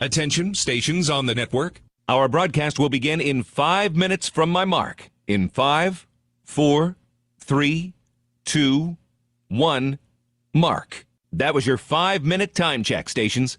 Attention, stations on the network. Our broadcast will begin in 5 minutes from my mark. In 5, 4, 3, 2, 1, mark. That was your 5-minute time check, stations.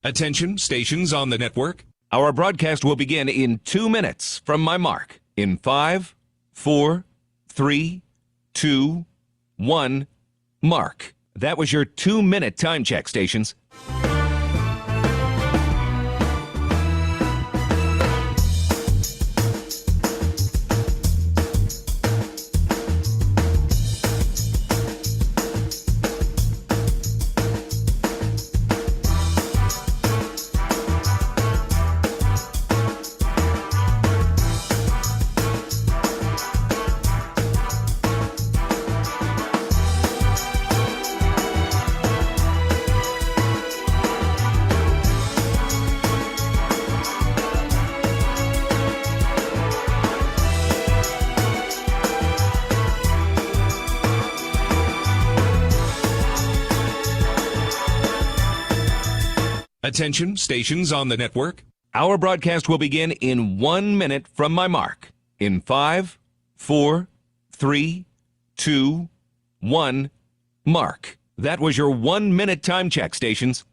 Attention, stations on the network. Our broadcast will begin in 2 minutes from my mark. In 5, 4, 3, 2, 1, mark. That was your 2-minute time check, stations. Attention, stations on the network. Our broadcast will begin in 1 minute from my mark. In 5, 4, 3, 2, 1, mark. That was your 1-minute time check, stations.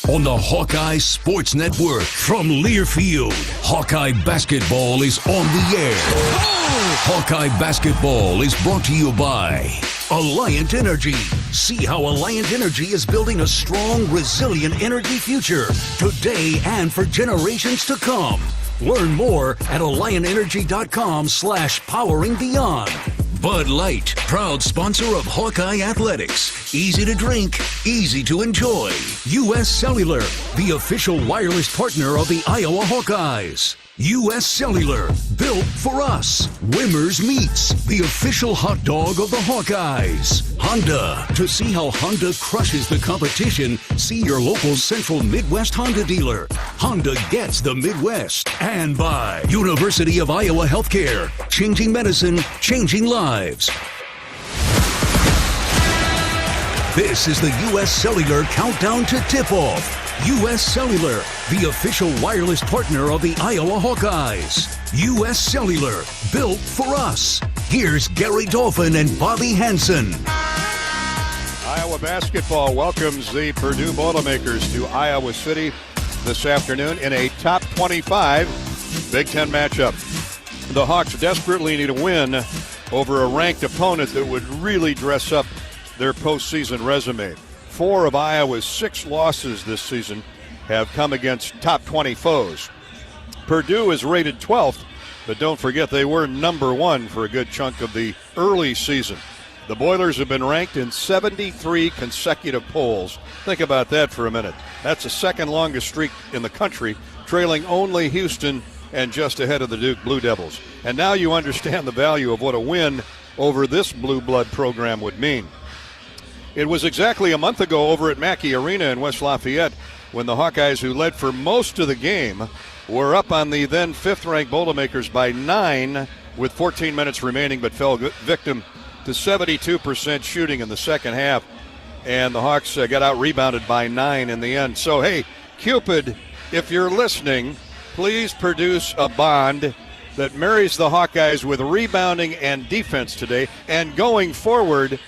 on the Hawkeye Sports Network. From Learfield, Hawkeye Basketball is on the air. Hawkeye Basketball is brought to you by Alliant Energy. See how Alliant Energy is building a strong, resilient energy future today and for generations to come. Learn more at AlliantEnergy.com/poweringBeyond. Bud Light, proud sponsor of Hawkeye Athletics. Easy to drink, easy to enjoy. U.S. Cellular, the official wireless partner of the Iowa Hawkeyes. U.S. Cellular, built for us. Wimmer's Meats, the official hot dog of the Hawkeyes. Honda, to see how Honda crushes the competition, see your local Central Midwest Honda dealer. Honda gets the Midwest. And by University of Iowa Healthcare, changing medicine, changing lives. This is the U.S. Cellular Countdown to Tip-Off. U.S. Cellular, the official wireless partner of the Iowa Hawkeyes. U.S. Cellular, built for us. Here's Gary Dolphin and Bobby Hansen. Iowa basketball welcomes the Purdue Boilermakers to Iowa City this afternoon in a top 25 Big Ten matchup. The Hawks desperately need a win over a ranked opponent that would really dress up their postseason resume. 4 of Iowa's 6 losses this season have come against top 20 foes. Purdue is rated 12th, but don't forget they were number 1 for a good chunk of the early season. The Boilers have been ranked in 73 consecutive polls. Think about that for a minute. That's the second longest streak in the country, trailing only Houston and just ahead of the Duke Blue Devils. And now you understand the value of what a win over this blue blood program would mean. It was exactly a month ago over at Mackey Arena in West Lafayette when the Hawkeyes, who led for most of the game, were up on the then 5th-ranked Boilermakers by 9 with 14 minutes remaining, but fell victim to 72% shooting in the second half, and the Hawks got out-rebounded by 9 in the end. So, hey, Cupid, if you're listening, please produce a bond that marries the Hawkeyes with rebounding and defense today, and going forward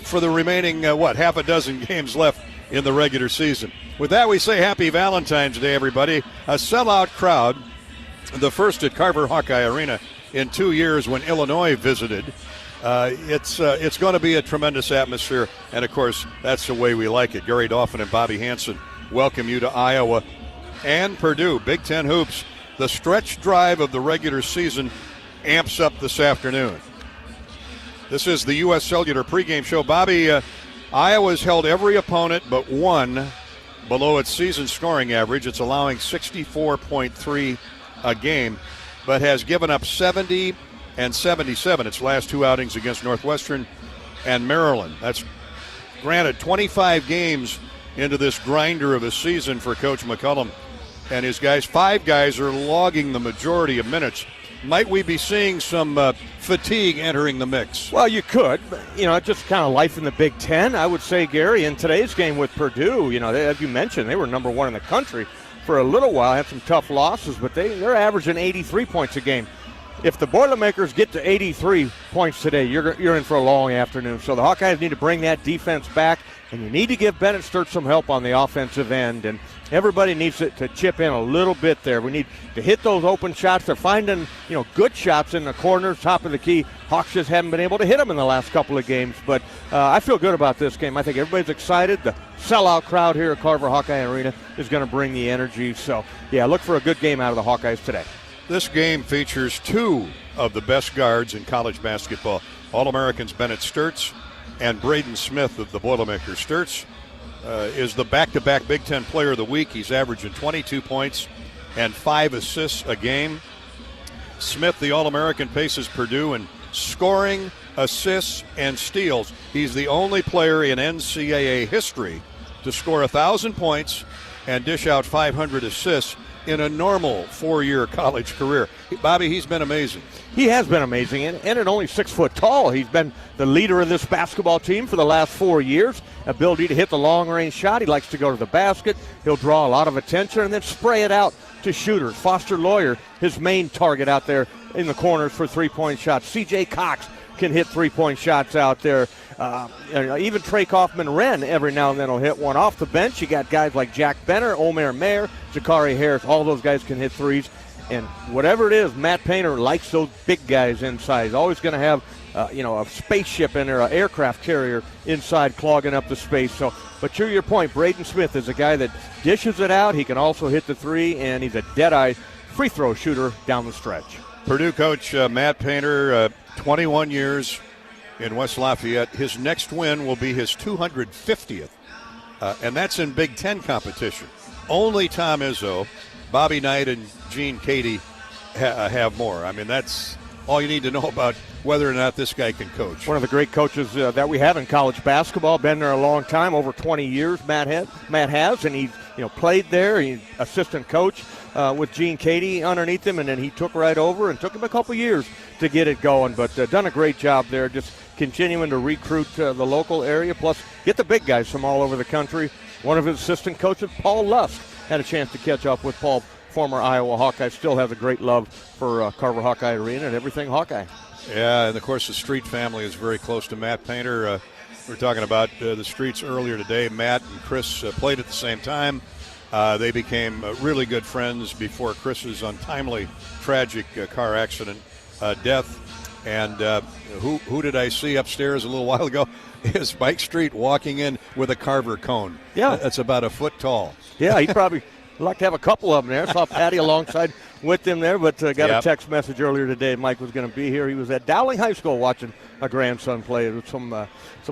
for the remaining, half a dozen games left in the regular season. With that, we say happy Valentine's Day, everybody. A sellout crowd, the first at Carver Hawkeye Arena in 2 years when Illinois visited. It's going to be a tremendous atmosphere, and, of course, that's the way we like it. Gary Dolphin and Bobby Hansen welcome you to Iowa and Purdue. Big Ten Hoops, the stretch drive of the regular season amps up this afternoon. This is the U.S. Cellular pregame show. Bobby, Iowa's held every opponent but one below its season scoring average. It's allowing 64.3 a game, but has given up 70 and 77 its last 2 outings against Northwestern and Maryland. That's, granted, 25 games into this grinder of a season for Coach McCullum and his guys. 5 guys are logging the majority of minutes. Might we be seeing some fatigue entering the mix? Well, you could. Just kind of life in the Big Ten. I would say, Gary, in today's game with Purdue, as you mentioned, they were number 1 in the country for a little while. Had some tough losses, but they're averaging 83 points a game. If the Boilermakers get to 83 points today, you're in for a long afternoon. So the Hawkeyes need to bring that defense back, and you need to give Bennett Sturt some help on the offensive end. And everybody needs to chip in a little bit there. We need to hit those open shots. They're finding, good shots in the corners, top of the key. Hawks just haven't been able to hit them in the last couple of games. But I feel good about this game. I think everybody's excited. The sellout crowd here at Carver Hawkeye Arena is going to bring the energy. So, yeah, look for a good game out of the Hawkeyes today. This game features 2 of the best guards in college basketball. All-Americans Bennett Sturts and Braden Smith of the Boilermakers. Sturts is the back-to-back Big Ten Player of the Week. He's averaging 22 points and 5 assists a game. Smith, the All-American, paces Purdue in scoring, assists, and steals. He's the only player in NCAA history to score 1,000 points and dish out 500 assists in a normal 4-year college career. Bobby, he's been amazing. He has been amazing, and at only 6 foot tall, he's been the leader of this basketball team for the last 4 years. Ability to hit the long-range shot. He likes to go to the basket. He'll draw a lot of attention and then spray it out to shooters. Foster Lawyer, his main target out there in the corners for three-point shots. C.J. Cox can hit three-point shots out there. Even Trey Kaufman-Wren every now and then will hit one. Off the bench, you got guys like Jack Benner, Omer Mayer, Jakari Harris. All those guys can hit threes. And whatever it is, Matt Painter likes those big guys inside. He's always going to have a spaceship in there, an aircraft carrier inside clogging up the space. So, but to your point, Braden Smith is a guy that dishes it out. He can also hit the three, and he's a dead-eye free throw shooter down the stretch. Purdue coach Matt Painter, 21 years in West Lafayette. His next win will be his 250th, and that's in Big Ten competition. Only Tom Izzo, Bobby Knight, and Gene Cady have more. I mean, that's all you need to know about whether or not this guy can coach. One of the great coaches that we have in college basketball, been there a long time, over 20 years. Matt has, and he played there. He's assistant coach with Gene Cady underneath him, and then he took right over, and took him a couple years to get it going. But done a great job there, just continuing to recruit the local area, plus get the big guys from all over the country. One of his assistant coaches, Paul Lusk, had a chance to catch up with Paul, former Iowa Hawkeye. Still has a great love for Carver Hawkeye Arena and everything Hawkeye. Yeah, and of course the Street family is very close to Matt Painter. We were talking about the Streets earlier today. Matt and Chris played at the same time. They became really good friends before Chris's untimely, tragic car accident death. And who did I see upstairs a little while ago? Is Mike Street walking in with a Carver cone. Yeah. That's about a foot tall. Yeah, he'd probably like to have a couple of them there. Saw Patty alongside with him there, but got a text message earlier today. Mike was going to be here. He was at Dowling High School watching a grandson play with some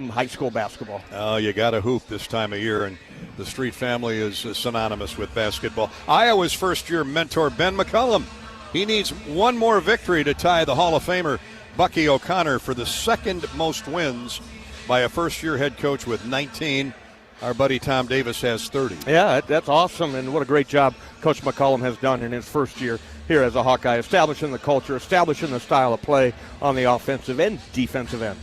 high school basketball. Oh, you got to hoop this time of year, and the Street family is synonymous with basketball. Iowa's first-year mentor, Ben McCullum. He needs one more victory to tie the Hall of Famer Bucky O'Connor for the second most wins by a first-year head coach with 19. Our buddy Tom Davis has 30. Yeah, that's awesome, and what a great job Coach McCullum has done in his first year here as a Hawkeye, establishing the culture, establishing the style of play on the offensive and defensive end.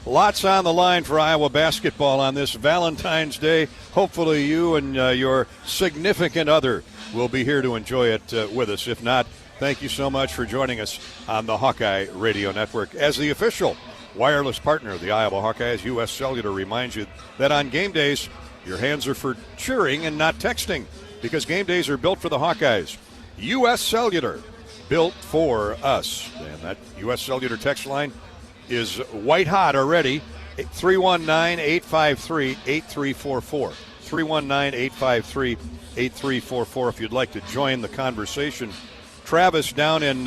Lots on the line for Iowa basketball on this Valentine's Day. Hopefully you and your significant other will be here to enjoy it with us. If not, thank you so much for joining us on the Hawkeye Radio Network. As the official wireless partner of the Iowa Hawkeyes, U.S. Cellular reminds you that on game days, your hands are for cheering and not texting, because game days are built for the Hawkeyes. U.S. Cellular, built for us. And that U.S. Cellular text line is white hot already. 319-853-8344. 319-853-8344 if you'd like to join the conversation. Travis down in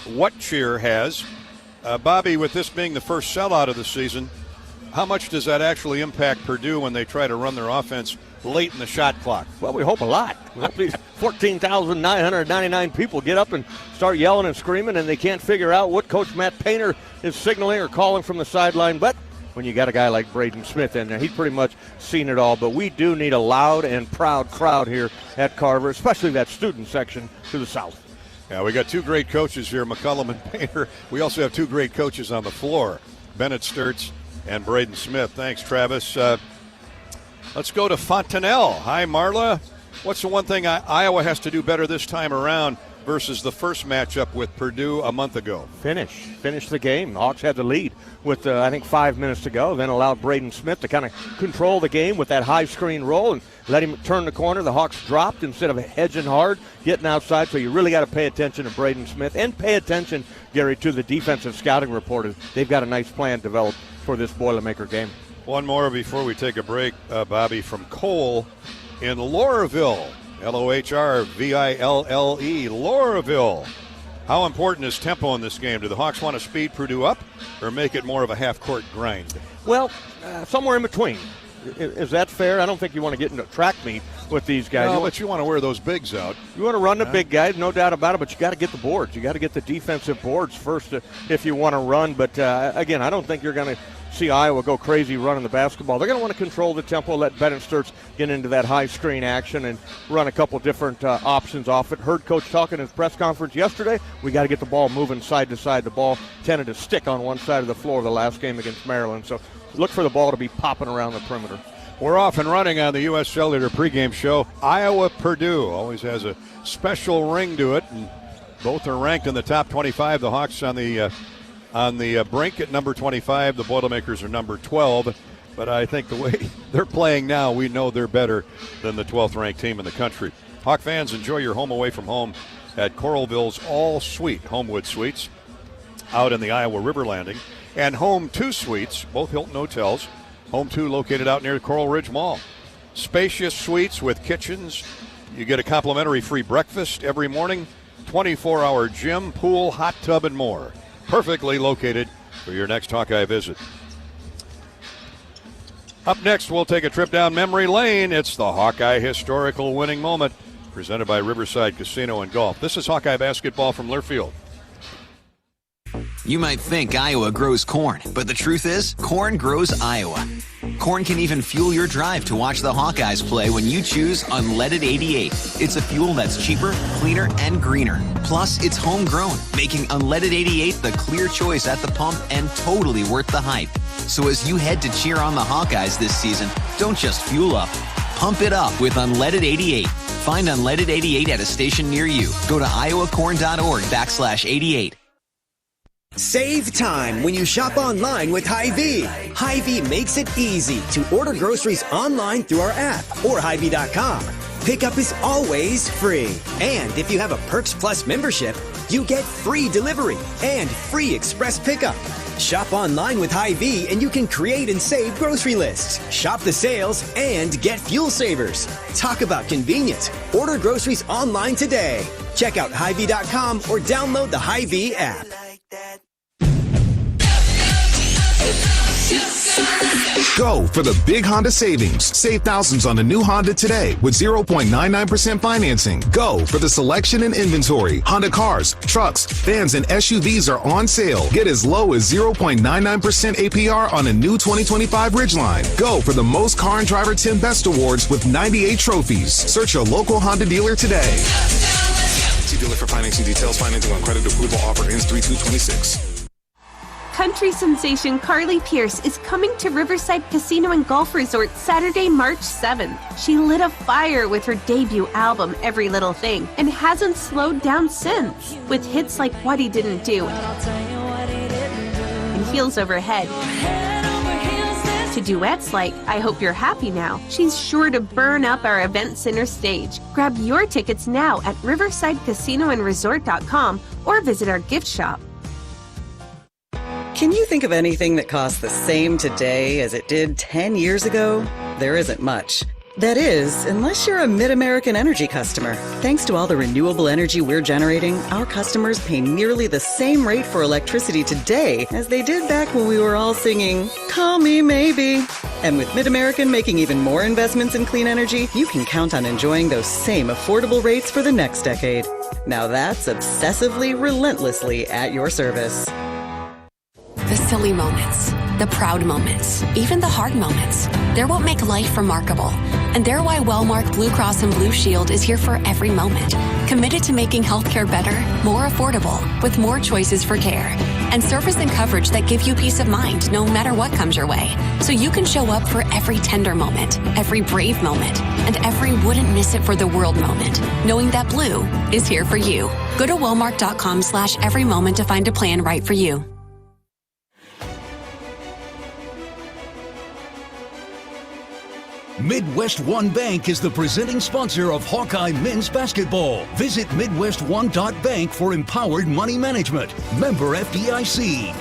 What Cheer has. Bobby, with this being the first sellout of the season, how much does that actually impact Purdue when they try to run their offense late in the shot clock? Well, we hope a lot. We hope these 14,999 people get up and start yelling and screaming, and they can't figure out what Coach Matt Painter is signaling or calling from the sideline. But when you got a guy like Braden Smith in there, he's pretty much seen it all. But we do need a loud and proud crowd here at Carver, especially that student section to the south. Yeah, we got two great coaches here, McCullum and Painter. We also have two great coaches on the floor, Bennett Sturtz and Braden Smith. Thanks, Travis. Let's go to Fontanelle. Hi, Marla. What's the one thing Iowa has to do better this time around versus the first matchup with Purdue a month ago? Finish the game. The Hawks had the lead with, I think, 5 minutes to go, then allowed Braden Smith to kind of control the game with that high screen roll and let him turn the corner. The Hawks dropped instead of hedging hard, getting outside. So you really got to pay attention to Braden Smith and pay attention, Gary, to the defensive scouting report. They've got a nice plan developed for this Boilermaker game. One more before we take a break, Bobby, from Cole in Lohrville. Lohrville, Lohrville. How important is tempo in this game? Do the Hawks want to speed Purdue up or make it more of a half-court grind? Well, somewhere in between. Is that fair? I don't think you want to get into track meet with these guys. No, but you want to wear those bigs out. You want to run the big guys, no doubt about it, but you got to get the boards. You got to get the defensive boards first if you want to run. But, again, I don't think you're going to see Iowa go crazy running the basketball. They're going to want to control the tempo, let Bennett Sturtz get into that high screen action and run a couple different options off it. Heard Coach talking in his press conference yesterday. We got to get the ball moving side to side. The ball tended to stick on one side of the floor the last game against Maryland. So look for the ball to be popping around the perimeter. We're off and running on the U.S. Cellular pregame show. Iowa-Purdue always has a special ring to it, and both are ranked in the top 25. The Hawks on the On the brink at number 25, the Boilermakers are number 12. But I think the way they're playing now, we know they're better than the 12th-ranked team in the country. Hawk fans, enjoy your home away from home at Coralville's all-suite Homewood Suites out in the Iowa River Landing, and Home 2 Suites, both Hilton hotels. Home 2 located out near Coral Ridge Mall. Spacious suites with kitchens. You get a complimentary free breakfast every morning, 24-hour gym, pool, hot tub, and more. Perfectly located for your next Hawkeye visit. Up next, we'll take a trip down memory lane. It's the Hawkeye Historical Winning Moment, presented by Riverside Casino and Golf. This is Hawkeye basketball from Learfield. You might think Iowa grows corn, but the truth is, corn grows Iowa. Corn can even fuel your drive to watch the Hawkeyes play when you choose Unleaded 88. It's a fuel that's cheaper, cleaner, and greener. Plus, it's homegrown, making Unleaded 88 the clear choice at the pump and totally worth the hype. So as you head to cheer on the Hawkeyes this season, don't just fuel up. Pump it up with Unleaded 88. Find Unleaded 88 at a station near you. Go to iowacorn.org/88. Save time when you shop online with Hy-Vee. Hy-Vee makes it easy to order groceries online through our app or Hy-Vee.com. Pickup is always free. And if you have a Perks Plus membership, you get free delivery and free express pickup. Shop online with Hy-Vee and you can create and save grocery lists, shop the sales, and get fuel savers. Talk about convenience. Order groceries online today. Check out Hy-Vee.com or download the Hy-Vee app. Go for the big Honda savings. Save thousands on the new Honda today with 0.99% financing. Go for the selection and inventory. Honda cars, trucks, vans, and SUVs are on sale. Get as low as 0.99% APR on a new 2025 Ridgeline. Go for the most car and driver 10 best awards with 98 trophies. Search your local Honda dealer today. See dealer for financing details. Financing on credit approval. Offer ends 3/2/26. Country sensation Carly Pierce is coming to Riverside Casino and Golf Resort Saturday, March 7th. She lit a fire with her debut album, Every Little Thing, and hasn't slowed down since, with hits like What He Didn't Do and Heels Overhead, to duets like I Hope You're Happy Now. She's sure to burn up our event center stage. Grab your tickets now at riversidecasinoandresort.com or visit our gift shop. Can you think of anything that costs the same today as it did 10 years ago? There isn't much. That is, unless you're a Mid-American Energy customer. Thanks to all the renewable energy we're generating, our customers pay nearly the same rate for electricity today as they did back when we were all singing, Call Me Maybe. And with Mid-American making even more investments in clean energy, you can count on enjoying those same affordable rates for the next decade. Now that's obsessively, relentlessly at your service. The silly moments, the proud moments, even the hard moments. They're what make life remarkable. And they're why Wellmark Blue Cross and Blue Shield is here for every moment. Committed to making healthcare better, more affordable, with more choices for care. And service and coverage that give you peace of mind no matter what comes your way. So you can show up for every tender moment, every brave moment, and every wouldn't miss it for the world moment, knowing that Blue is here for you. Go to Wellmark.com/every moment to find a plan right for you. Midwest One Bank is the presenting sponsor of Hawkeye men's basketball. Visit MidwestOne.bank for empowered money management. Member FDIC.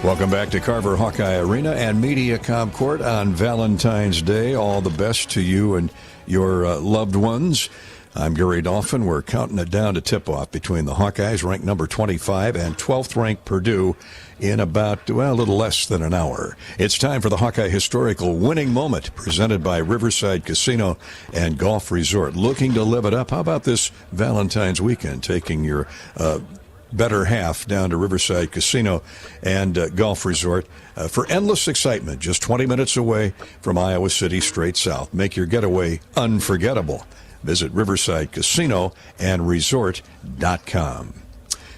Welcome back to Carver Hawkeye Arena and Mediacom Court on Valentine's Day. All the best to you and your loved ones. I'm Gary Dolphin. We're counting it down to tip-off between the Hawkeyes, ranked number 25, and 12th-ranked Purdue in about, a little less than an hour. It's time for the Hawkeye Historical Winning Moment, presented by Riverside Casino and Golf Resort. Looking to live it up? How about this Valentine's weekend, taking your better half down to Riverside Casino and Golf Resort for endless excitement, just 20 minutes away from Iowa City, straight south. Make your getaway unforgettable. Visit Riverside Casino and Resort.com.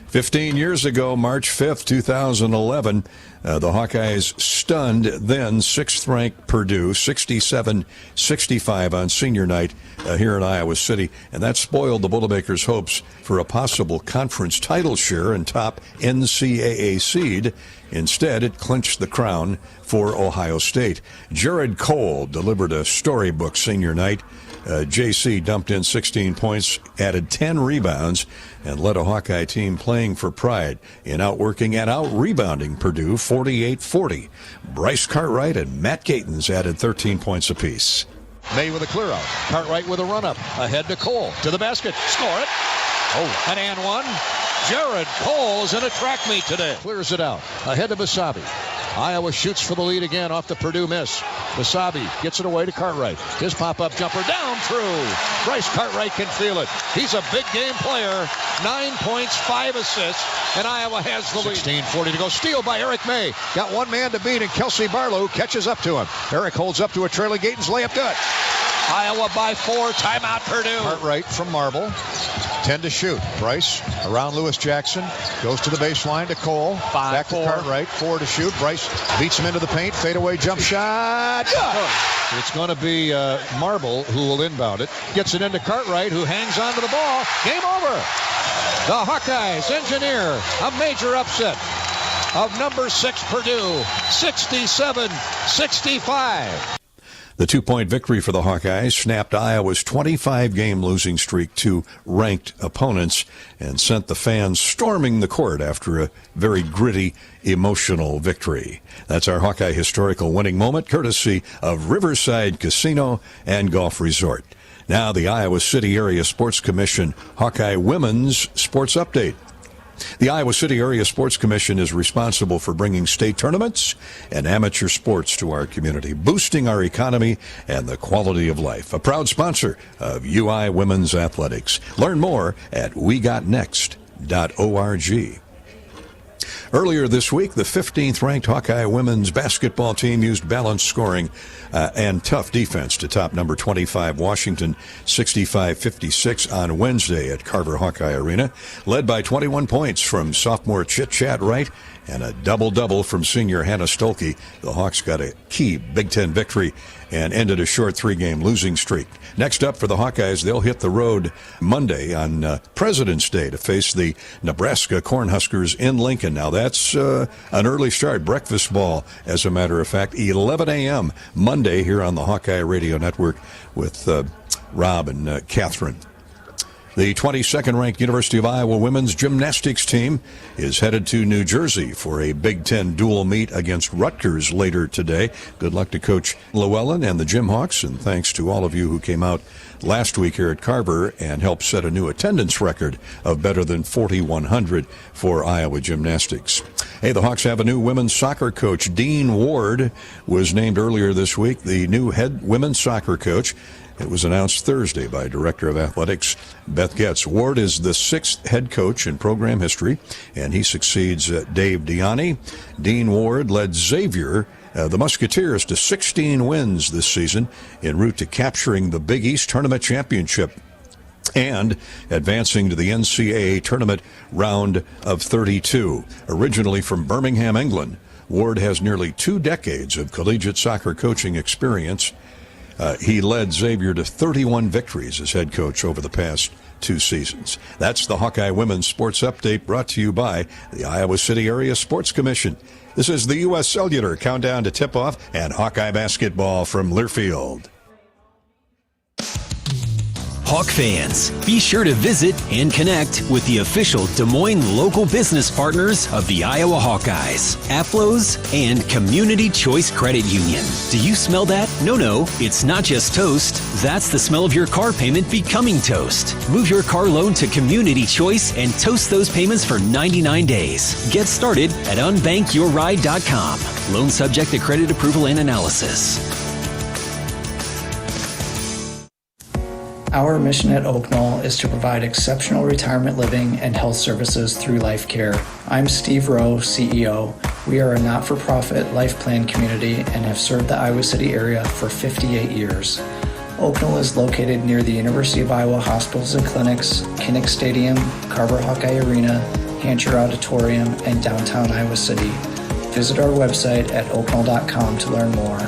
15 years ago, March 5th, 2011, the Hawkeyes stunned then 6th-ranked Purdue, 67-65 on senior night here in Iowa City, and that spoiled the Boilermakers' hopes for a possible conference title share and top NCAA seed. Instead, it clinched the crown for Ohio State. Jared Cole delivered a storybook senior night. JC dumped in 16 points, added 10 rebounds, and led a Hawkeye team playing for pride in outworking and out-rebounding Purdue 48-40. Bryce Cartwright and Matt Gatens added 13 points apiece. May with a clear out. Cartwright with a run up. Ahead to Cole. To the basket. Score it. Oh, an and one. Jared Cole's in a track meet today. Clears it out. Ahead to Basabe. Iowa shoots for the lead again off the Purdue miss. Basabe gets it away to Cartwright. His pop-up jumper down through. Bryce Cartwright can feel it. He's a big game player. 9 points, 5 assists, and Iowa has the lead. 16:40 to go. Steal by Eric May. Got one man to beat, and Kelsey Barlow catches up to him. Eric holds up to a trailing Gatens layup. Good. Iowa by 4. Timeout Purdue. Cartwright from Marble. 10 to shoot. Bryce around Lewis Jackson. Goes to the baseline to Cole. Back to Cartwright. 4 to shoot. Bryce beats him into the paint. Fadeaway jump shot. Good. It's going to be Marble who will inbound it. Gets it into Cartwright, who hangs onto the ball. Game over. The Hawkeyes engineer a major upset of number 6 Purdue. 67-65. The 2-point victory for the Hawkeyes snapped Iowa's 25-game losing streak to ranked opponents and sent the fans storming the court after a very gritty, emotional victory. That's our Hawkeye historical winning moment, courtesy of Riverside Casino and Golf Resort. Now the Iowa City Area Sports Commission Hawkeye Women's Sports Update. The Iowa City Area Sports Commission is responsible for bringing state tournaments and amateur sports to our community, boosting our economy and the quality of life. A proud sponsor of UI Women's Athletics. Learn more at WeGotNext.org. Earlier this week, the 15th-ranked Hawkeye women's basketball team used balanced scoring and tough defense to top number 25 Washington 65-56 on Wednesday at Carver Hawkeye Arena, led by 21 points from sophomore Chit Chat Wright and a double-double from senior Hannah Stolke. The Hawks got a key Big Ten victory and ended a short 3-game losing streak. Next up for the Hawkeyes, they'll hit the road Monday on President's Day to face the Nebraska Cornhuskers in Lincoln. Now that's an early start, breakfast ball, as a matter of fact, 11 a.m. Monday here on the Hawkeye Radio Network with Rob and Catherine. The 22nd-ranked University of Iowa women's gymnastics team is headed to New Jersey for a Big Ten dual meet against Rutgers later today. Good luck to Coach Llewellyn and the Gym Hawks, and thanks to all of you who came out last week here at Carver and helped set a new attendance record of better than 4,100 for Iowa gymnastics. Hey, the Hawks have a new women's soccer coach. Dean Ward was named earlier this week the new head women's soccer coach. It was announced Thursday by Director of Athletics Beth Getz. Ward is the 6th head coach in program history, and he succeeds Dave Diani. Dean Ward led Xavier, the Musketeers, to 16 wins this season en route to capturing the Big East Tournament Championship and advancing to the NCAA Tournament round of 32. Originally from Birmingham, England, Ward has nearly 2 decades of collegiate soccer coaching experience. He led Xavier to 31 victories as head coach over the past 2 seasons. That's the Hawkeye Women's Sports Update, brought to you by the Iowa City Area Sports Commission. This is the U.S. Cellular countdown to tip-off and Hawkeye basketball from Learfield. Hawk fans, be sure to visit and connect with the official Des Moines local business partners of the Iowa Hawkeyes, AFLOS, and Community Choice Credit Union. Do you smell that? No, it's not just toast. That's the smell of your car payment becoming toast. Move your car loan to Community Choice and toast those payments for 99 days. Get started at unbankyourride.com. Loan subject to credit approval and analysis. Our mission at Oak Knoll is to provide exceptional retirement living and health services through Life Care. I'm Steve Rowe, CEO. We are a not-for-profit life plan community and have served the Iowa City area for 58 years. Oak Knoll is located near the University of Iowa hospitals and clinics, Kinnick Stadium, Carver Hawkeye Arena, Hancher Auditorium, and downtown Iowa City. Visit our website at oaknall.com to learn more.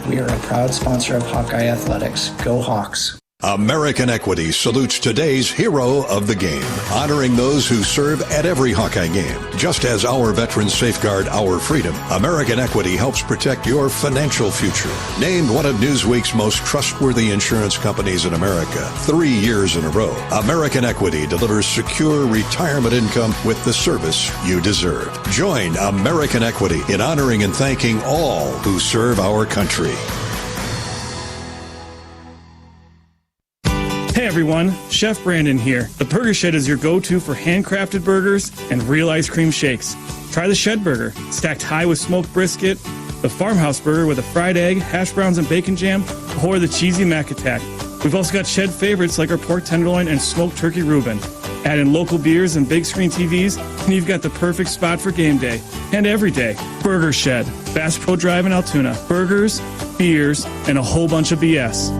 We are a proud sponsor of Hawkeye Athletics. Go Hawks! American Equity salutes today's hero of the game, honoring those who serve at every Hawkeye game. Just as our veterans safeguard our freedom, American Equity helps protect your financial future. Named one of Newsweek's most trustworthy insurance companies in America 3 years in a row, American Equity delivers secure retirement income with the service you deserve. Join American Equity in honoring and thanking all who serve our country. Hey everyone, Chef Brandon here. The Burger Shed is your go-to for handcrafted burgers and real ice cream shakes. Try the Shed Burger, stacked high with smoked brisket, the Farmhouse Burger with a fried egg, hash browns and bacon jam, or the cheesy Mac Attack. We've also got Shed favorites like our pork tenderloin and smoked turkey Reuben. Add in local beers and big screen TVs, and you've got the perfect spot for game day and every day. Burger Shed, Bass Pro Drive in Altoona. Burgers, beers, and a whole bunch of BS.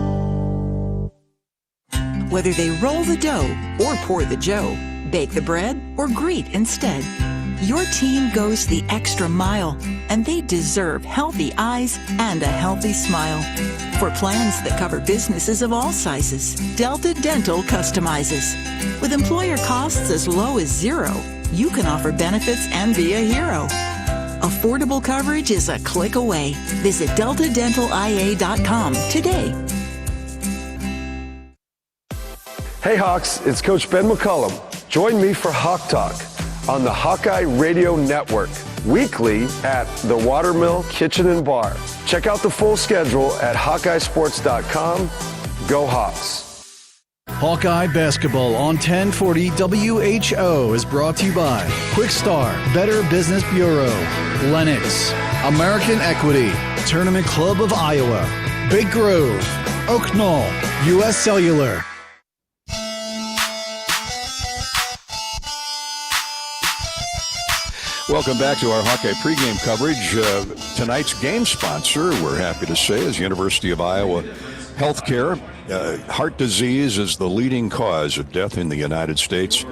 Whether they roll the dough or pour the joe, bake the bread or greet instead, your team goes the extra mile, and they deserve healthy eyes and a healthy smile. For plans that cover businesses of all sizes, Delta Dental customizes. With employer costs as low as $0, you can offer benefits and be a hero. Affordable coverage is a click away. Visit deltadentalia.com today. Hey Hawks, it's Coach Ben McCullum. Join me for Hawk Talk on the Hawkeye Radio Network, weekly at the Watermill Kitchen and Bar. Check out the full schedule at HawkeyeSports.com. Go Hawks! Hawkeye Basketball on 1040 WHO is brought to you by Quickstar, Better Business Bureau, Lennox, American Equity, Tournament Club of Iowa, Big Grove, Oak Knoll, U.S. Cellular. Welcome back to our Hawkeye pregame coverage. Tonight's game sponsor, we're happy to say, is University of Iowa Healthcare. Heart disease is the leading cause of death in the United States.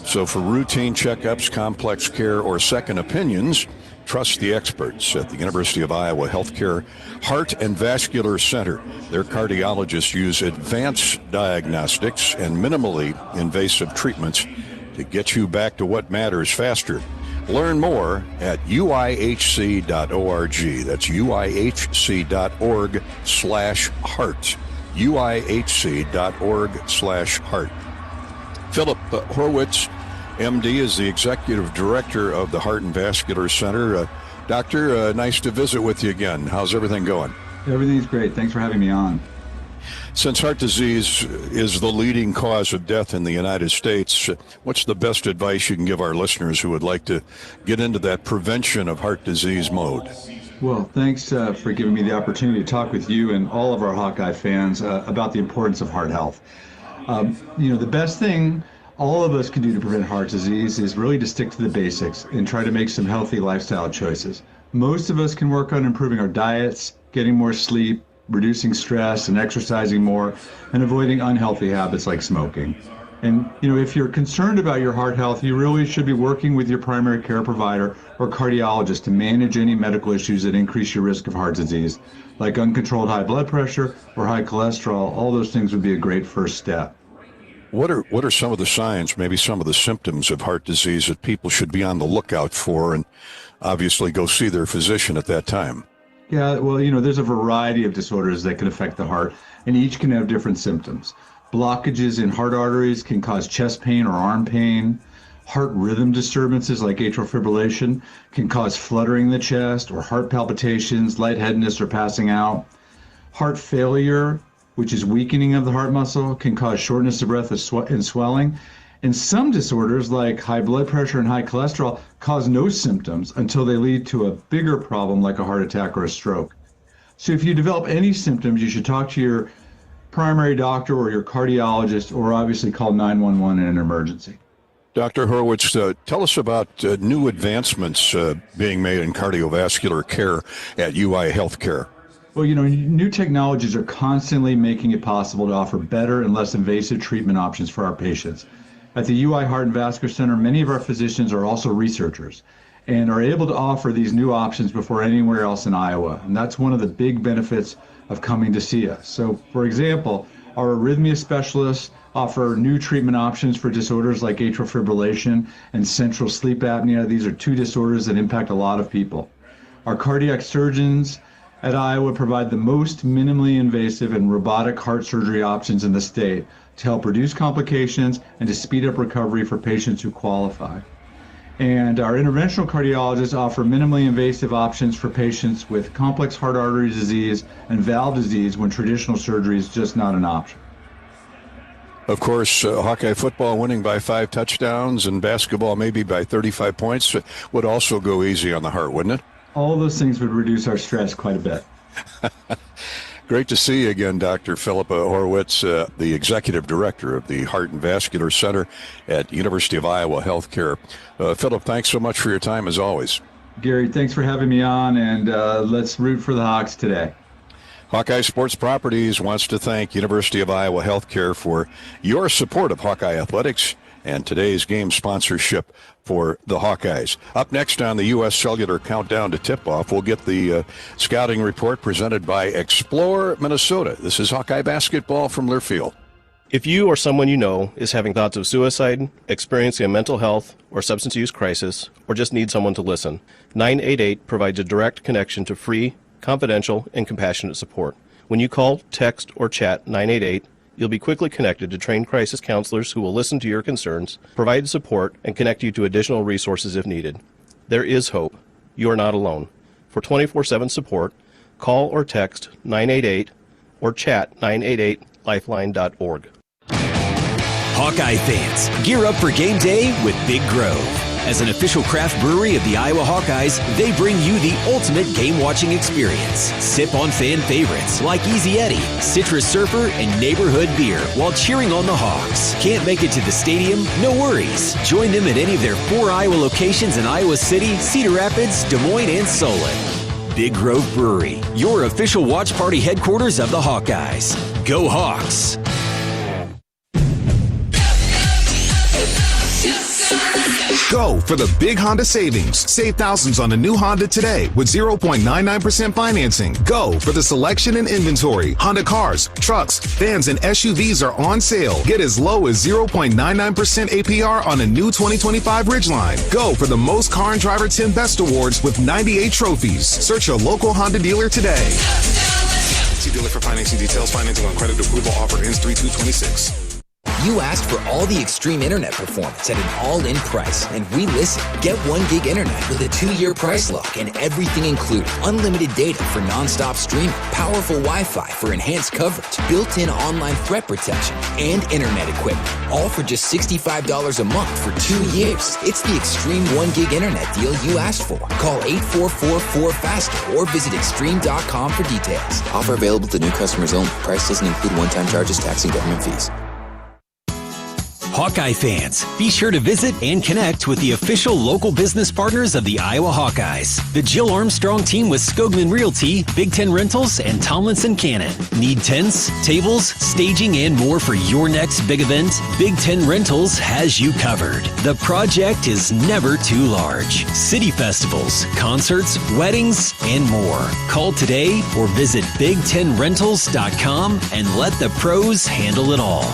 So for routine checkups, complex care, or second opinions, trust the experts at the University of Iowa Healthcare Heart and Vascular Center. Their cardiologists use advanced diagnostics and minimally invasive treatments to get you back to what matters faster. Learn more at uihc.org. That's uihc.org/heart. uihc.org/heart. Philip Horwitz, MD, is the executive director of the Heart and Vascular Center. Doctor, nice to visit with you again. How's everything going? Everything's great. Thanks for having me on. Since heart disease is the leading cause of death in the United States, what's the best advice you can give our listeners who would like to get into that prevention of heart disease mode? Well, thanks for giving me the opportunity to talk with you and all of our Hawkeye fans about the importance of heart health. The best thing all of us can do to prevent heart disease is really to stick to the basics and try to make some healthy lifestyle choices. Most of us can work on improving our diets, getting more sleep, reducing stress and exercising more, and avoiding unhealthy habits like smoking. And, if you're concerned about your heart health, you really should be working with your primary care provider or cardiologist to manage any medical issues that increase your risk of heart disease, like uncontrolled high blood pressure or high cholesterol. All those things would be a great first step. What are some of the signs, maybe some of the symptoms of heart disease that people should be on the lookout for, and obviously go see their physician at that time? Yeah, well, there's a variety of disorders that can affect the heart, and each can have different symptoms. Blockages in heart arteries can cause chest pain or arm pain. Heart rhythm disturbances like atrial fibrillation can cause fluttering in the chest or heart palpitations, lightheadedness, or passing out. Heart failure, which is weakening of the heart muscle, can cause shortness of breath and swelling. And some disorders like high blood pressure and high cholesterol cause no symptoms until they lead to a bigger problem like a heart attack or a stroke. So if you develop any symptoms, you should talk to your primary doctor or your cardiologist, or obviously call 911 in an emergency. Dr. Horwitz, tell us about new advancements being made in cardiovascular care at UI Healthcare. Well, new technologies are constantly making it possible to offer better and less invasive treatment options for our patients. At the UI Heart and Vascular Center, many of our physicians are also researchers and are able to offer these new options before anywhere else in Iowa. And that's one of the big benefits of coming to see us. So, for example, our arrhythmia specialists offer new treatment options for disorders like atrial fibrillation and central sleep apnea. These are two disorders that impact a lot of people. Our cardiac surgeons at Iowa provide the most minimally invasive and robotic heart surgery options in the state to help reduce complications and to speed up recovery for patients who qualify. And our interventional cardiologists offer minimally invasive options for patients with complex heart artery disease and valve disease when traditional surgery is just not an option. Of course, Hawkeye football winning by 5 touchdowns and basketball maybe by 35 points would also go easy on the heart, wouldn't it? All of those things would reduce our stress quite a bit. Great to see you again, Dr. Philippa Horwitz, the Executive Director of the Heart and Vascular Center at University of Iowa Healthcare. Philip, thanks so much for your time as always. Gary, thanks for having me on, and let's root for the Hawks today. Hawkeye Sports Properties wants to thank University of Iowa Healthcare for your support of Hawkeye Athletics and today's game sponsorship for the Hawkeyes. Up next on the U.S. Cellular Countdown to Tip-Off, we'll get the scouting report presented by Explore Minnesota. This is Hawkeye basketball from Learfield. If you or someone you know is having thoughts of suicide, experiencing a mental health or substance use crisis, or just need someone to listen, 988 provides a direct connection to free, confidential, and compassionate support. When you call, text, or chat 988, you'll be quickly connected to trained crisis counselors who will listen to your concerns, provide support, and connect you to additional resources if needed. There is hope. You are not alone. For 24/7 support, call or text 988 or chat 988lifeline.org. Hawkeye fans, gear up for game day with Big Grove. As an official craft brewery of the Iowa Hawkeyes, they bring you the ultimate game-watching experience. Sip on fan favorites like Easy Eddie, Citrus Surfer, and Neighborhood Beer while cheering on the Hawks. Can't make it to the stadium? No worries. Join them at any of their 4 Iowa locations in Iowa City, Cedar Rapids, Des Moines, and Solon. Big Grove Brewery, your official watch party headquarters of the Hawkeyes. Go Hawks! Go for the big Honda savings. Save thousands on a new Honda today with 0.99% financing. Go for the selection and inventory. Honda cars, trucks, vans, and SUVs are on sale. Get as low as 0.99% APR on a new 2025 Ridgeline. Go for the most car and driver 10 best awards with 98 trophies. Search your local Honda dealer today. See dealer for financing details. Financing on credit approval. Offer ends 3/2/26. You asked for all the extreme internet performance at an all-in price, and we listened. Get 1 gig internet with a 2-year price lock and everything included. Unlimited data for non-stop streaming, powerful Wi-Fi for enhanced coverage, built-in online threat protection, and internet equipment. All for just $65 a month for 2 years. It's the extreme 1 gig internet deal you asked for. Call 844-4FASTER or visit extreme.com for details. Offer available to new customers only. Price doesn't include one-time charges, tax, and government fees. Hawkeye fans, be sure to visit and connect with the official local business partners of the Iowa Hawkeyes. The Jill Armstrong team with Skogman Realty, Big Ten Rentals, and Tomlinson Cannon. Need tents, tables, staging, and more for your next big event? Big Ten Rentals has you covered. The project is never too large. City festivals, concerts, weddings, and more. Call today or visit big10rentals.com and let the pros handle it all.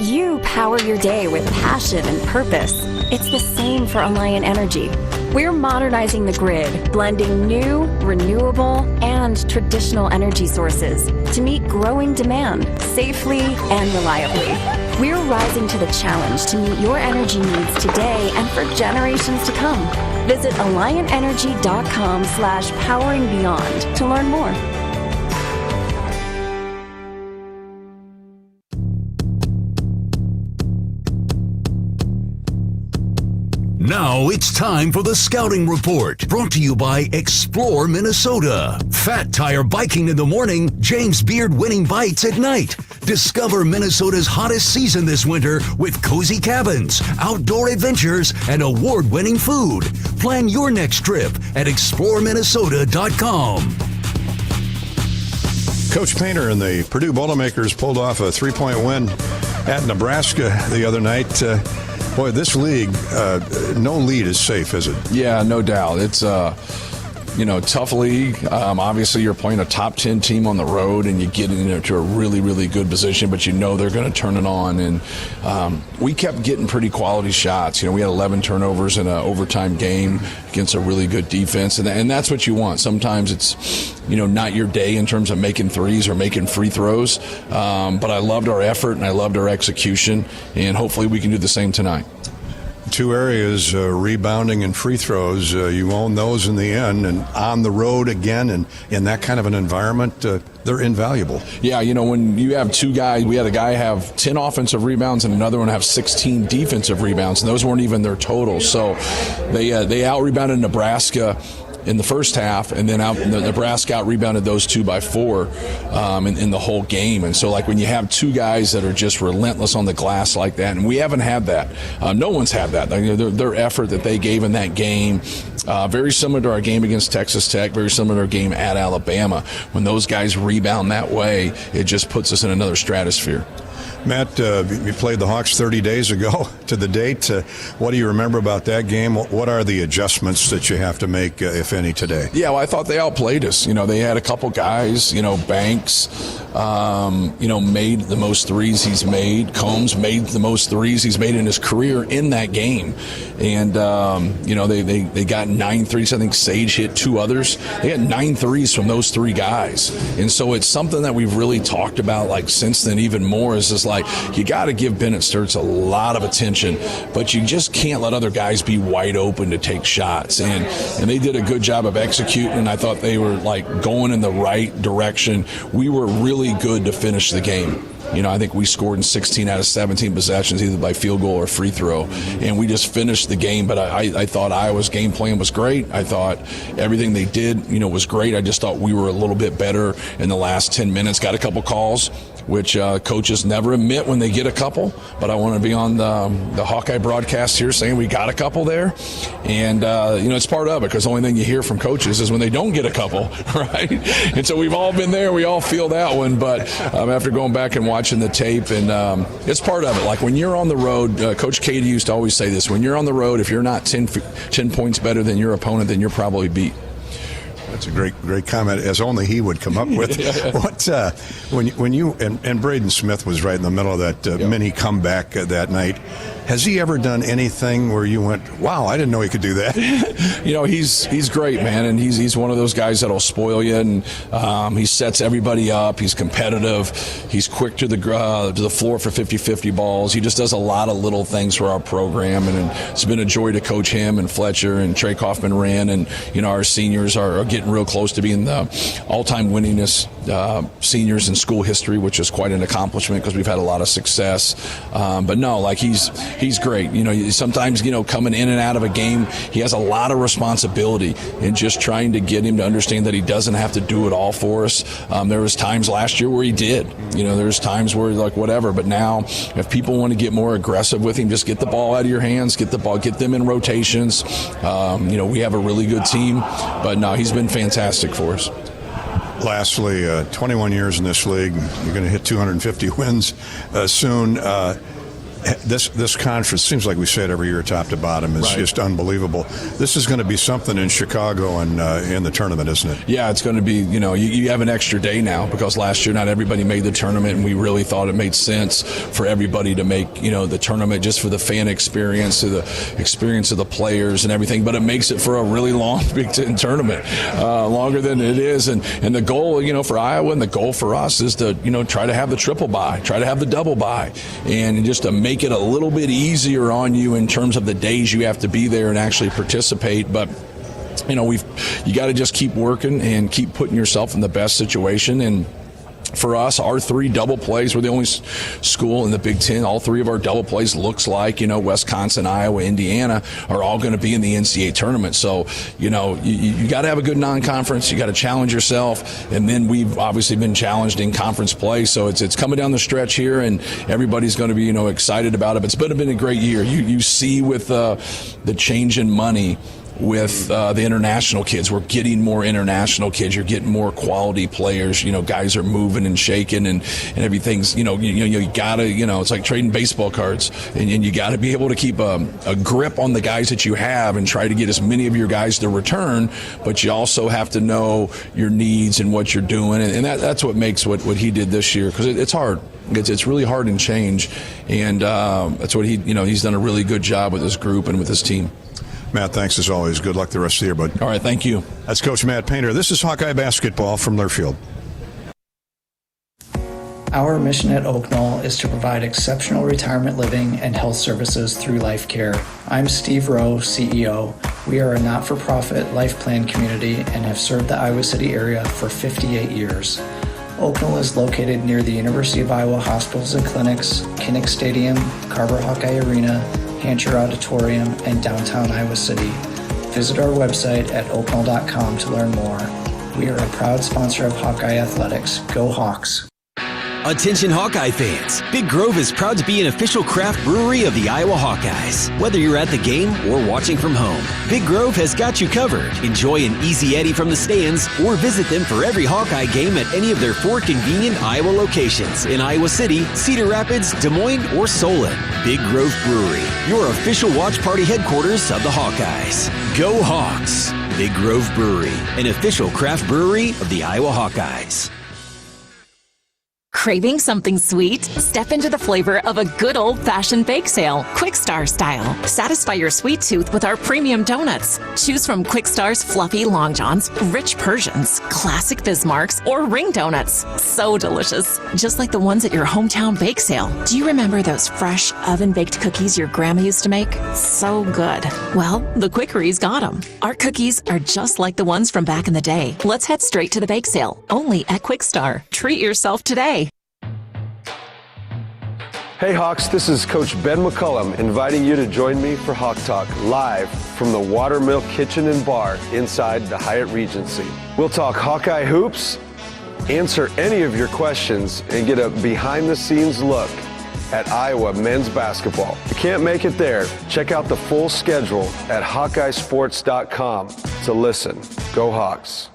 You power your day with passion and purpose. It's the same for Alliant Energy. We're modernizing the grid, blending new, renewable, and traditional energy sources to meet growing demand safely and reliably. We're rising to the challenge to meet your energy needs today and for generations to come. Visit AlliantEnergy.com/poweringbeyond to learn more. Now it's time for the Scouting Report, brought to you by Explore Minnesota. Fat Tire biking in the morning, James Beard winning bites at night. Discover Minnesota's hottest season this winter with cozy cabins, outdoor adventures, and award-winning food. Plan your next trip at exploreminnesota.com. Coach Painter and the Purdue Boilermakers pulled off a 3-point win at Nebraska the other night. Boy, this league, no lead is safe, is it? Yeah, no doubt. It's tough league. Obviously, you're playing a top 10 team on the road, and you get into a really, really good position, but they're going to turn it on. And we kept getting pretty quality shots. We had 11 turnovers in an overtime game against a really good defense, and that's what you want. Sometimes it's, not your day in terms of making threes or making free throws, but I loved our effort and I loved our execution, and hopefully we can do the same tonight. Two areas, rebounding and free throws. You own those in the end, and on the road again, and in that kind of an environment, they're invaluable. Yeah, when you have two guys, we had a guy have 10 offensive rebounds and another one have 16 defensive rebounds, and those weren't even their totals. So they out-rebounded Nebraska in the first half, and then Nebraska out-rebounded those two by 4 in the whole game. And so, when you have two guys that are just relentless on the glass like that, and we haven't had that. No one's had that. Their effort that they gave in that game, very similar to our game against Texas Tech, very similar to our game at Alabama. When those guys rebound that way, it just puts us in another stratosphere. Matt, you played the Hawks 30 days ago to the date. What do you remember about that game? What are the adjustments that you have to make, if any, today? Yeah, well, I thought they outplayed us. They had a couple guys, Banks, made the most threes he's made. Combs made the most threes he's made in his career in that game. And, they got 9 threes. I think Sage hit 2 others. They had 9 threes from those 3 guys. And so it's something that we've really talked about, since then even more, is just you got to give Bennett Sturts a lot of attention, but you just can't let other guys be wide open to take shots. And they did a good job of executing, and I thought they were going in the right direction. We were really good to finish the game. I think we scored in 16 out of 17 possessions, either by field goal or free throw, and we just finished the game. But I thought Iowa's game plan was great. I thought everything they did, was great. I just thought we were a little bit better in the last 10 minutes. Got a couple calls, which coaches never admit when they get a couple, but I want to be on the Hawkeye broadcast here saying we got a couple there. And, it's part of it, because the only thing you hear from coaches is when they don't get a couple, right? And so we've all been there. We all feel that one. But after going back and watching the tape, and it's part of it. When you're on the road, Coach Katie used to always say this, when you're on the road, if you're not 10 points better than your opponent, then you're probably beat. That's a great comment, as only he would come up with. What when you and Braden Smith was right in the middle of that mini comeback that night. Has he ever done anything where you went, wow, I didn't know he could do that? He's great, man, and he's one of those guys that'll spoil you, and he sets everybody up. He's competitive. He's quick to the floor for 50-50 balls. He just does a lot of little things for our program, and it's been a joy to coach him and Fletcher and Trey Kaufman-Wren, and our seniors are getting real close to being the all-time winningest seniors in school history, which is quite an accomplishment because we've had a lot of success. But no, he's great. Sometimes, coming in and out of a game, he has a lot of responsibility, and just trying to get him to understand that he doesn't have to do it all for us. There was times last year where he did. There's times where whatever. But now, if people want to get more aggressive with him, just get the ball out of your hands, get them in rotations. We have a really good team, but no, he's been fantastic for us. Lastly, 21 years in this league, you're going to hit 250 wins soon. This conference, seems like we say it every year top to bottom, is just unbelievable. This is going to be something in Chicago and in the tournament, isn't it? Yeah, it's going to be, you have an extra day now, because last year not everybody made the tournament, and we really thought it made sense for everybody to make, the tournament, just for the fan experience, to the experience of the players and everything. But it makes it for a really long Big Ten tournament, longer than it is. And the goal, for Iowa, and the goal for us is to, try to have the triple bye, try to have the double bye, and just to make it a little bit easier on you in terms of the days you have to be there and actually participate. But you got to just keep working and keep putting yourself in the best situation. And for us, our 3 double plays, we're the only school in the Big Ten. All 3 of our double plays looks like, Wisconsin, Iowa, Indiana are all going to be in the NCAA tournament. So, you got to have a good non-conference. You got to challenge yourself. And then we've obviously been challenged in conference play. So it's coming down the stretch here, and everybody's going to be, excited about it. But it's been a great year. You see with the change in money, with the international kids. We're getting more international kids. You're getting more quality players. Guys are moving and shaking and everything's, you gotta, it's like trading baseball cards, and you gotta be able to keep a grip on the guys that you have and try to get as many of your guys to return, but you also have to know your needs and what you're doing, and that's what makes what he did this year, because it's hard. It's really hard in change, and that's what he's done a really good job with his group and with his team. Matt, thanks as always. Good luck the rest of the year, bud. All right, thank you. That's Coach Matt Painter. This is Hawkeye basketball from Learfield. Our mission at Oak Knoll is to provide exceptional retirement living and health services through Life Care. I'm Steve Rowe, CEO. We are a not-for-profit life plan community and have served the Iowa City area for 58 years. Oak Knoll is located near the University of Iowa Hospitals and Clinics, Kinnick Stadium, Carver Hawkeye Arena, Hancher Auditorium, and downtown Iowa City. Visit our website at oakknoll.com to learn more. We are a proud sponsor of Hawkeye Athletics. Go Hawks! Attention Hawkeye fans, Big Grove is proud to be an official craft brewery of the Iowa Hawkeyes. Whether you're at the game or watching from home, Big Grove has got you covered. Enjoy an easy Eddie from the stands or visit them for every Hawkeye game at any of their 4 convenient Iowa locations in Iowa City, Cedar Rapids, Des Moines, or Solon. Big Grove Brewery, your official watch party headquarters of the Hawkeyes. Go Hawks! Big Grove Brewery, an official craft brewery of the Iowa Hawkeyes. Craving something sweet? Step into the flavor of a good old-fashioned bake sale, Quick Star style. Satisfy your sweet tooth with our premium donuts. Choose from Quick Star's fluffy Long Johns, rich Persians, classic Bismarcks, or ring donuts. So delicious, just like the ones at your hometown bake sale. Do you remember those fresh oven-baked cookies your grandma used to make? So good. Well, the Quickery's got them. Our cookies are just like the ones from back in the day. Let's head straight to the bake sale, only at Quick Star. Treat yourself today. Hey Hawks, this is Coach Ben McCullum inviting you to join me for Hawk Talk live from the Watermill Kitchen and Bar inside the Hyatt Regency. We'll talk Hawkeye hoops, answer any of your questions, and get a behind-the-scenes look at Iowa men's basketball. If you can't make it there, check out the full schedule at HawkeyeSports.com to listen. Go Hawks.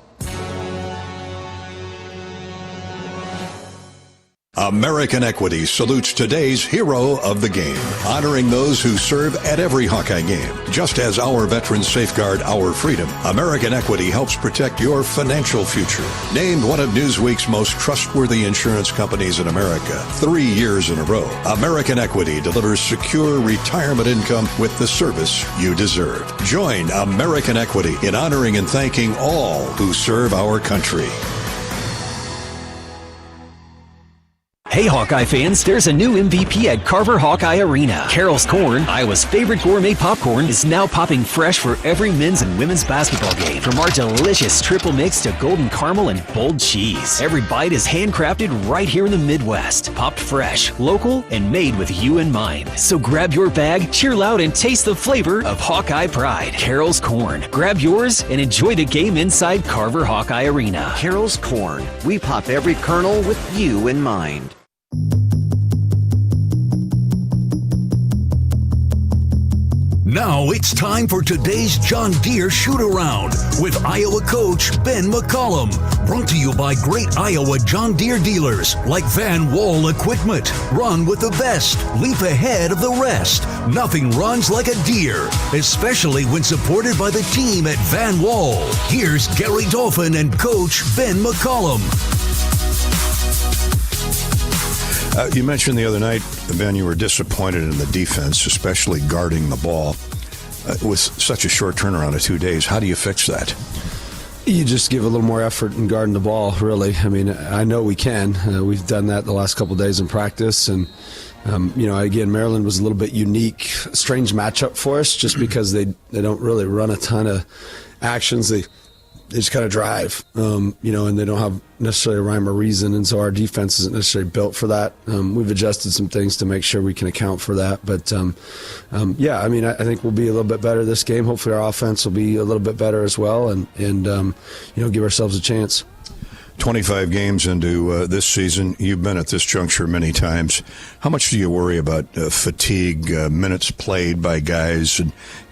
American Equity salutes today's hero of the game, honoring those who serve at every Hawkeye game. Just as our veterans safeguard our freedom, American Equity helps protect your financial future. Named one of Newsweek's most trustworthy insurance companies in America 3 years in a row, American Equity delivers secure retirement income with the service you deserve. Join American Equity in honoring and thanking all who serve our country. Hey Hawkeye fans, there's a new MVP at Carver Hawkeye Arena. Carol's Corn, Iowa's favorite gourmet popcorn, is now popping fresh for every men's and women's basketball game. From our delicious triple mix to golden caramel and bold cheese, every bite is handcrafted right here in the Midwest. Popped fresh, local, and made with you in mind. So grab your bag, cheer loud, and taste the flavor of Hawkeye pride. Carol's Corn. Grab yours and enjoy the game inside Carver Hawkeye Arena. Carol's Corn. We pop every kernel with you in mind. Now it's time for today's John Deere Shootaround with Iowa coach Ben McCullum. Brought to you by great Iowa John Deere dealers like Van Wall Equipment. Run with the best. Leap ahead of the rest. Nothing runs like a Deere, especially when supported by the team at Van Wall. Here's Gary Dolphin and coach Ben McCullum. You mentioned the other night, Ben, you were disappointed in the defense, especially guarding the ball. With such a short turnaround of 2 days, how do you fix that? You just give a little more effort in guarding the ball, really. I mean, I know we can. We've done that the last couple of days in practice. And, again, Maryland was a little bit unique, strange matchup for us just because they don't really run a ton of actions. They just kind of drive, and they don't have necessarily a rhyme or reason, and so our defense isn't necessarily built for that. We've adjusted some things to make sure we can account for that. But, I think we'll be a little bit better this game. Hopefully our offense will be a little bit better as well and give ourselves a chance. 25 games into this season. You've been at this juncture many times. How much do you worry about fatigue, minutes played by guys, and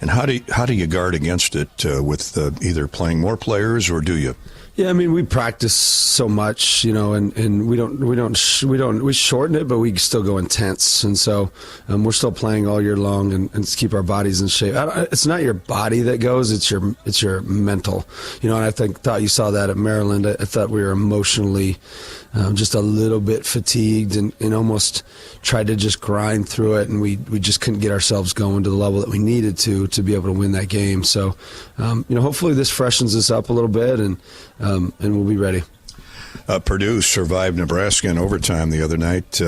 how do you guard against it with either playing more players, or do you? Yeah, I mean, we practice so much, and we shorten it, but we still go intense, and so we're still playing all year long and keep our bodies in shape. It's not your body that goes; it's your mental, And I thought you saw that at Maryland. I thought we were emotionally just a little bit fatigued and almost tried to just grind through it, and we just couldn't get ourselves going to the level that we needed to be able to win that game. So, hopefully this freshens us up a little bit, and we'll be ready. Purdue survived Nebraska in overtime the other night.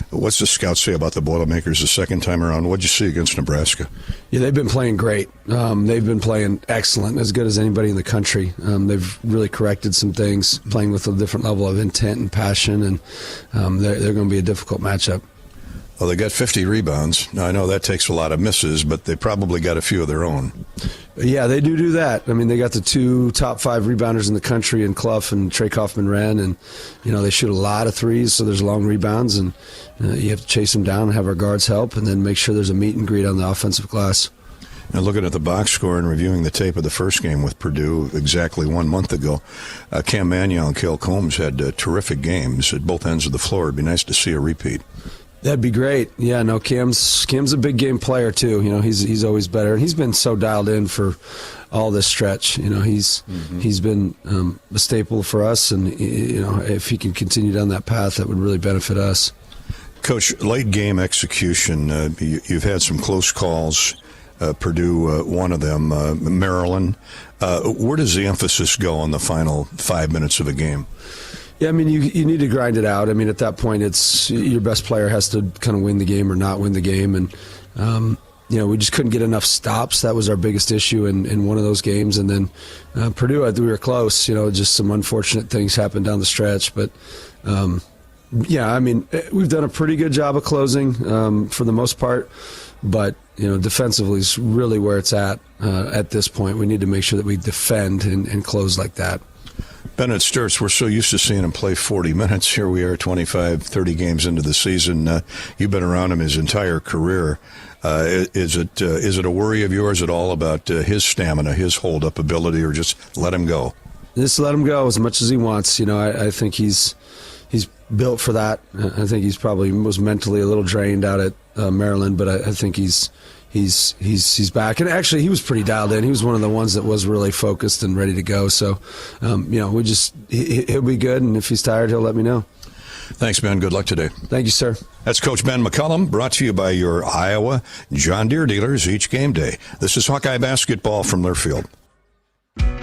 What's the scouts say about the Boilermakers the second time around? What'd you see against Nebraska? Yeah, they've been playing great. They've been playing excellent, as good as anybody in the country. They've really corrected some things, playing with a different level of intent and passion, and they're going to be a difficult matchup. Well, they got 50 rebounds. Now, I know that takes a lot of misses, but they probably got a few of their own. Yeah, they do that. I mean, they got the 2 top 5 rebounders in the country in Clough and Trey Kaufman-Wren, and, they shoot a lot of threes, so there's long rebounds, and you have to chase them down and have our guards help, and then make sure there's a meet and greet on the offensive glass. Now, looking at the box score and reviewing the tape of the first game with Purdue exactly 1 month ago, Cam Manuel and Cale Combs had terrific games at both ends of the floor. It'd be nice to see a repeat. That'd be great. Yeah, no, Cam's a big game player too. He's always better. He's been so dialed in for all this stretch. He's been a staple for us, and if he can continue down that path, that would really benefit us. Coach, late game execution. You've had some close calls. Purdue, one of them. Maryland. Where does the emphasis go on the final 5 minutes of a game? Yeah, I mean, you need to grind it out. I mean, at that point, it's your best player has to kind of win the game or not win the game. And, we just couldn't get enough stops. That was our biggest issue in one of those games. And then Purdue, we were close. Just some unfortunate things happened down the stretch. But, I mean, we've done a pretty good job of closing for the most part. But, defensively is really where it's at this point. We need to make sure that we defend and close like that. Bennett Sturtz, we're so used to seeing him play 40 minutes. Here we are 25, 30 games into the season. You've been around him his entire career. Is it a worry of yours at all about his stamina, his hold-up ability, or just let him go? Just let him go as much as he wants. I think he's built for that. I think he's probably was mentally a little drained out at Maryland, but I think he's back, and actually he was pretty dialed in. He was one of the ones that was really focused and ready to go. So, he'll be good, and if he's tired, he'll let me know. Thanks, Ben. Good luck today. Thank you, sir. That's Coach Ben McCullum, brought to you by your Iowa John Deere dealers each game day. This is Hawkeye basketball from Learfield.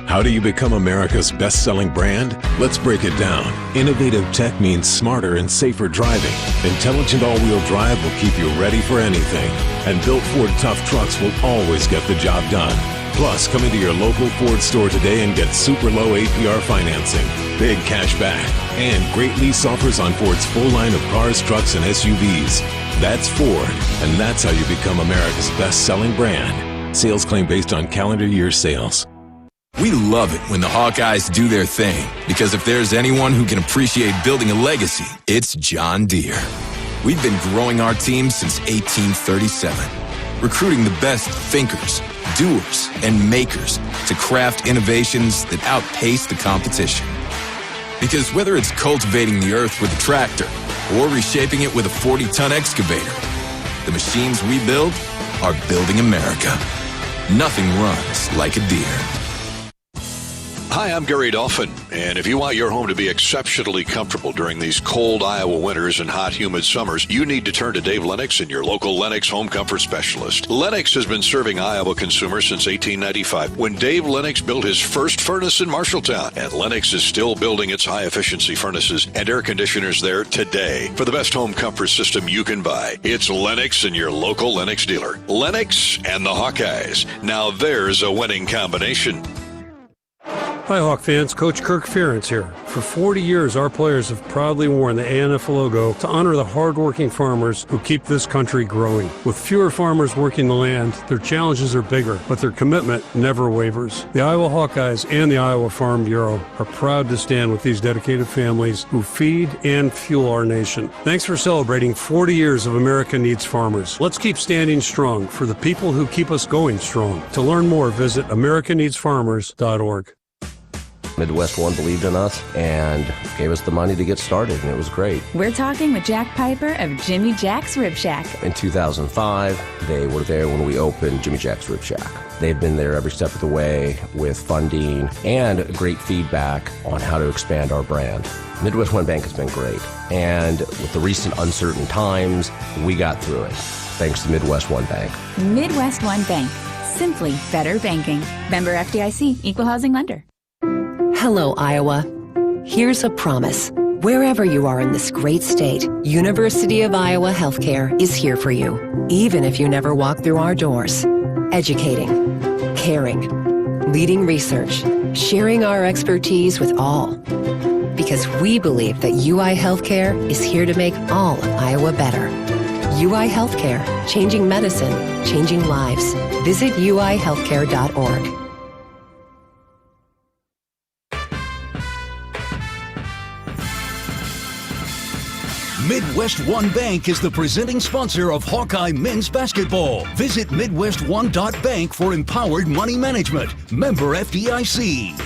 How do you become America's best-selling brand? Let's break it down. Innovative tech means smarter and safer driving. Intelligent all-wheel drive will keep you ready for anything. And built Ford tough trucks will always get the job done. Plus, come into your local Ford store today and get super low APR financing, big cash back, and great lease offers on Ford's full line of cars, trucks, and SUVs. That's Ford, and that's how you become America's best-selling brand. Sales claim based on calendar year sales. We love it when the Hawkeyes do their thing, because if there's anyone who can appreciate building a legacy, it's John Deere. We've been growing our team since 1837, recruiting the best thinkers, doers, and makers to craft innovations that outpace the competition. Because whether it's cultivating the earth with a tractor or reshaping it with a 40-ton excavator, the machines we build are building America. Nothing runs like a Deere. Hi, I'm Gary Dolphin, and if you want your home to be exceptionally comfortable during these cold Iowa winters and hot, humid summers, you need to turn to Dave Lennox and your local Lennox home comfort specialist. Lennox has been serving Iowa consumers since 1895, when Dave Lennox built his first furnace in Marshalltown, and Lennox is still building its high-efficiency furnaces and air conditioners there today. For the best home comfort system you can buy, it's Lennox and your local Lennox dealer. Lennox and the Hawkeyes. Now there's a winning combination. Hi, Hawk fans. Coach Kirk Ferentz here. For 40 years, our players have proudly worn the ANF logo to honor the hardworking farmers who keep this country growing. With fewer farmers working the land, their challenges are bigger, but their commitment never wavers. The Iowa Hawkeyes and the Iowa Farm Bureau are proud to stand with these dedicated families who feed and fuel our nation. Thanks for celebrating 40 years of America Needs Farmers. Let's keep standing strong for the people who keep us going strong. To learn more, visit americaneedsfarmers.org. Midwest One believed in us and gave us the money to get started, and it was great. We're talking with Jack Piper of Jimmy Jack's Rib Shack. In 2005, they were there when we opened Jimmy Jack's Rib Shack. They've been there every step of the way with funding and great feedback on how to expand our brand. Midwest One Bank has been great, and with the recent uncertain times, we got through it, thanks to Midwest One Bank. Midwest One Bank. Simply better banking. Member FDIC, Equal Housing Lender. Hello, Iowa. Here's a promise. Wherever you are in this great state, University of Iowa Healthcare is here for you, even if you never walk through our doors. Educating, caring, leading research, sharing our expertise with all. Because we believe that UI Healthcare is here to make all of Iowa better. UI Healthcare, changing medicine, changing lives. Visit uihealthcare.org. Midwest One Bank is the presenting sponsor of Hawkeye men's basketball. Visit MidwestOne.bank for empowered money management. Member FDIC.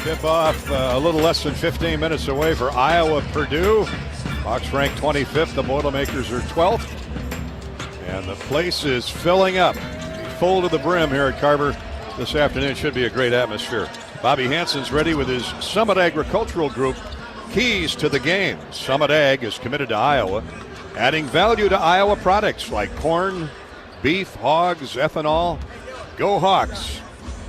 Tip off a little less than 15 minutes away for Iowa Purdue. Hawks ranked 25th. The Boilermakers are 12th. And the place is filling up. Full to the brim here at Carver this afternoon. Should be a great atmosphere. Bobby Hansen's ready with his Summit Agricultural Group keys to the game. Summit Ag is committed to Iowa, adding value to Iowa products like corn, beef, hogs, ethanol. Go Hawks.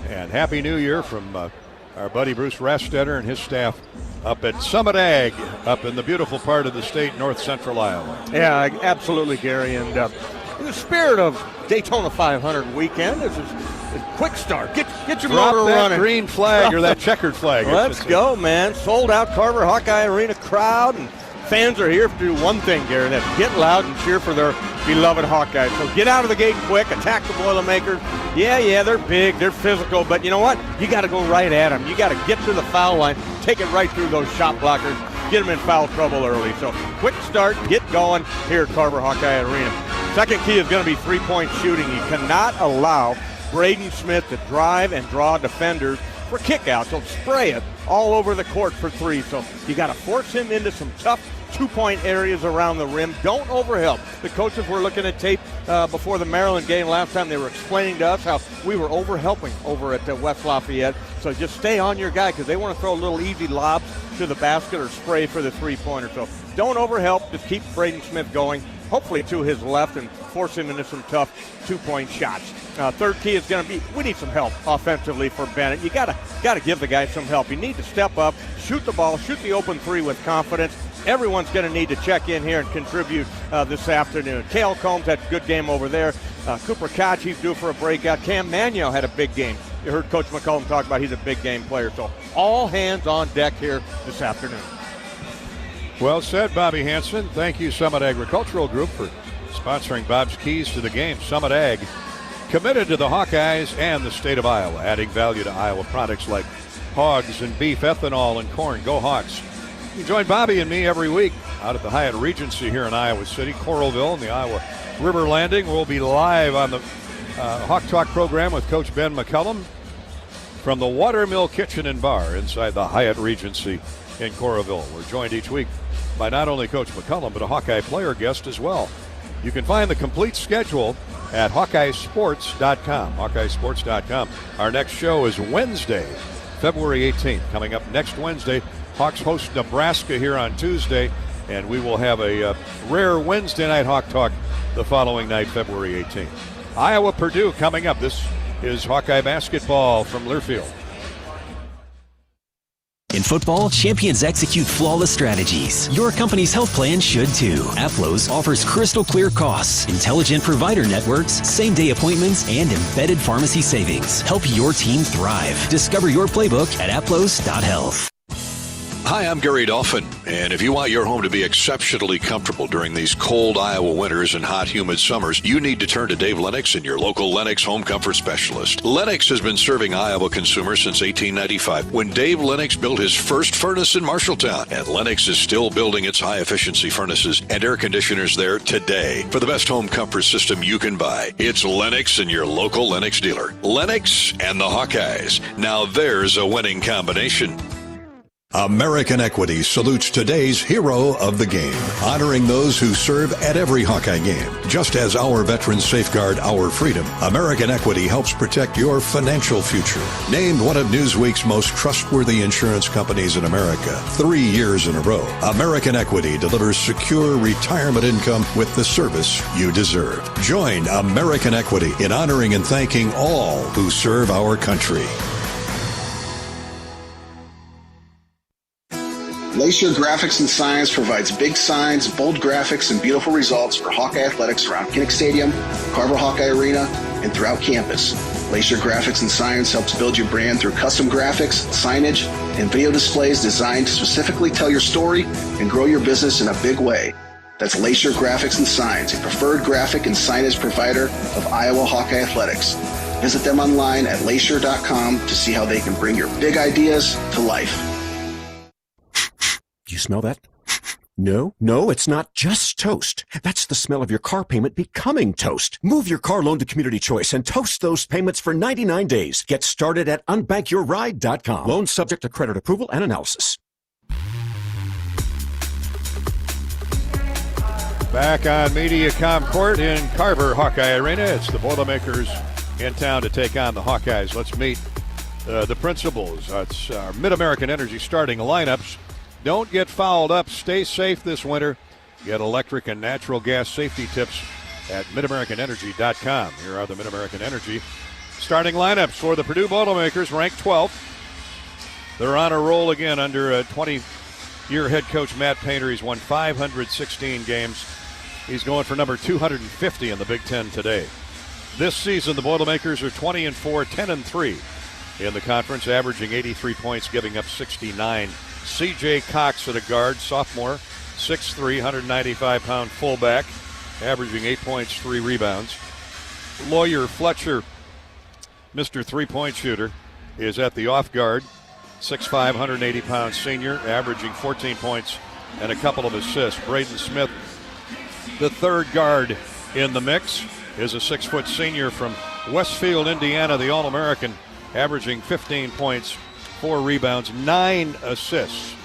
And Happy New Year from our buddy Bruce Rastetter and his staff up at Summit Ag, up in the beautiful part of the state, north central Iowa. Yeah, absolutely, Gary. And in the spirit of Daytona 500 weekend, this is a quick start. Get your motor that running. Green flag or that checkered flag. Let's go, man. Sold out Carver Hawkeye Arena crowd, and fans are here to do one thing, Gary, and that's get loud and cheer for their beloved Hawkeyes. So get out of the gate quick, attack the Boilermakers. Yeah, they're big, they're physical, but you know what? You got to go right at them. You got to get to the foul line, take it right through those shot blockers, get them in foul trouble early. So quick start, get going here at Carver Hawkeye Arena. Second key is going to be three-point shooting. You cannot allow Braden Smith to drive and draw defenders for kickouts. He'll spray it all over the court for three. So you got to force him into some tough two-point areas around the rim. Don't overhelp. The coaches were looking at tape before the Maryland game last time. They were explaining to us how we were overhelping over at West Lafayette. So just stay on your guy because they want to throw little easy lobs to the basket or spray for the three-pointer. So don't overhelp. Just keep Braden Smith going, hopefully to his left, and force him into some tough two-point shots. Third key is going to be, we need some help offensively for Bennett. You got to give the guy some help. You need to step up, shoot the ball, shoot the open three with confidence. Everyone's going to need to check in here and contribute this afternoon. Cale Combs had a good game over there. Cooper Koch, he's due for a breakout. Cam Manio had a big game. You heard Coach McCollum talk about he's a big game player. So all hands on deck here this afternoon. Well said, Bobby Hansen. Thank you, Summit Agricultural Group, for sponsoring Bob's Keys to the Game. Summit Ag, committed to the Hawkeyes and the state of Iowa, adding value to Iowa products like hogs and beef, ethanol, and corn. Go Hawks. You join Bobby and me every week out at the Hyatt Regency here in Iowa City, Coralville, and the Iowa River Landing. We'll be live on the Hawk Talk program with Coach Ben McCullum from the Watermill Kitchen and Bar inside the Hyatt Regency in Coralville. We're joined each week by not only Coach McCullum, but a Hawkeye player guest as well. You can find the complete schedule at HawkeyeSports.com. HawkeyeSports.com. Our next show is Wednesday, February 18th. Coming up next Wednesday, Hawks host Nebraska here on Tuesday, and we will have a rare Wednesday night Hawk Talk the following night, February 18th. Iowa Purdue coming up. This is Hawkeye basketball from Learfield. In football, champions execute flawless strategies. Your company's health plan should too. Aplos offers crystal clear costs, intelligent provider networks, same-day appointments, and embedded pharmacy savings. Help your team thrive. Discover your playbook at aplos.health. Hi, I'm Gary Dolphin, and if you want your home to be exceptionally comfortable during these cold Iowa winters and hot, humid summers, you need to turn to Dave Lennox and your local Lennox home comfort specialist. Lennox has been serving Iowa consumers since 1895, when Dave Lennox built his first furnace in Marshalltown, and Lennox is still building its high-efficiency furnaces and air conditioners there today. For the best home comfort system you can buy, it's Lennox and your local Lennox dealer. Lennox and the Hawkeyes. Now there's a winning combination. American Equity salutes today's hero of the game, honoring those who serve at every Hawkeye game. Just as our veterans safeguard our freedom, American Equity helps protect your financial future. Named one of Newsweek's most trustworthy insurance companies in America 3 years in a row, American Equity delivers secure retirement income with the service you deserve. Join American Equity in honoring and thanking all who serve our country. Lacier Graphics and Signs provides big signs, bold graphics, and beautiful results for Hawkeye athletics around Kinnick Stadium, Carver Hawkeye Arena, and throughout campus. Lacier Graphics and Signs helps build your brand through custom graphics, signage, and video displays designed to specifically tell your story and grow your business in a big way. That's Lacier Graphics and Signs, a preferred graphic and signage provider of Iowa Hawkeye athletics. Visit them online at lacier.com to see how they can bring your big ideas to life. You smell that? No, it's not just toast. That's the smell of your car payment becoming toast. Move your car loan to Community Choice and toast those payments for 99 days. Get started at unbankyourride.com. Loan subject to credit approval and analysis. Back on MediaCom Court in Carver Hawkeye Arena. It's the Boilermakers in town to take on the Hawkeyes. Let's meet the principals. It's our Mid-American Energy starting lineups. Don't get fouled up. Stay safe this winter. Get electric and natural gas safety tips at MidAmericanEnergy.com. Here are the Mid-American Energy starting lineups for the Purdue Boilermakers, ranked 12th. They're on a roll again under 20-year head coach Matt Painter. He's won 516 games. He's going for number 250 in the Big Ten today. This season, the Boilermakers are 20-4, 10-3 in the conference, averaging 83 points, giving up 69. C.J. Cox at a guard, sophomore, 6'3", 195-pound fullback, averaging 8 points, 3 rebounds. Lawyer Fletcher, Mr. Three-point shooter, is at the off guard, 6'5", 180-pound senior, averaging 14 points and a couple of assists. Braden Smith, the third guard in the mix, is a 6-foot senior from Westfield, Indiana, the All-American, averaging 15 points, 4 rebounds, 9 assists.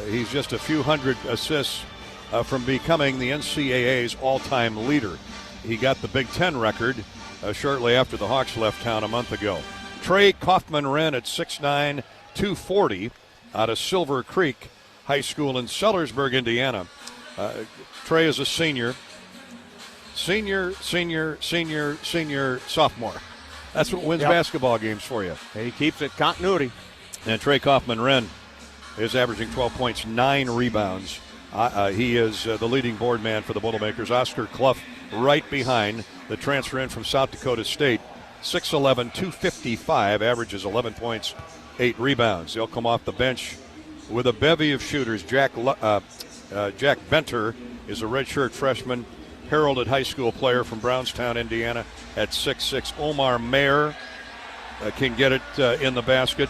He's just a few hundred assists from becoming the NCAA's all-time leader. He got the Big Ten record shortly after the Hawks left town a month ago. Trey Kaufman-Wren at 6'9", 240 out of Silver Creek High School in Sellersburg, Indiana. Trey is a senior, sophomore. That's what wins basketball games for you. He keeps it continuity. And Trey Kaufman-Wren is averaging 12 points, 9 rebounds. He is the leading board man for the Boilermakers. Oscar Clough right behind, the transfer in from South Dakota State. 6'11", 255, averages 11 points, 8 rebounds. They'll come off the bench with a bevy of shooters. Jack Benter is a redshirt freshman, heralded high school player from Brownstown, Indiana at 6'6". Omar Mayer can get it in the basket.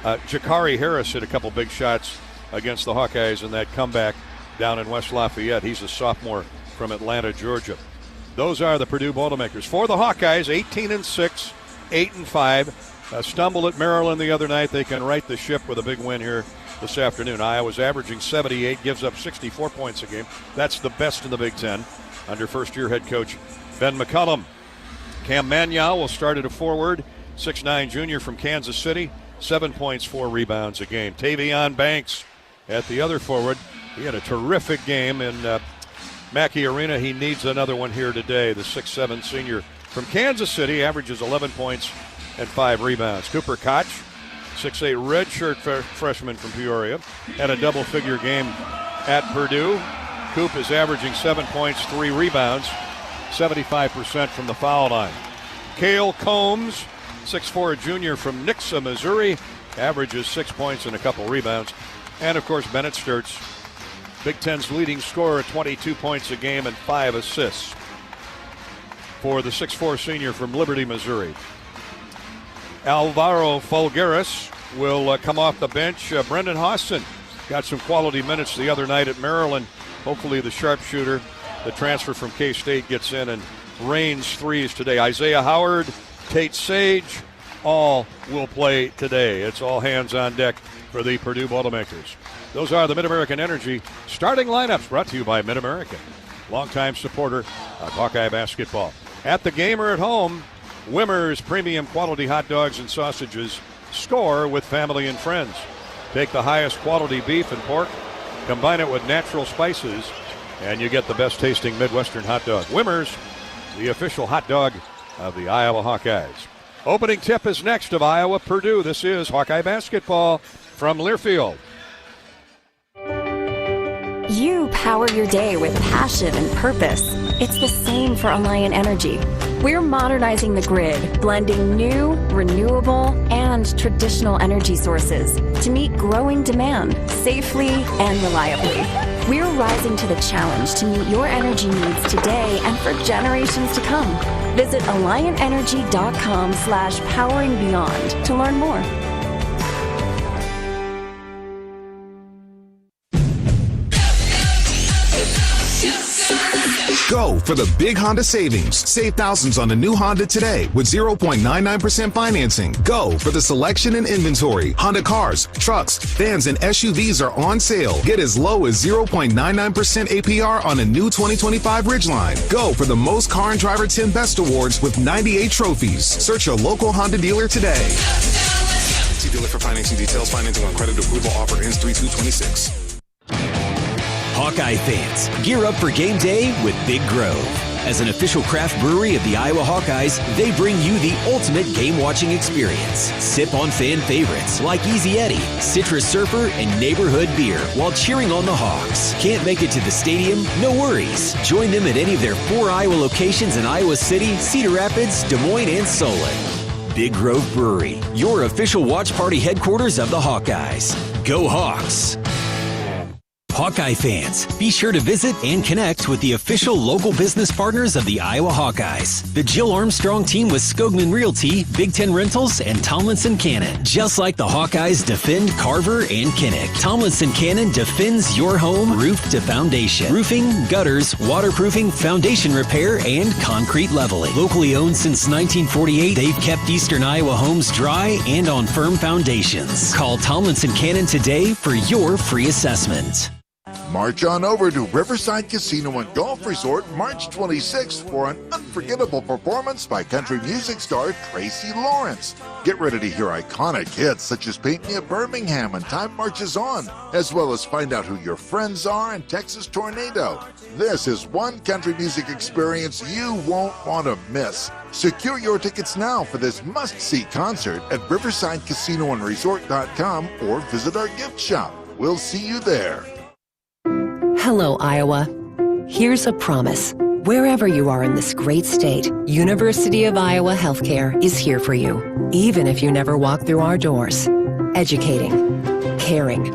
Jakari Harris hit a couple big shots against the Hawkeyes in that comeback down in West Lafayette. He's a sophomore from Atlanta, Georgia. Those are the Purdue Boilermakers. For the Hawkeyes, 18-6, 8-5. Stumbled at Maryland the other night. They can right the ship with a big win here this afternoon. Iowa's averaging 78, gives up 64 points a game. That's the best in the Big Ten under first-year head coach Ben McCullum. Cam Manial will start at a forward, 6'9" junior from Kansas City, 7 points, 4 rebounds a game. Tavion Banks at the other forward. He had a terrific game in Mackey Arena. He needs another one here today. The 6'7" senior from Kansas City averages 11 points and 5 rebounds. Cooper Koch 6'8", redshirt freshman from Peoria. Had a double-figure game at Purdue. Coop is averaging 7 points, 3 rebounds, 75% from the foul line. Cale Combs, 6'4", junior from Nixa, Missouri, averages 6 points and a couple rebounds. And, of course, Bennett Sturtz, Big Ten's leading scorer, 22 points a game and 5 assists for the 6'4" senior from Liberty, Missouri. Alvaro Folgueras will come off the bench. Brendan Hosson got some quality minutes the other night at Maryland. Hopefully the sharpshooter, the transfer from K-State, gets in and rains threes today. Isaiah Howard, Tate Sage, all will play today. It's all hands on deck for the Purdue Boilermakers. Those are the Mid-American Energy starting lineups, brought to you by Mid-American, longtime supporter of Hawkeye basketball. At the game or at home, Wimmer's premium quality hot dogs and sausages. Score with family and friends. Take the highest quality beef and pork, combine it with natural spices, and you get the best tasting Midwestern hot dog. Wimmer's, the official hot dog of the Iowa Hawkeyes. Opening tip is next of Iowa Purdue. This is Hawkeye basketball from Learfield. You power your day with passion and purpose. It's the same for Alliant Energy. We're modernizing the grid, blending new, renewable, and traditional energy sources to meet growing demand safely and reliably. We're rising to the challenge to meet your energy needs today and for generations to come. Visit AlliantEnergy.com/poweringBeyond to learn more. Go for the big Honda savings. Save thousands on the new Honda today with 0.99% financing. Go for the selection and inventory. Honda cars, trucks, vans, and SUVs are on sale. Get as low as 0.99% APR on a new 2025 Ridgeline. Go for the most Car and Driver 10 Best Awards with 98 trophies. Search your local Honda dealer today. See dealer for financing details. Financing on credit approval offer ends 3/2/26. Hawkeye fans, gear up for game day with Big Grove. As an official craft brewery of the Iowa Hawkeyes, they bring you the ultimate game-watching experience. Sip on fan favorites like Easy Eddie, Citrus Surfer, and Neighborhood Beer while cheering on the Hawks. Can't make it to the stadium? No worries. Join them at any of their 4 Iowa locations in Iowa City, Cedar Rapids, Des Moines, and Solon. Big Grove Brewery, your official watch party headquarters of the Hawkeyes. Go Hawks! Hawkeye fans, be sure to visit and connect with the official local business partners of the Iowa Hawkeyes. The Jill Armstrong team with Skogman Realty, Big Ten Rentals, and Tomlinson Cannon. Just like the Hawkeyes defend Carver and Kinnick, Tomlinson Cannon defends your home roof to foundation. Roofing, gutters, waterproofing, foundation repair, and concrete leveling. Locally owned since 1948, they've kept Eastern Iowa homes dry and on firm foundations. Call Tomlinson Cannon today for your free assessment. March on over to Riverside Casino and Golf Resort March 26th for an unforgettable performance by country music star Tracy Lawrence. Get ready to hear iconic hits such as Paint Me a Birmingham and Time Marches On, as well as find out who your friends are and Texas Tornado. This is one country music experience you won't want to miss. Secure your tickets now for this must-see concert at riversidecasinoandresort.com or visit our gift shop. We'll see you there. Hello, Iowa. Here's a promise. Wherever you are in this great state, University of Iowa Healthcare is here for you, even if you never walk through our doors. Educating, caring,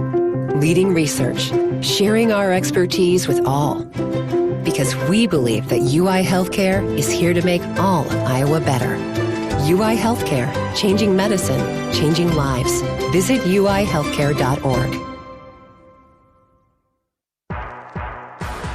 leading research, sharing our expertise with all. Because we believe that UI Healthcare is here to make all of Iowa better. UI Healthcare, changing medicine, changing lives. Visit uihealthcare.org.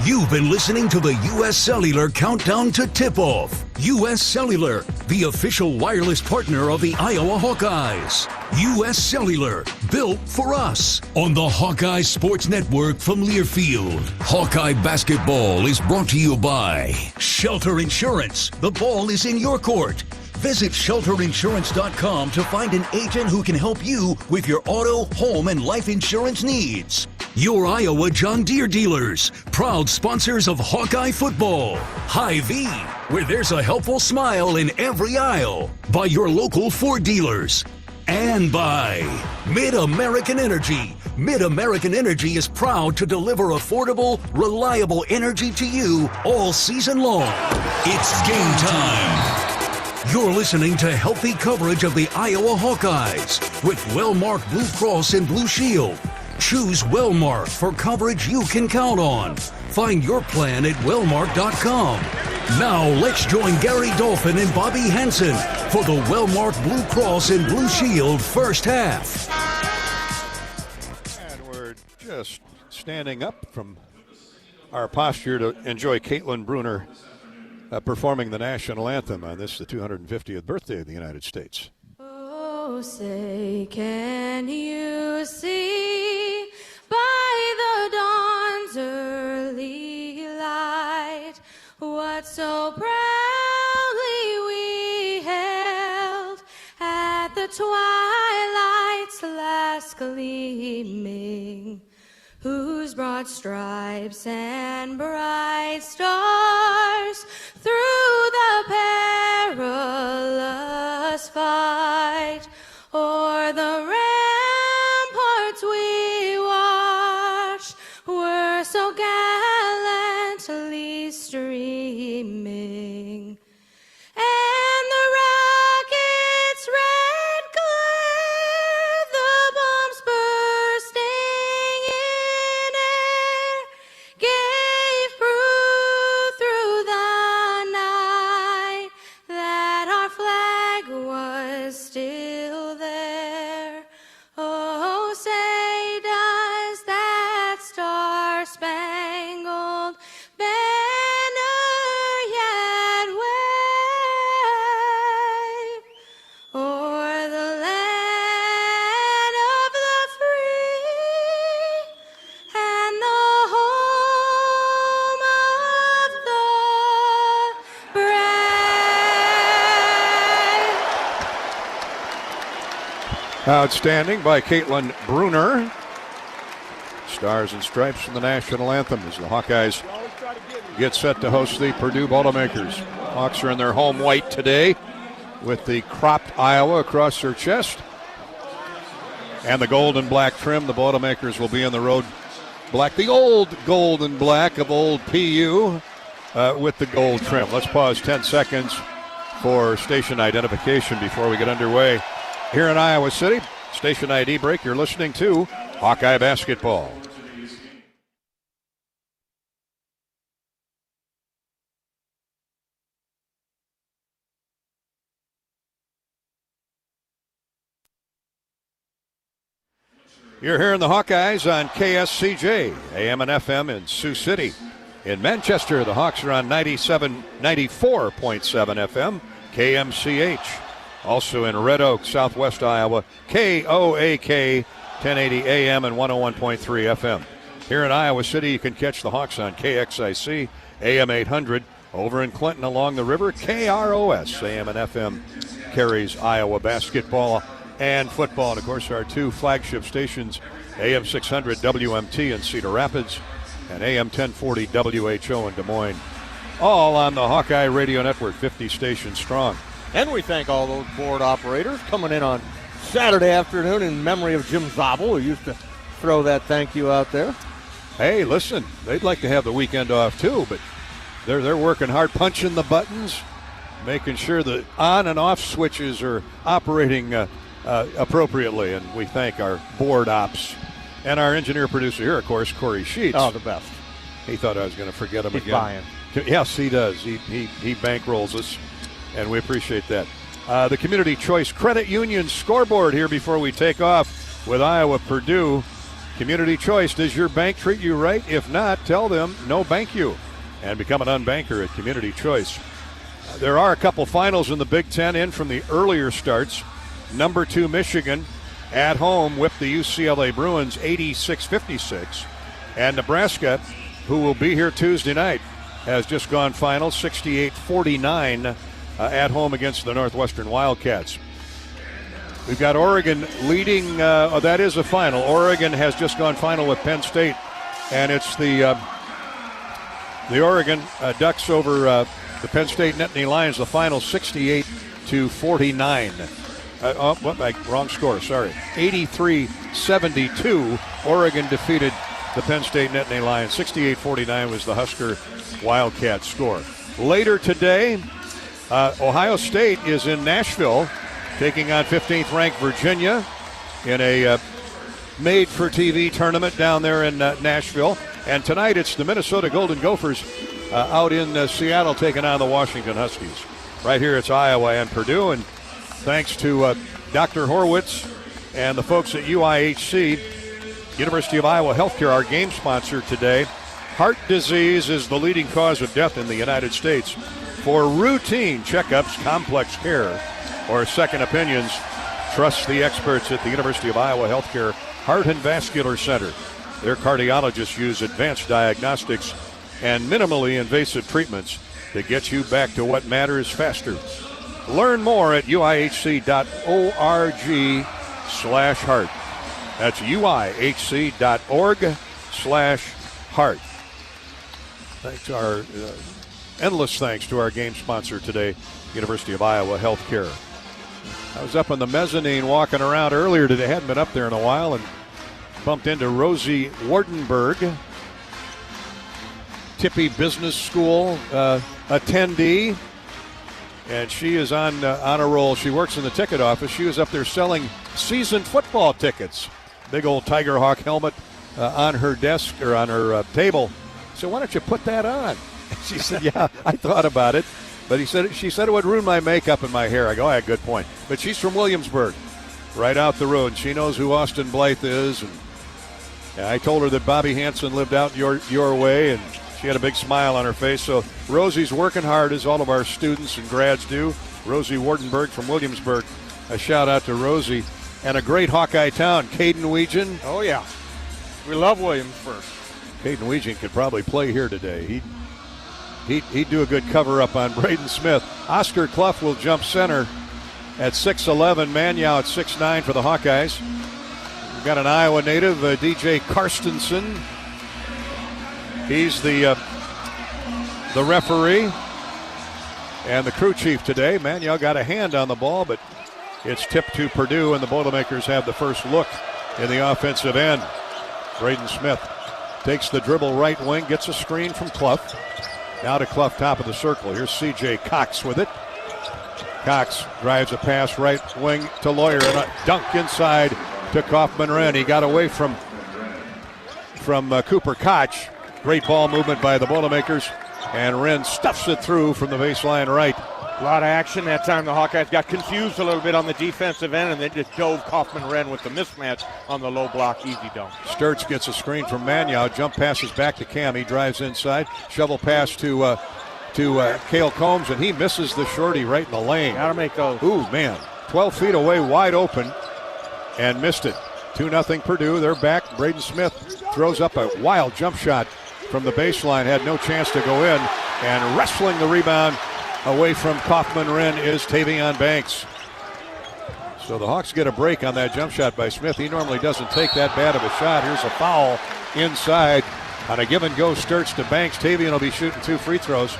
You've been listening to the U.S. Cellular Countdown to Tip-Off. U.S. Cellular, the official wireless partner of the Iowa Hawkeyes. U.S. Cellular, built for us. On the Hawkeye Sports Network from Learfield. Hawkeye basketball is brought to you by Shelter Insurance. The ball is in your court. Visit shelterinsurance.com to find an agent who can help you with your auto, home, and life insurance needs. Your Iowa John Deere dealers, proud sponsors of Hawkeye football. Hy-Vee, where there's a helpful smile in every aisle. By your local Ford dealers. and by Mid-American Energy. Mid-American Energy is proud to deliver affordable, reliable energy to you all season long. It's game time. You're listening to healthy coverage of the Iowa Hawkeyes with Wellmark Blue Cross and Blue Shield. Choose Wellmark for coverage you can count on. Find your plan at wellmark.com. Now let's join Gary Dolphin and Bobby Henson for the Wellmark Blue Cross and Blue Shield first half. And we're just standing up from our posture to enjoy Caitlin Bruner performing the national anthem on this, the 250th birthday of the United States. Oh, say, can you see by the dawn's early light what so proudly we hailed at the twilight's last gleaming, whose broad stripes and bright stars through the perilous fight o'er the ramparts we watched were so gallantly streaming, and the rocket's red glare, the bombs bursting in air, gave proof through the night that our flag was still there. Oh, say does that star-spangled banner yet wave o'er the land of the free and the home of the brave. Outstanding by Caitlin Bruner. Stars and Stripes from the national anthem as the Hawkeyes get set to host the Purdue Boilermakers. Hawks are in their home white today with the cropped Iowa across their chest and the gold and black trim. The Boilermakers will be in the road black, the old gold and black of old PU with the gold trim. Let's pause 10 seconds for station identification before we get underway. Here in Iowa City, station ID break. You're listening to Hawkeye Basketball. You're hearing the Hawkeyes on KSCJ, AM and FM in Sioux City. In Manchester, the Hawks are on 94.7 FM, KMCH. Also in Red Oak, Southwest Iowa, KOAK, 1080 AM and 101.3 FM. Here in Iowa City, you can catch the Hawks on KXIC, AM 800. Over in Clinton along the river, KROS, AM and FM, carries Iowa basketball and football. And, of course, our two flagship stations, AM 600 WMT in Cedar Rapids and AM 1040 WHO in Des Moines. All on the Hawkeye Radio Network, 50 stations strong. And we thank all those board operators coming in on Saturday afternoon in memory of Jim Zabel, who used to throw that thank you out there. Hey, listen, they'd like to have the weekend off too, but they're working hard, punching the buttons, making sure the on and off switches are operating appropriately. And we thank our board ops and our engineer producer here, of course, Corey Sheets. Oh, the best. He thought I was going to forget him He's again. Buying. Yes, he does. He bankrolls us, and we appreciate that. The Community Choice Credit Union scoreboard here before we take off with Iowa Purdue. Community Choice, does your bank treat you right? If not, tell them no bank you and become an unbanker at Community Choice. There are a couple finals in the Big Ten in from the earlier starts. Number 2 Michigan at home whipped the UCLA Bruins 86-56. And Nebraska, who will be here Tuesday night, has just gone final 68-49 at home against the Northwestern Wildcats. We've got Oregon leading, that is a final. Oregon has just gone final with Penn State, and it's the Oregon Ducks over the Penn State Nittany Lions, the final 68-49. Wrong score, sorry. 83-72. Oregon defeated the Penn State Nittany Lions. 68-49 was the Husker Wildcat score. Later today, Ohio State is in Nashville taking on 15th-ranked Virginia in a made-for-TV tournament down there in Nashville. And tonight it's the Minnesota Golden Gophers out in Seattle taking on the Washington Huskies. Right here it's Iowa and Purdue. And thanks to Dr. Horwitz and the folks at UIHC, University of Iowa Healthcare, our game sponsor today. Heart disease is the leading cause of death in the United States. For routine checkups, complex care, or second opinions, trust the experts at the University of Iowa Healthcare Heart and Vascular Center. Their cardiologists use advanced diagnostics and minimally invasive treatments to get you back to what matters faster. Learn more at uihc.org/heart. That's uihc.org/heart. Thanks to our endless thanks to our game sponsor today, University of Iowa Healthcare. I was up on the mezzanine walking around earlier today. Hadn't been up there in a while, and bumped into Rosie Wardenberg, Tippy Business School attendee, and she is on a roll. She works in the ticket office. She was up there selling season football tickets. Big old Tiger Hawk helmet on her desk or on her table. So why don't you put that on? She said, yeah, I thought about it. But she said it would ruin my makeup and my hair. I go, yeah, good point. But she's from Williamsburg, right out the road. She knows who Austin Blythe is. And I told her that Bobby Hansen lived out your way, and she had a big smile on her face. So Rosie's working hard, as all of our students and grads do. Rosie Wardenberg from Williamsburg. A shout out to Rosie. And a great Hawkeye town, Caden Weegan. Oh, yeah. We love Williamsburg. Caden Weegan could probably play here today. He'd do a good cover-up on Braden Smith. Oscar Clough will jump center at 6'11". Manyow at 6'9" for the Hawkeyes. We've got an Iowa native, DJ Karstensen. He's the referee and the crew chief today. Manyow got a hand on the ball, but it's tipped to Purdue, and the Boilermakers have the first look in the offensive end. Braden Smith takes the dribble right wing, gets a screen from Clough. Now to Clough, top of the circle. Here's C.J. Cox with it. Cox drives a pass right wing to Lawyer, and a dunk inside to Kaufman-Renn. He got away from Cooper Koch. Great ball movement by the Boilermakers, and Wren stuffs it through from the baseline right. A lot of action that time. The Hawkeyes got confused a little bit on the defensive end, and they just dove Kaufman-Renn with the mismatch on the low block. Easy dunk. Sturts gets a screen from Manyow. Jump passes back to Cam. He drives inside. Shovel pass to Cale Combs, and he misses the shorty right in the lane. Got to make those. Ooh, man. 12 feet away, wide open, and missed it. 2-0 Purdue. They're back. Braden Smith throws up a wild jump shot from the baseline. Had no chance to go in, and wrestling the rebound away from Kaufman-Renn is Tavion Banks. So the Hawks get a break on that jump shot by Smith. He normally doesn't take that bad of a shot. Here's a foul inside on a give-and-go. Sturts to Banks. Tavion will be shooting 2 free throws.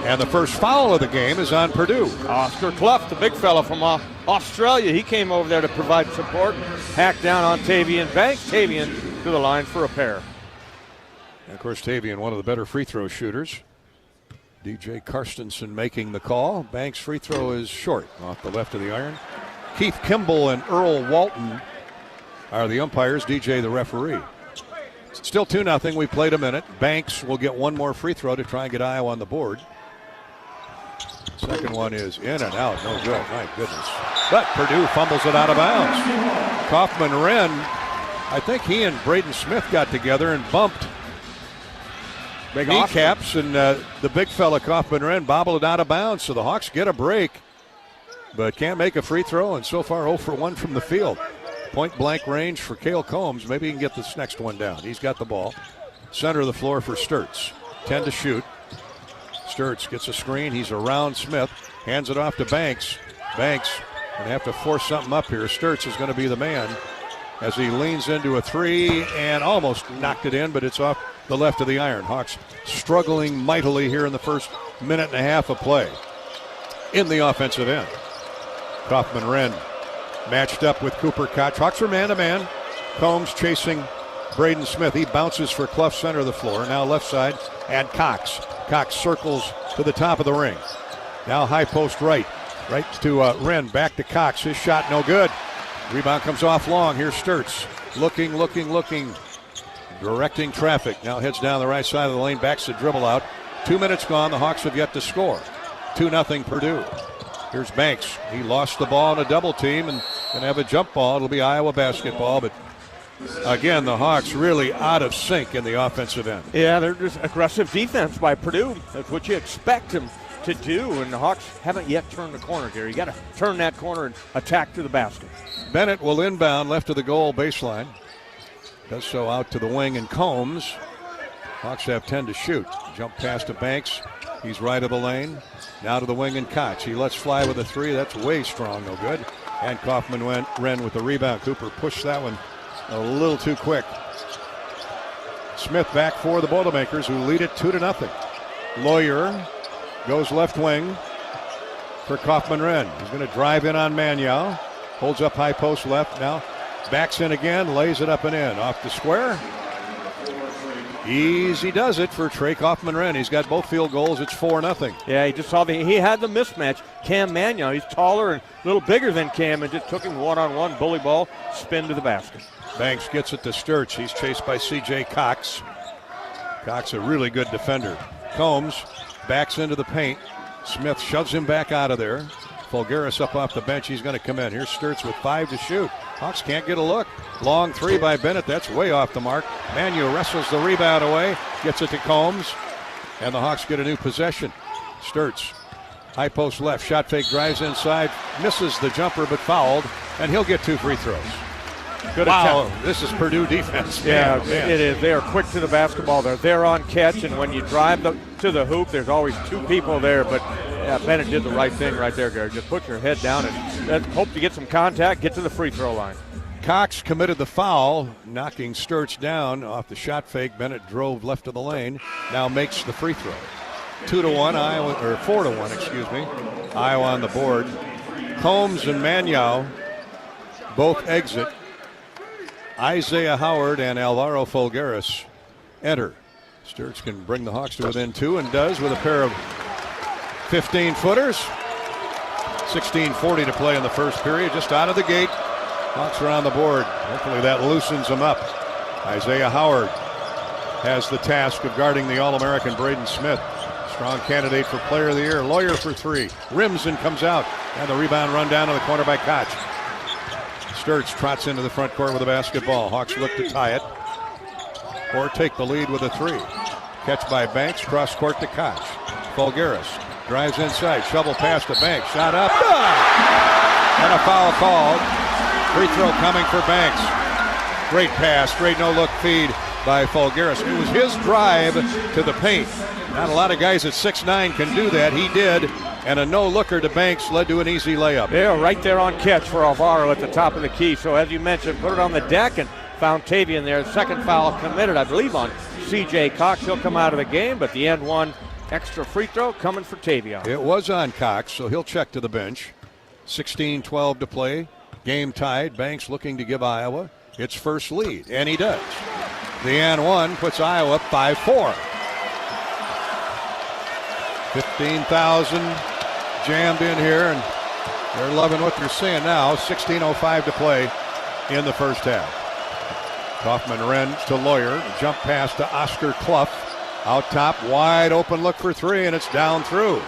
And the first foul of the game is on Purdue. Oscar Clough, the big fella from Australia, he came over there to provide support. Hacked down on Tavion Banks. Tavion to the line for a pair. And of course, Tavion, one of the better free throw shooters. DJ Karstensen making the call. Banks' free throw is short, off the left of the iron. Keith Kimball and Earl Walton are the umpires. DJ the referee. Still 2-0. We played a minute. Banks will get one more free throw to try and get Iowa on the board. Second one is in and out. No good. My goodness. But Purdue fumbles it out of bounds. Kaufman-Renn, I think he and Braden Smith got together and bumped big kneecaps, and the big fella Kaufman-Renn bobbled it out of bounds. So the Hawks get a break, but can't make a free throw, and so far 0 for 1 from the field. Point blank range for Cale Combs. Maybe he can get this next one down. He's got the ball. Center of the floor for Sturts. 10 to shoot. Sturts gets a screen. He's around Smith. Hands it off to Banks. Banks going to have to force something up here. Sturts is going to be the man as he leans into a three and almost knocked it in, but it's off the left of the iron. Hawks struggling mightily here in the first minute and a half of play in the offensive end. Kaufman-Wren matched up with Cooper Koch. Hawks are man-to-man. Combs chasing Braden Smith. He bounces for Clough, center of the floor. Now left side, and Cox. Cox circles to the top of the ring. Now high post right to Wren. Back to Cox. His shot no good. Rebound comes off long. Here's Sturtz. Looking. Directing traffic. Now heads down the right side of the lane. Backs the dribble out. 2 minutes gone. The Hawks have yet to score. 2-0 Purdue. Here's Banks. He lost the ball in a double team and going to have a jump ball. It'll be Iowa basketball, but again, the Hawks really out of sync in the offensive end. Yeah, they're just aggressive defense by Purdue. That's what you expect them to do, and the Hawks haven't yet turned the corner, Gary. You got to turn that corner and attack to the basket. Bennett will inbound left of the goal baseline. Does so out to the wing, and Combs. Hawks have 10 to shoot. Jump pass to Banks. He's right of the lane. Now to the wing and Koch. He lets fly with a three. That's way strong, no good. And Kaufman-Wren with the rebound. Cooper pushed that one a little too quick. Smith back for the Boilermakers, who lead it 2-0. Lawyer goes left wing for Kaufman-Wren. He's going to drive in on Manyow. Holds up high post left. Now backs in again, lays it up and in. Off the square. Easy does it for Trey Kaufman-Wren. He's got both field goals. It's 4-0. Yeah, he just saw he had the mismatch. Cam Manyow, he's taller and a little bigger than Cam, and just took him one-on-one, bully ball, spin to the basket. Banks gets it to Sturtz. He's chased by C.J. Cox. Cox, a really good defender. Combs backs into the paint. Smith shoves him back out of there. Fulgaris up off the bench. He's going to come in. Here's Sturtz with 5 to shoot. Hawks can't get a look. Long three by Bennett. That's way off the mark. Manu wrestles the rebound away. Gets it to Combs. And the Hawks get a new possession. Sturtz. High post left. Shot fake, drives inside. Misses the jumper but fouled. And he'll get 2 free throws. Good wow, attempt. This is Purdue defense. Yeah, man. It is. They are quick to the basketball. They're on catch, and when you drive to the hoop, there's always 2 people there. But Bennett did the right thing right there, Gary. Just put your head down and hope to get some contact, get to the free throw line. Cox committed the foul, knocking Sturtz down off the shot fake. Bennett drove left of the lane, now makes the free throw. 2-1 Iowa, or 4-1, excuse me. Iowa on the board. Combs and Manyow both exit. Isaiah Howard and Alvaro Fulgaris enter. Sturtz can bring the Hawks to within 2 and does with a pair of 15-footers. 16:40 to play in the first period, just out of the gate. Hawks are on the board. Hopefully that loosens them up. Isaiah Howard has the task of guarding the All-American Braden Smith. Strong candidate for Player of the Year. Lawyer for 3. Rims and comes out. And the rebound run down to the corner by Koch. Sturtz trots into the front court with a basketball. Hawks look to tie it or take the lead with a 3. Catch by Banks, cross court to Koch. Fulgaris drives inside, shovel pass to Banks, shot up, and a foul called. Free throw coming for Banks. Great pass, great no-look feed by Fulgaris. It was his drive to the paint. Not a lot of guys at 6'9" can do that. He did. And a no-looker to Banks led to an easy layup. Yeah, right there on catch for Alvaro at the top of the key. So as you mentioned, put it on the deck and found Tavian there. Second foul committed, I believe, on C.J. Cox. He'll come out of the game, but the end one extra free throw coming for Tavian. It was on Cox, so he'll check to the bench. 16-12 to play. Game tied. Banks looking to give Iowa its first lead, and he does. The and one puts Iowa up 5-4. 15,000 jammed in here, and they're loving what they're seeing now. 16:05 to play in the first half. Kaufman-Wren to Lawyer. Jump pass to Oscar Clough. Out top, wide open look for 3, and it's down through.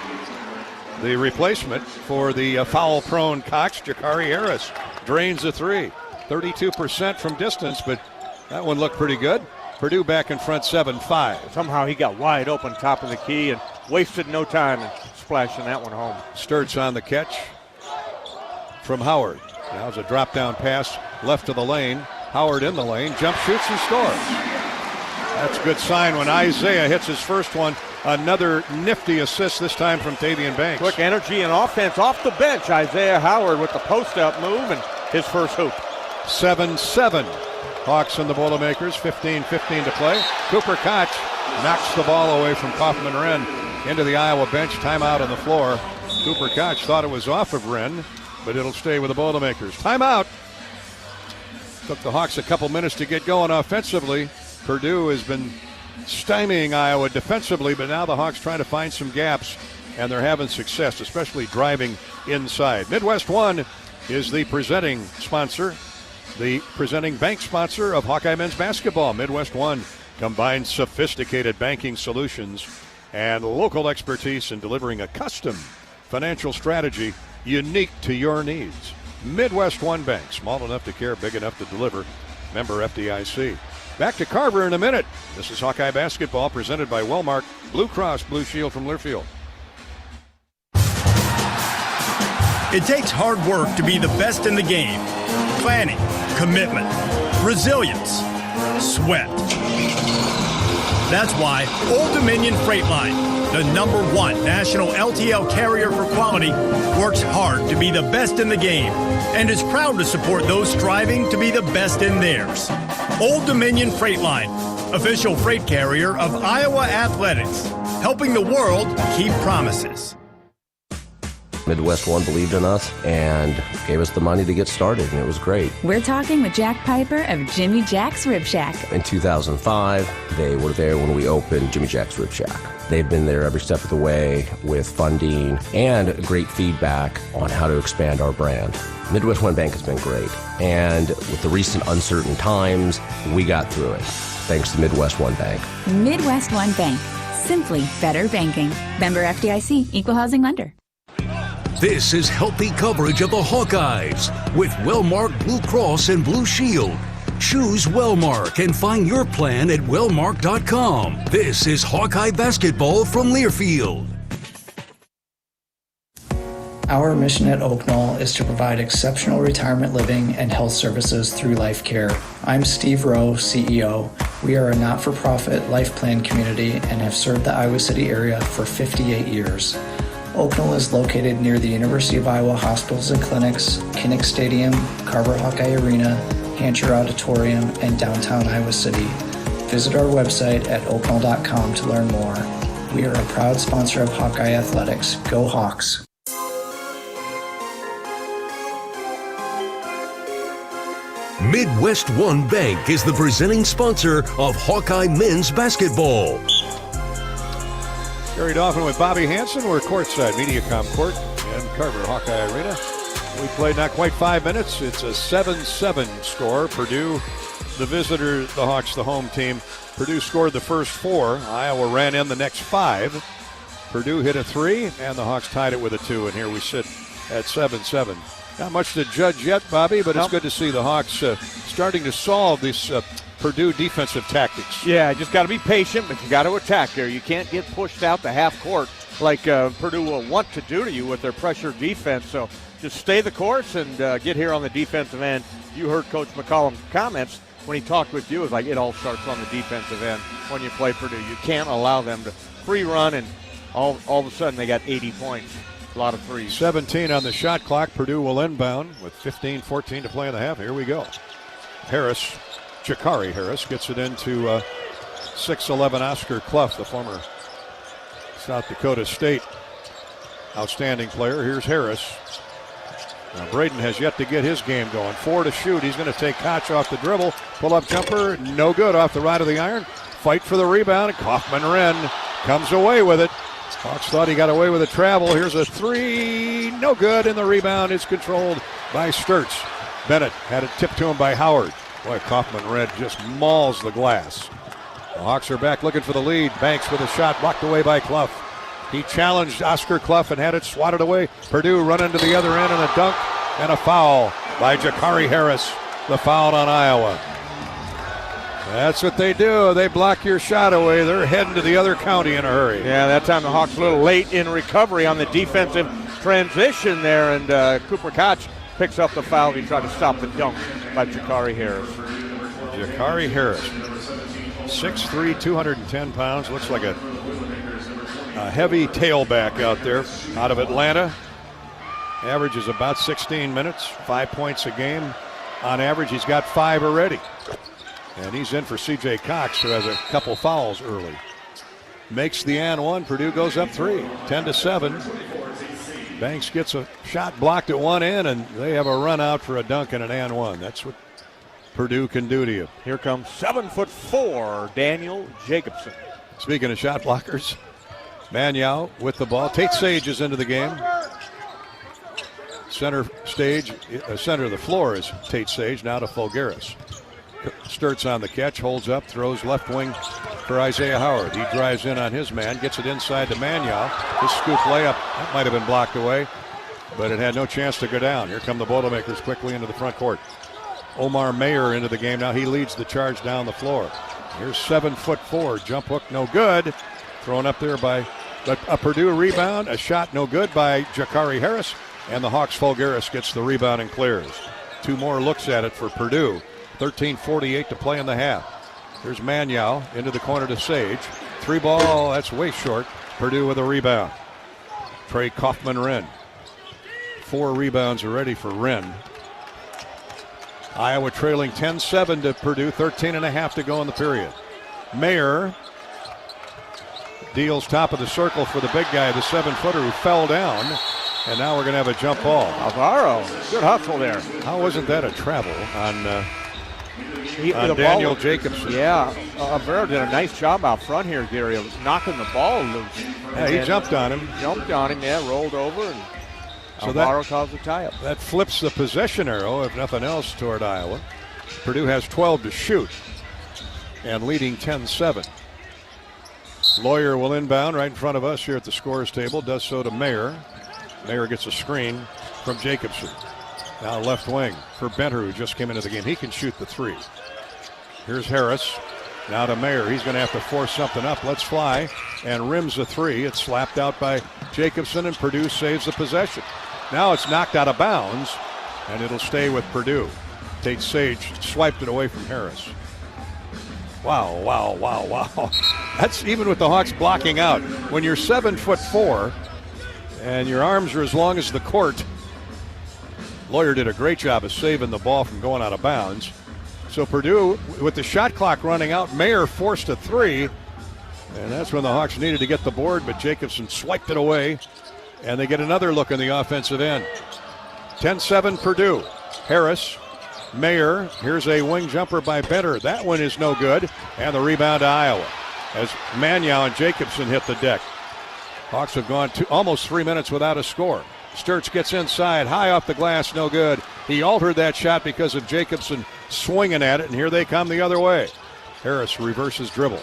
The replacement for the foul-prone Cox, Jakari Harris, drains the 3. 32% from distance, but that one looked pretty good. Purdue back in front 7-5. Somehow he got wide open top of the key and wasted no time in splashing that one home. Sturtz on the catch from Howard. Now it's a drop-down pass left of the lane. Howard in the lane, jump shoots and scores. That's a good sign when Isaiah hits his first one. Another nifty assist, this time from Tavian Banks. Quick energy and offense off the bench. Isaiah Howard with the post-up move and his first hoop. 7-7. Hawks and the Boilermakers, 15-15 to play. Cooper Koch knocks the ball away from Kaufman-Wren into the Iowa bench. Timeout on the floor. Cooper Koch thought it was off of Wren. but it'll stay with the Boilermakers. Timeout. Took the Hawks a couple minutes to get going offensively. Purdue has been stymieing Iowa defensively, but now the Hawks trying to find some gaps, and they're having success, especially driving inside. Midwest One is the presenting sponsor, the presenting bank sponsor of Hawkeye men's basketball. Midwest One combines sophisticated banking solutions and local expertise in delivering a custom financial strategy unique to your needs. Midwest One Bank, small enough to care, big enough to deliver. Member FDIC. Back to Carver in a minute. This is Hawkeye basketball presented by Wellmark Blue Cross Blue Shield from Learfield. It takes hard work to be the best in the game. Planning, commitment, resilience, sweat. That's why Old Dominion Freight Line, the #1 national LTL carrier for quality, works hard to be the best in the game and is proud to support those striving to be the best in theirs. Old Dominion Freight Line, official freight carrier of Iowa Athletics, helping the world keep promises. Midwest One believed in us and gave us the money to get started, and it was great. We're talking with Jack Piper of Jimmy Jack's Rib Shack. In 2005, they were there when we opened Jimmy Jack's Rib Shack. They've been there every step of the way with funding and great feedback on how to expand our brand. Midwest One Bank has been great, and with the recent uncertain times, we got through it, thanks to Midwest One Bank. Midwest One Bank. Simply better banking. Member FDIC, Equal Housing Lender. This is healthy coverage of the Hawkeyes with Wellmark Blue Cross and Blue Shield. Choose Wellmark and find your plan at wellmark.com. This is Hawkeye basketball from Learfield. Our mission at Oak Knoll is to provide exceptional retirement living and health services through life care. I'm Steve Rowe, CEO. We are a not-for-profit life plan community and have served the Iowa City area for 58 years. Oak Knoll is located near the University of Iowa Hospitals and Clinics, Kinnick Stadium, Carver Hawkeye Arena, Hancher Auditorium, and downtown Iowa City. Visit our website at oakknoll.com to learn more. We are a proud sponsor of Hawkeye Athletics. Go Hawks! Midwest One Bank is the presenting sponsor of Hawkeye men's basketball. Gary Dolphin with Bobby Hansen. We're courtside, Mediacom Court in Carver Hawkeye Arena. We played not quite 5 minutes. It's a 7-7 score. Purdue, the visitor, the Hawks, the home team. Purdue scored the first 4. Iowa ran in the next 5. Purdue hit a 3, and the Hawks tied it with a 2. And here we sit at 7-7. Not much to judge yet, Bobby, but it's good to see the Hawks starting to solve this Purdue defensive tactics. Yeah, just got to be patient, but you got to attack there. You can't get pushed out the half court like Purdue will want to do to you with their pressure defense. So just stay the course and get here on the defensive end. You heard Coach McCollum's comments when he talked with you. It was like it all starts on the defensive end when you play Purdue. You can't allow them to free run and all of a sudden they got 80 points. A lot of threes. 17 on the shot clock. Purdue will inbound with 15-14 to play in the half. Here we go. Jakari Harris gets it into 6'11" Oscar Clough, the former South Dakota State outstanding player. Here's Harris. Now Braden has yet to get his game going. 4 to shoot. He's going to take Koch off the dribble. Pull-up jumper, no good off the right of the iron. Fight for the rebound, and Kaufman-Wren comes away with it. Hawks thought he got away with a travel. Here's a 3, no good, and the rebound is controlled by Sturtz. Bennett had it tipped to him by Howard. Boy, Kaufman-Wren just mauls the glass. The Hawks are back looking for the lead. Banks with a shot blocked away by Clough. He challenged Oscar Clough and had it swatted away. Purdue run into the other end and a dunk and a foul by Jakari Harris. The foul on Iowa. That's what they do. They block your shot away. They're heading to the other county in a hurry. Yeah, that time the Hawks a little late in recovery on the defensive transition there, and Cooper Koch picks up the foul. He tried to stop the dunk by Jakari Harris. Jakari Harris, 6'3", 210 pounds. Looks like a heavy tailback out there out of Atlanta. Averages about 16 minutes, 5 points a game. On average, he's got 5 already. And he's in for C.J. Cox, who has a couple fouls early. Makes the and one. Purdue goes up 3, 10-7. Banks gets a shot blocked at one end, and they have a run out for a dunk and an and one. That's what Purdue can do to you. Here comes 7'4" Daniel Jacobson. Speaking of shot blockers, Manyow with the ball. Tate Sage is into the game. Center of the floor is Tate Sage, now to Fulgaris. Sturts on the catch, holds up, throws left wing for Isaiah Howard. He drives in on his man, gets it inside to Manyow. His scoop layup, that might have been blocked away, but it had no chance to go down. Here come the Boilermakers quickly into the front court. Omar Mayer into the game now. He leads the charge down the floor. Here's 7'4", jump hook, no good. Thrown up there by a Purdue rebound, a shot no good by Jakari Harris, and the Hawks Fulgaris gets the rebound and clears. 2 more looks at it for Purdue. 13:48 to play in the half. Here's Manyow into the corner to Sage. 3 ball, that's way short. Purdue with a rebound. Trey Kaufman-Wren. 4 rebounds already for Wren. Iowa trailing 10-7 to Purdue, 13.5 to go in the period. Mayer deals top of the circle for the big guy, the 7-footer who fell down. And now we're going to have a jump ball. Alvaro, good hustle there. How wasn't that a travel on Daniel Jacobson? Yeah, Alvaro did a nice job out front here, Gary, of knocking the ball loose. Yeah, he jumped on him. Rolled over, and so Alvaro caused the tie-up. That flips the possession arrow, if nothing else, toward Iowa. Purdue has 12 to shoot and leading 10-7. Lawyer will inbound right in front of us here at the scorer's table. Does so to Mayer. Mayer gets a screen from Jacobson. Now left wing for Benter, who just came into the game. He can shoot the 3. Here's Harris. Now to Mayer. He's going to have to force something up. Let's fly. And rims a 3. It's slapped out by Jacobson, and Purdue saves the possession. Now it's knocked out of bounds, and it'll stay with Purdue. Tate Sage swiped it away from Harris. Wow. That's even with the Hawks blocking out. When you're 7'4", and your arms are as long as the court, Lawyer did a great job of saving the ball from going out of bounds. So Purdue, with the shot clock running out, Mayer forced a 3, and that's when the Hawks needed to get the board, but Jacobson swiped it away, and they get another look in the offensive end. 10-7 Purdue. Harris, Mayer, here's a wing jumper by Benter. That one is no good, and the rebound to Iowa as Manyow and Jacobson hit the deck. Hawks have gone almost 3 minutes without a score. Sturts gets inside, high off the glass, no good. He altered that shot because of Jacobson swinging at it, and here they come the other way. Harris reverses dribble.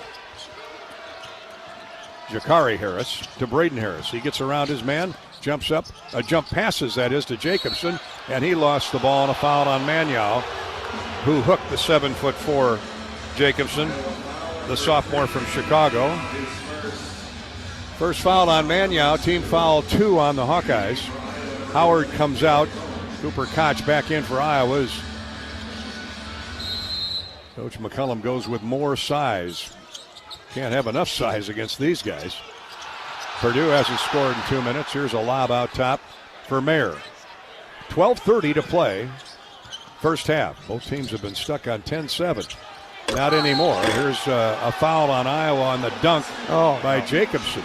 Jakari Harris to Braden Harris. He gets around his man, jumps up, jump passes, that is, to Jacobson, and he lost the ball and a foul on Manyow, who hooked the 7'4" Jacobson, the sophomore from Chicago. First foul on Manyow, team foul 2 on the Hawkeyes. Howard comes out. Cooper Koch back in for Iowa. Coach McCullum goes with more size. Can't have enough size against these guys. Purdue hasn't scored in 2 minutes. Here's a lob out top for Mayer. 12:30 to play. First half. Both teams have been stuck on 10-7. Not anymore. Here's a foul on Iowa on the dunk by Jacobson.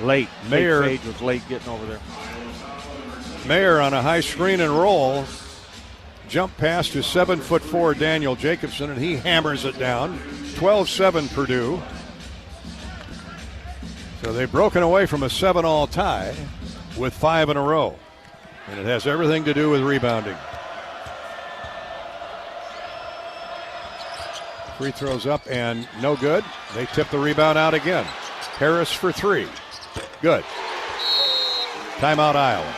Late. Mayer Sage was late getting over there. Mayer on a high screen and roll. Jump pass to 7'4" Daniel Jacobson, and he hammers it down. 12-7 Purdue. So they've broken away from a 7-all tie with 5 in a row. And it has everything to do with rebounding. Free throws up and no good. They tip the rebound out again. Harris for 3. Good. Timeout Iowa.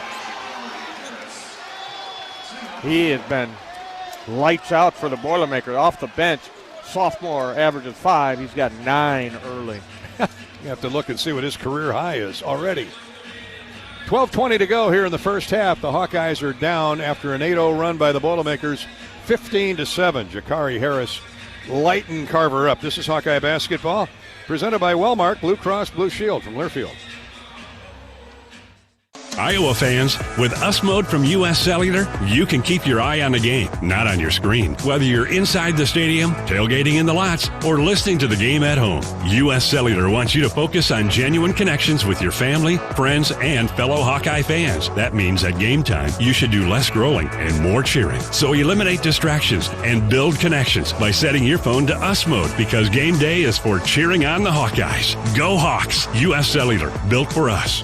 He has been lights out for the Boilermakers. Off the bench, sophomore averages 5. He's got 9 early. You have to look and see what his career high is already. 12:20 to go here in the first half. The Hawkeyes are down after an 8-0 run by the Boilermakers, 15-7. Jakari Harris lighten Carver up. This is Hawkeye basketball, presented by Wellmark Blue Cross Blue Shield from Learfield. Iowa fans, with US Mode from US Cellular, you can keep your eye on the game, not on your screen. Whether you're inside the stadium, tailgating in the lots, or listening to the game at home, US Cellular wants you to focus on genuine connections with your family, friends, and fellow Hawkeye fans. That means at game time, you should do less scrolling and more cheering. So eliminate distractions and build connections by setting your phone to US Mode, because game day is for cheering on the Hawkeyes. Go Hawks! US Cellular, built for us.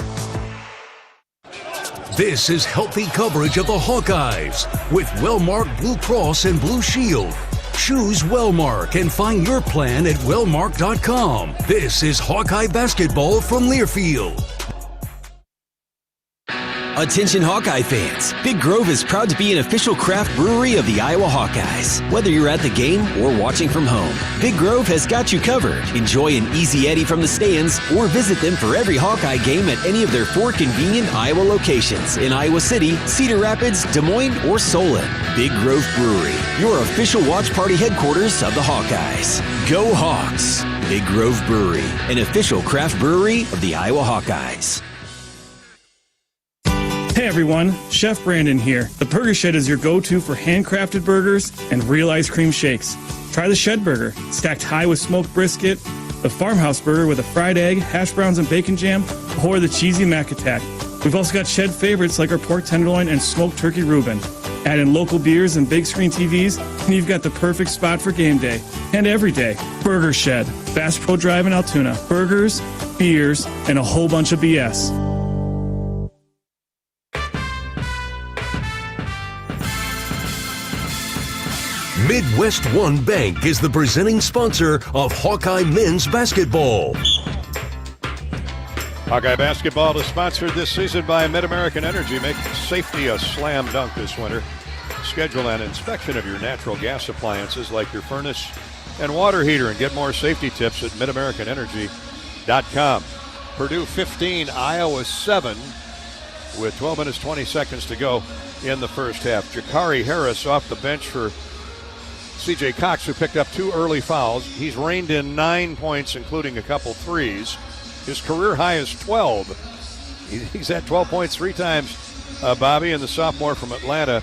This is healthy coverage of the Hawkeyes with Wellmark Blue Cross and Blue Shield. Choose Wellmark and find your plan at wellmark.com. This is Hawkeye basketball from Learfield. Attention Hawkeye fans, Big Grove is proud to be an official craft brewery of the Iowa Hawkeyes. Whether you're at the game or watching from home, Big Grove has got you covered. Enjoy an easy Eddie from the stands or visit them for every Hawkeye game at any of their 4 convenient Iowa locations in Iowa City, Cedar Rapids, Des Moines, or Solon. Big Grove Brewery, your official watch party headquarters of the Hawkeyes. Go Hawks! Big Grove Brewery, an official craft brewery of the Iowa Hawkeyes. Hey everyone, Chef Brandon here. The Burger Shed is your go-to for handcrafted burgers and real ice cream shakes. Try the Shed Burger, stacked high with smoked brisket, the Farmhouse Burger with a fried egg, hash browns and bacon jam, or the cheesy Mac Attack. We've also got Shed favorites like our pork tenderloin and smoked turkey Reuben. Add in local beers and big screen TVs, and you've got the perfect spot for game day and every day. Burger Shed, Bass Pro Drive in Altoona. Burgers, beers, and a whole bunch of BS. Midwest One Bank is the presenting sponsor of Hawkeye men's basketball. Hawkeye basketball is sponsored this season by Mid-American Energy. Make safety a slam dunk this winter. Schedule an inspection of your natural gas appliances like your furnace and water heater and get more safety tips at midamericanenergy.com. Purdue 15, Iowa 7 with 12 minutes 20 seconds to go in the first half. Jakari Harris off the bench for C.J. Cox, who picked up 2 early fouls. He's reined in 9 points, including a couple threes. His career high is 12. He's had 12 points 3 times, Bobby, and the sophomore from Atlanta.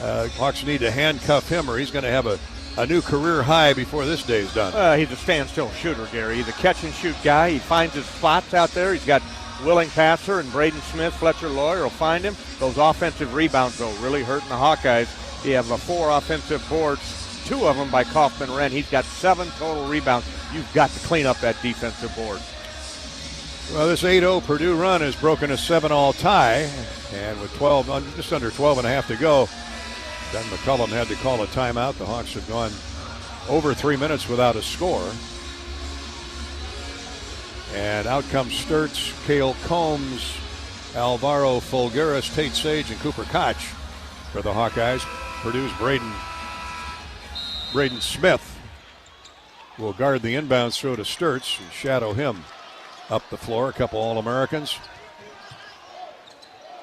Hawks need to handcuff him, or he's going to have a new career high before this day's done. He's a standstill shooter, Gary. He's a catch-and-shoot guy. He finds his spots out there. He's got willing passer, and Braden Smith, Fletcher Lawyer will find him. Those offensive rebounds, though, really hurting the Hawkeyes. He have 4 offensive boards. 2 of them by Kaufman-Wren. He's got 7 total rebounds. You've got to clean up that defensive board. Well, this 8-0 Purdue run has broken a 7-all tie, and with just under 12 and a half to go, Doug McCullum had to call a timeout. The Hawks have gone over 3 minutes without a score. And out comes Sturtz, Cale Combs, Alvaro Folgueras, Tate Sage, and Cooper Koch for the Hawkeyes. Purdue's Braden Smith will guard the inbounds throw to Sturtz and shadow him up the floor. A couple All-Americans.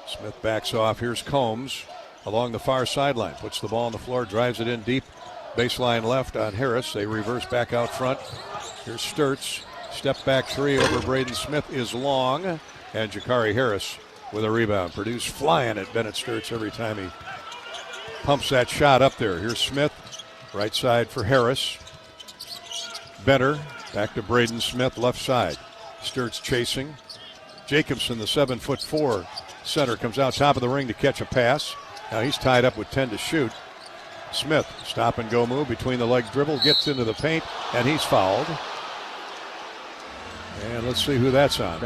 Smith backs off. Here's Combs along the far sideline. Puts the ball on the floor, drives it in deep. Baseline left on Harris. They reverse back out front. Here's Sturtz. Step back 3 over Braden Smith is long. And Jakari Harris with a rebound. Purdue's flying at Bennett Sturtz every time he pumps that shot up there. Here's Smith. Right side for Harris. Benner back to Braden Smith, left side. Sturtz chasing. Jacobson, the 7'4" center, comes out top of the ring to catch a pass. Now he's tied up with 10 to shoot. Smith, stop and go move between the leg dribble, gets into the paint, and he's fouled. And let's see who that's on.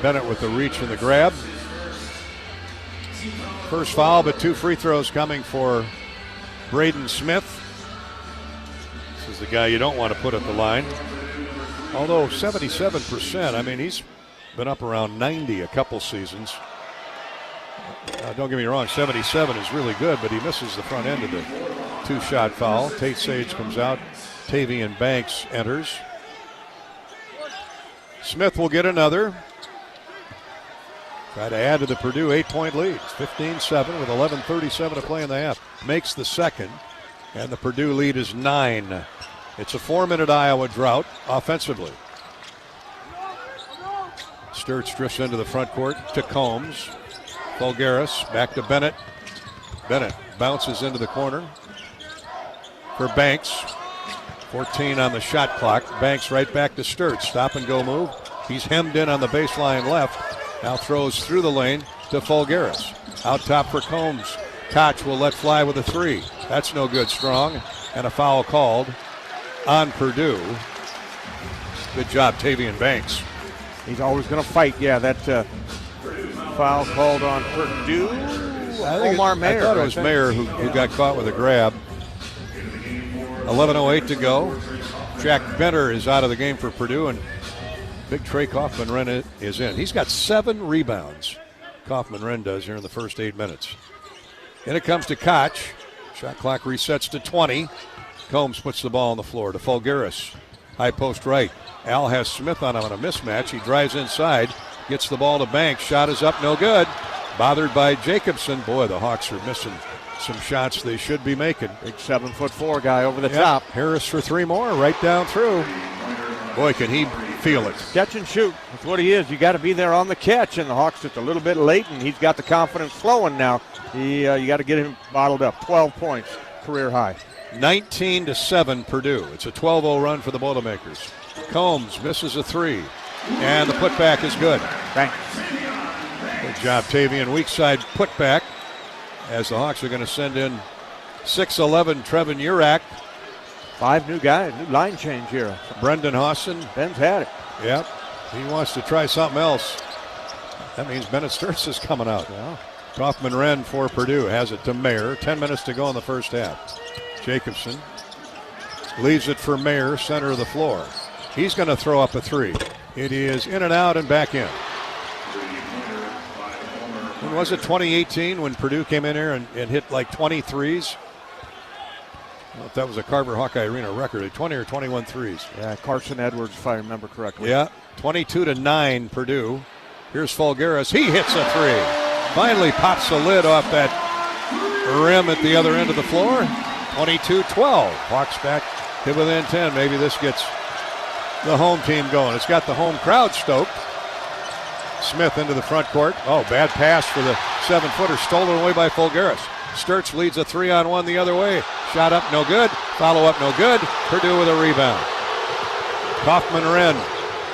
Bennett with the reach and the grab. First foul, but 2 free throws coming for Braden Smith. This is the guy you don't want to put at the line. Although 77%, I mean, he's been up around 90 a couple seasons. Don't get me wrong, 77 is really good, but he misses the front end of the 2-shot foul. Tate Sage comes out. Tavian Banks enters. Smith will get another. Try to add to the Purdue 8-point lead. 15-7 with 11:37 to play in the half. Makes the second, and the Purdue lead is 9. It's a 4-minute Iowa drought offensively. Sturts drifts into the front court to Combs. Fulgaris back to Bennett. Bennett bounces into the corner for Banks. 14 on the shot clock. Banks right back to Sturts. Stop and go move. He's hemmed in on the baseline left. Now throws through the lane to Fulgaris. Out top for Combs. Koch will let fly with a three. That's no good. Strong. And a foul called on Purdue. Good job, Tavian Banks. He's always going to fight. Yeah, that foul called on Purdue. Omar Mayer. I thought it was Mayer who got caught with a grab. 11:08 to go. Jack Benter is out of the game for Purdue, and big Trey Kaufman-Renn is in. He's got 7 rebounds. Kaufman-Renn does here in the first 8 minutes. In it comes to Koch. Shot clock resets to 20. Combs puts the ball on the floor to Fulgaris. High post right. Al has Smith on him on a mismatch. He drives inside, gets the ball to Banks. Shot is up, no good. Bothered by Jacobson. Boy, the Hawks are missing some shots they should be making. Big 7'4" guy over the top. Harris for 3 more, right down through. Boy, can he feel it. Catch and shoot. That's what he is. You got to be there on the catch, and the Hawks just a little bit late, and he's got the confidence flowing now. You got to get him bottled up. 12 points, career high. 19-7 Purdue. It's a 12-0 run for the Boilermakers. Combs misses a 3, and the putback is good. Thanks. Good job, Tavian. Weak side putback as the Hawks are going to send in 6'11" Trevin Urak. 5 new guys, new line change here. Brendan Hawson. Ben's had it. Yep. He wants to try something else. That means Bennett Sturts is coming out. Yeah. Kaufman-Renn for Purdue has it to Mayer. 10 minutes to go in the first half. Jacobson leaves it for Mayer, center of the floor. He's going to throw up a 3. It is in and out and back in. When was it, 2018, when Purdue came in here and hit like 20 threes? I don't know if that was a Carver Hawkeye Arena record, 20 or 21 threes. Yeah, Carson Edwards, if I remember correctly. Yeah, 22-9 Purdue. Here's Fulgaris. He hits a 3. Finally pops the lid off that rim at the other end of the floor. 22-12. Hawks back to within 10. Maybe this gets the home team going. It's got the home crowd stoked. Smith into the front court. Oh, bad pass for the 7-footer. Stolen away by Fulgaris. Sturts leads a 3-on-1 the other way. Shot up, no good. Follow up, no good. Purdue with a rebound. Kaufman-Renn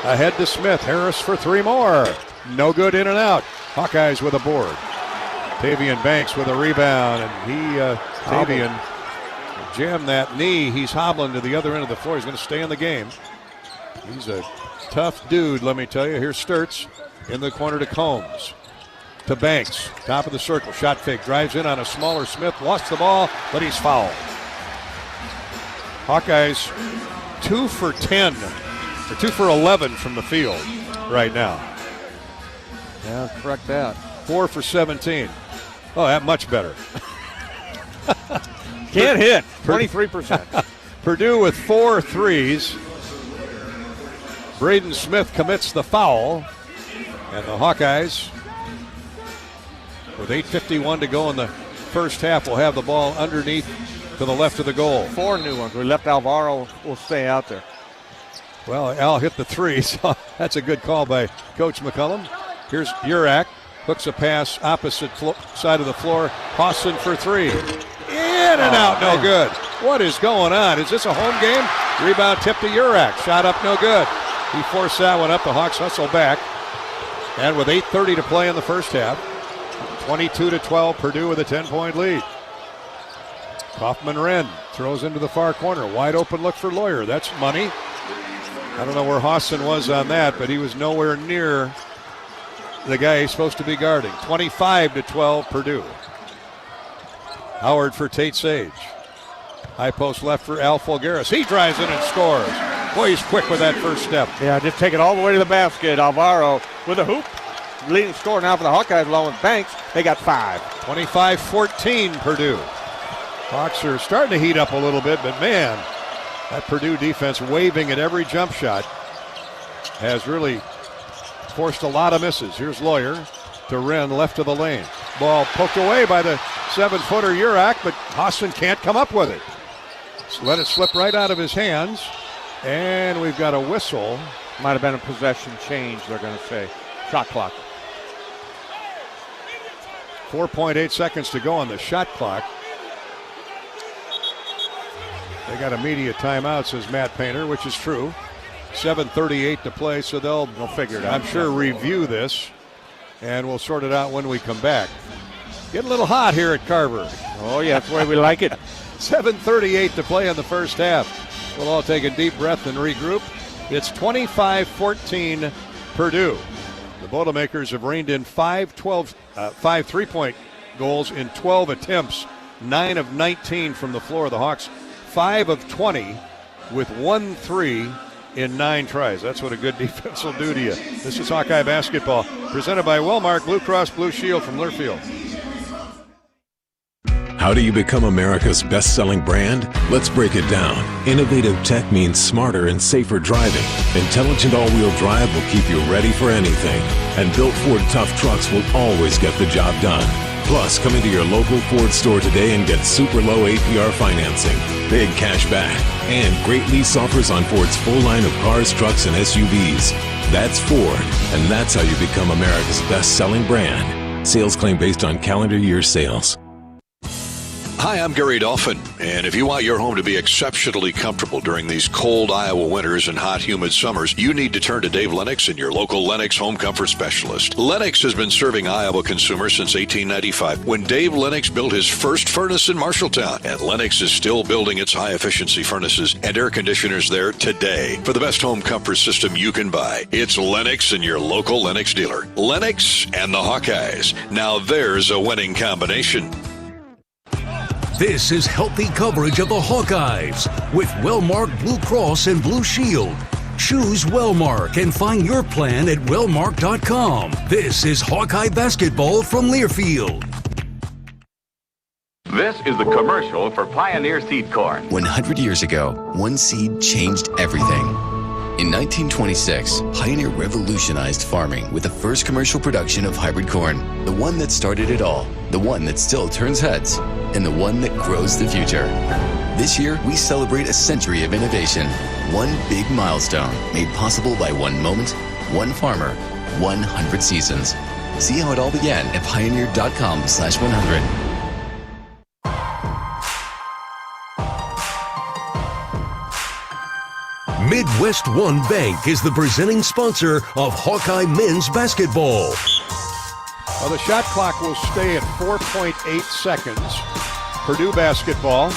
ahead to Smith. Harris for 3 more. No good, in and out. Hawkeyes with a board. Tavian Banks with a rebound, and Tavian jammed that knee. He's hobbling to the other end of the floor. He's going to stay in the game. He's a tough dude, let me tell you. Here's Sturts in the corner to Combs. To Banks, top of the circle, shot fake, drives in on a smaller Smith, lost the ball, but he's fouled. Hawkeyes 2 for 10, or 2 for 11 from the field right now. Yeah, correct that. 4 for 17. Oh, that much better. Can't hit, 23%. Purdue with 4 threes. Braden Smith commits the foul, and the Hawkeyes, with 8:51 to go in the first half, will have the ball underneath to the left of the goal. 4 new ones. We left Alvaro, will stay out there. Well, Al hit the 3, so that's a good call by Coach McCullum. Here's Urak, hooks a pass opposite side of the floor. Hawson for 3. In and out, no good. What is going on? Is this a home game? Rebound tip to Urak. Shot up, no good. He forced that one up. The Hawks hustle back. And with 8:30 to play in the first half, 22-12, Purdue with a 10-point lead. Kaufman-Renn throws into the far corner. Wide open look for Lawyer. That's money. I don't know where Hawson was on that, but he was nowhere near the guy he's supposed to be guarding. 25-12, Purdue. Howard for Tate Sage. High post left for Al Fulgaris. He drives in and scores. Boy, he's quick with that first step. Yeah, just take it all the way to the basket. Alvaro with a hoop. Leading scorer now for the Hawkeyes along with Banks. They got 5. 25-14 Purdue. Hawks are starting to heat up a little bit, but man, that Purdue defense waving at every jump shot has really forced a lot of misses. Here's Lawyer to Renn, left of the lane. Ball poked away by the 7-footer Urak, but Hawson can't come up with it. So let it slip right out of his hands, and we've got a whistle. Might have been a possession change, they're going to say. shot clock. 4.8 seconds to go on the shot clock. They got immediate timeout, says Matt Painter, which is true. 7:38 to play, so they'll figure it out. I'm sure review this, and we'll sort it out when we come back. Getting a little hot here at Carver. Oh, yeah, that's the way we like it. 7:38 to play in the first half. We'll all take a deep breath and regroup. It's 25-14 Purdue. The Boilermakers have reined in 5 3-point goals in 12 attempts, 9 of 19 from the floor. The Hawks 5 of 20 with 1-3 in 9 tries. That's what a good defense will do to you. This is Hawkeye basketball, presented by Wellmark Blue Cross Blue Shield from Learfield. How do you become America's best-selling brand? Let's break it down. Innovative tech means smarter and safer driving. Intelligent all-wheel drive will keep you ready for anything. And built Ford tough trucks will always get the job done. Plus, come into your local Ford store today and get super low APR financing, big cash back, and great lease offers on Ford's full line of cars, trucks, and SUVs. That's Ford, and that's how you become America's best-selling brand. Sales claim based on calendar year sales. Hi, I'm Gary Dolphin, and if you want your home to be exceptionally comfortable during these cold Iowa winters and hot, humid summers, you need to turn to Dave Lennox and your local Lennox home comfort specialist. Lennox has been serving Iowa consumers since 1895, when Dave Lennox built his first furnace in Marshalltown, and Lennox is still building its high-efficiency furnaces and air conditioners there today. For the best home comfort system you can buy, it's Lennox and your local Lennox dealer. Lennox and the Hawkeyes. Now there's a winning combination. This is healthy coverage of the Hawkeyes with Wellmark Blue Cross and Blue Shield. Choose Wellmark and find your plan at wellmark.com. This is Hawkeye basketball from Learfield. This is the commercial for Pioneer Seed Corn. 100 years ago, one seed changed everything. In 1926, Pioneer revolutionized farming with the first commercial production of hybrid corn. The one that started it all, the one that still turns heads, and the one that grows the future. This year, we celebrate a century of innovation. One big milestone made possible by one moment, one farmer, 100 seasons. See how it all began at pioneer.com/100. Midwest One Bank is the presenting sponsor of Hawkeye men's basketball. Well, the shot clock will stay at 4.8 seconds. Purdue basketball.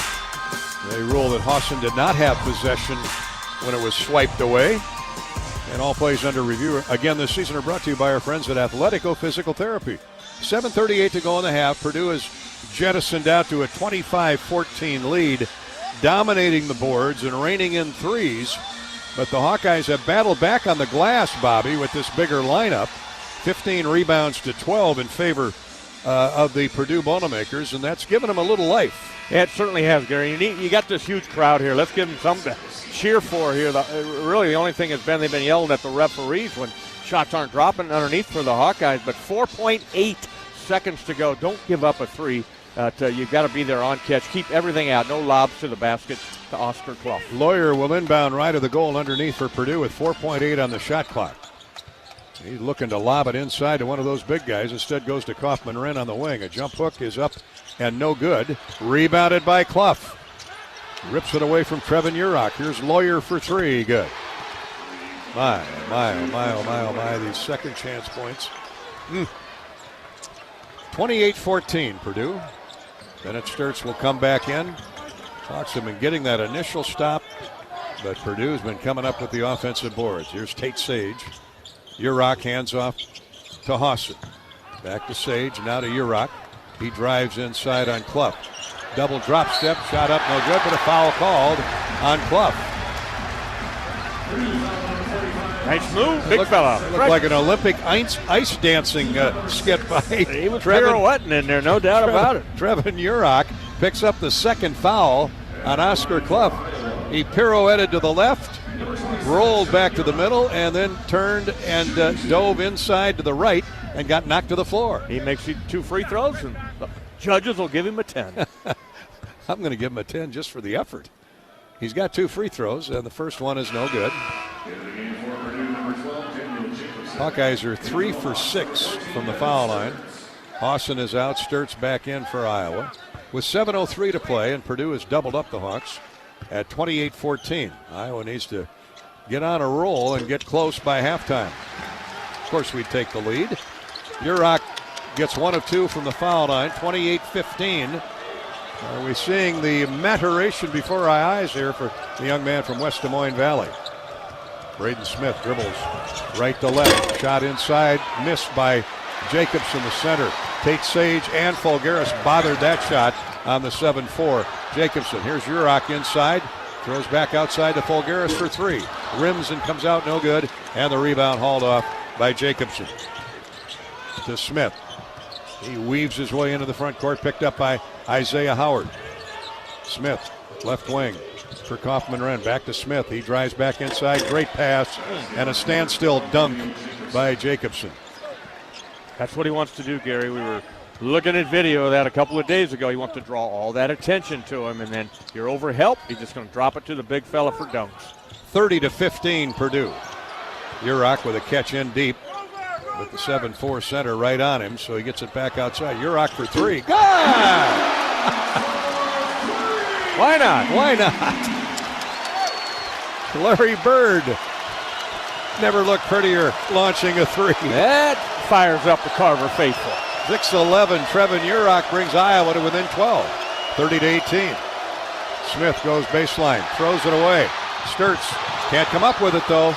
They rule that Hawson did not have possession when it was swiped away. And all plays under review again this season are brought to you by our friends at Athletico Physical Therapy. 7:38 to go in the half. Purdue is jettisoned out to a 25-14 lead, dominating the boards and raining in threes. But the Hawkeyes have battled back on the glass, Bobby, with this bigger lineup. 15 rebounds to 12 in favor of the Purdue Boilermakers, and that's given them a little life. Yeah, it certainly has, Gary. You got this huge crowd here. Let's give them something to cheer for here. Really, the only thing has been they've been yelling at the referees when shots aren't dropping underneath for the Hawkeyes. But 4.8 seconds to go. Don't give up a three. You've got to be there on catch. Keep everything out. No lobs to the basket to Oscar Clough. Lawyer will inbound right of the goal underneath for Purdue with 4.8 on the shot clock. He's looking to lob it inside to one of those big guys. Instead goes to Kaufman-Wren on the wing. A jump hook is up and no good. Rebounded by Clough. Rips it away from Trevin Urach. Here's Lawyer for three. Good. My. These second chance points. 28-14 Purdue. Bennett Sturtz will come back in. Hawks have been getting that initial stop, but Purdue's been coming up with the offensive boards. Here's Tate Sage. Urach hands off to Hawson. Back to Sage, now to Urach. He drives inside on Clough. Double drop step, shot up, no good, but a foul called on Clough. Nice move, big fella. Looked like an Olympic ice dancing skit by He was pirouetting in there, no doubt about it. Trevin Urach picks up the second foul on Oscar Clough. He pirouetted to the left, rolled back to the middle, and then turned and dove inside to the right and got knocked to the floor. He makes 2 free throws, and the judges will give him a 10. I'm going to give him a 10 just for the effort. He's got 2 free throws, and the first one is no good. Hawkeyes are 3 for 6 from the foul line. Hawson is out. Sturtz back in for Iowa. With 7:03 to play, and Purdue has doubled up the Hawks at 28-14. Iowa needs to get on a roll and get close by halftime. Of course, we'd take the lead. Urach gets 1 of 2 from the foul line, 28-15. Are we seeing the maturation before our eyes here for the young man from West Des Moines Valley? Braden Smith dribbles right to left. Shot inside, missed by Jacobson, the center. Tate Sage and Fulgaris bothered that shot on the 7-4. Jacobson, here's Urach inside. Throws back outside to Fulgaris for 3. Rims and comes out no good. And the rebound hauled off by Jacobson. To Smith. He weaves his way into the front court, picked up by Isaiah Howard. Smith, left wing for Kaufman-Renn. Back to Smith. He drives back inside. Great pass and a standstill dunk by Jacobson. That's what he wants to do, Gary. We were looking at video of that a couple of days ago. He wants to draw all that attention to him, and then you're over help. He's just going to drop it to the big fella for dunks. 30-15 Purdue. Urach with a catch in deep with the 7-4 center right on him, so he gets it back outside. Urach for 3. Good! Why not? Why not? Larry Bird never looked prettier launching a 3. That fires up the Carver faithful. 6-11, Trevin Urach brings Iowa to within 12, 30-18. Smith goes baseline, throws it away. Sturtz can't come up with it though.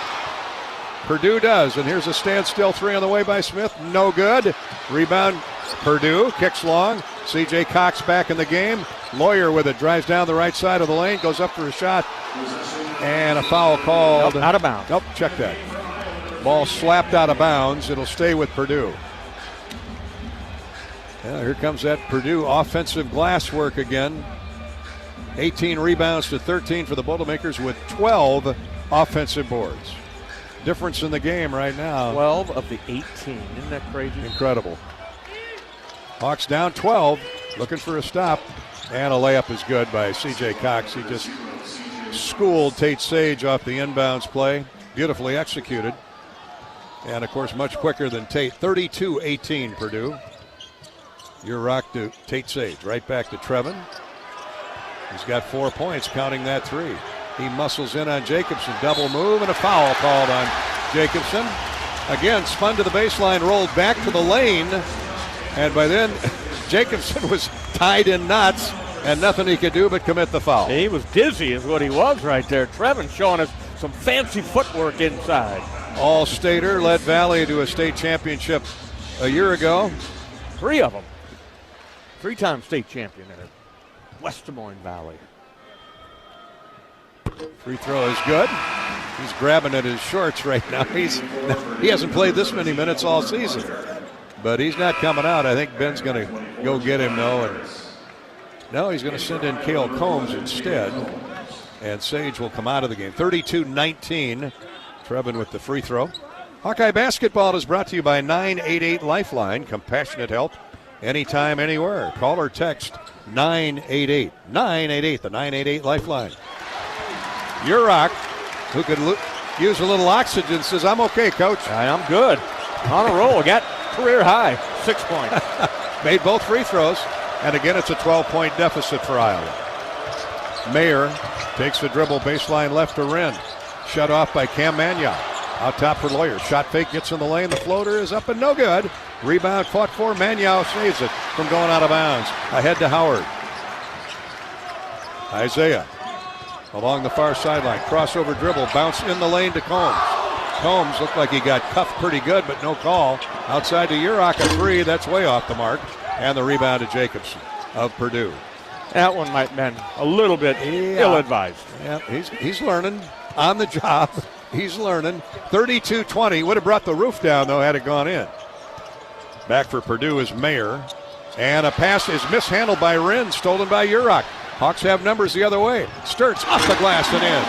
Purdue does, and here's a standstill 3 on the way by Smith. No good. Rebound, Purdue, kicks long. C.J. Cox back in the game. Lawyer with it, drives down the right side of the lane, goes up for a shot. And a foul called. Nope, out of bounds. Nope, check that. Ball slapped out of bounds. It'll stay with Purdue. Yeah, here comes that Purdue offensive glass work again. 18 rebounds to 13 for the Boilermakers with 12 offensive boards. Difference in the game right now. 12 of the 18. Isn't that crazy? Incredible. Hawks down 12, looking for a stop. And a layup is good by C.J. Cox. He just schooled Tate Sage off the inbounds play. Beautifully executed. And, of course, much quicker than Tate. 32-18 Purdue. Urach to Tate Sage. Right back to Trevin. He's got 4 points, counting that 3. He muscles in on Jacobson. Double move and a foul called on Jacobson. Again, spun to the baseline, rolled back to the lane. And by then, Jacobson was tied in knots and nothing he could do but commit the foul. He was dizzy is what he was right there. Trevin showing us some fancy footwork inside. All-stater, led Valley to a state championship a year ago. 3 of them. 3-time state champion in it. West Des Moines Valley. Free throw is good. He's grabbing at his shorts right now. He hasn't played this many minutes all season. But he's not coming out. I think Ben's going to go get him, though. And no, he's going to send in Cale Combs instead. And Sage will come out of the game. 32-19. Trevin with the free throw. Hawkeye basketball is brought to you by 988 Lifeline. Compassionate help anytime, anywhere. Call or text 988. 988, the 988 Lifeline. Urach, who could use a little oxygen, says, I'm okay, Coach. I'm good. On a roll. Got career high. 6 points. Made both free throws. And again, it's a 12-point deficit for Iowa. Mayer takes the dribble, baseline left to Wren. Shut off by Cam Manyaw. Out top for Lawyer. Shot fake gets in the lane. The floater is up and no good. Rebound fought for. Manyaw saves it from going out of bounds. Ahead to Howard. Isaiah along the far sideline. Crossover dribble. Bounce in the lane to Combs. Combs looked like he got cuffed pretty good, but no call. Outside to Urach, a 3. That's way off the mark. And the rebound to Jacobson of Purdue. That one might have been a little bit ill-advised. Yeah, he's learning on the job. He's learning. 32-20. Would have brought the roof down, though, had it gone in. Back for Purdue is Mayer. And a pass is mishandled by Wren, stolen by Urach. Hawks have numbers the other way. Sturtz off the glass and in.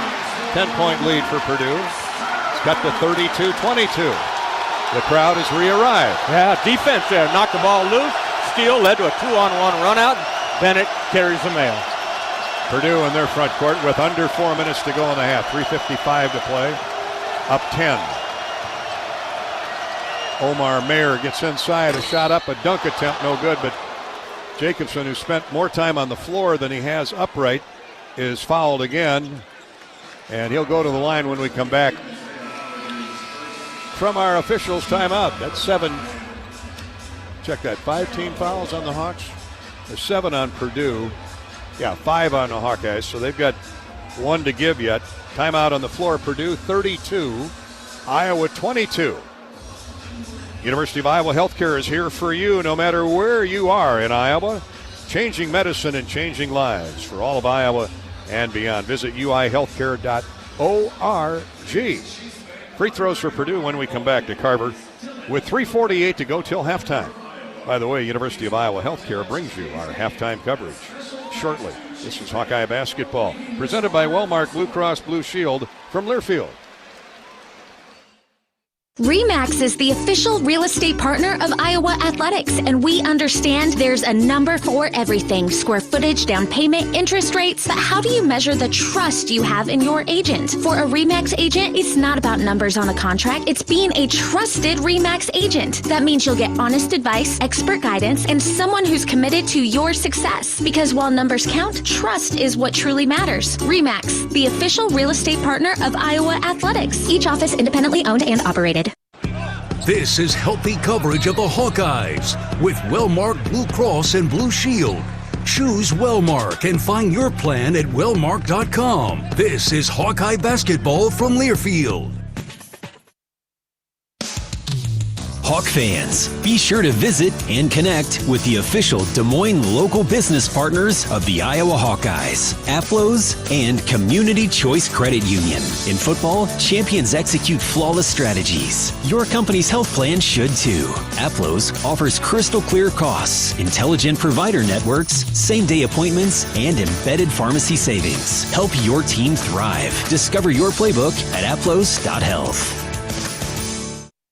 10-point lead for Purdue. It's cut to 32-22. The crowd has re-arrived. Yeah, defense there. Knocked the ball loose. Steal led to a 2-on-1 run out. Bennett carries the mail. Purdue in their front court with under 4 minutes to go in the half. 3:55 to play. Up 10. Omar Mayer gets inside, a shot up, a dunk attempt, no good, but Jacobson, who spent more time on the floor than he has upright, is fouled again, and he'll go to the line when we come back from our officials' timeout. That's 7. Check that, 5 team fouls on the Hawks. There's 7 on Purdue. Yeah, 5 on the Hawkeyes, so they've got 1 to give yet. Timeout on the floor, Purdue 32, Iowa 22. University of Iowa Healthcare is here for you no matter where you are in Iowa. Changing medicine and changing lives for all of Iowa and beyond. Visit uihealthcare.org. Free throws for Purdue when we come back to Carver with 3:48 to go till halftime. By the way, University of Iowa Healthcare brings you our halftime coverage shortly. This is Hawkeye Basketball, presented by Wellmark Blue Cross Blue Shield from Learfield. RE/MAX is the official real estate partner of Iowa Athletics, and we understand there's a number for everything: square footage, down payment, interest rates. But how do you measure the trust you have in your agent? For a RE/MAX agent, it's not about numbers on a contract. It's being a trusted RE/MAX agent. That means you'll get honest advice, expert guidance, and someone who's committed to your success. Because while numbers count, trust is what truly matters. RE/MAX, the official real estate partner of Iowa Athletics. Each office independently owned and operated. This is healthy coverage of the Hawkeyes with Wellmark Blue Cross and Blue Shield. Choose Wellmark and find your plan at wellmark.com. This is Hawkeye Basketball from Learfield. Hawk fans, be sure to visit and connect with the official Des Moines local business partners of the Iowa Hawkeyes, AFLOS, and Community Choice Credit Union. In football, champions execute flawless strategies. Your company's health plan should too. AFLOS offers crystal clear costs, intelligent provider networks, same-day appointments, and embedded pharmacy savings. Help your team thrive. Discover your playbook at aflos.health.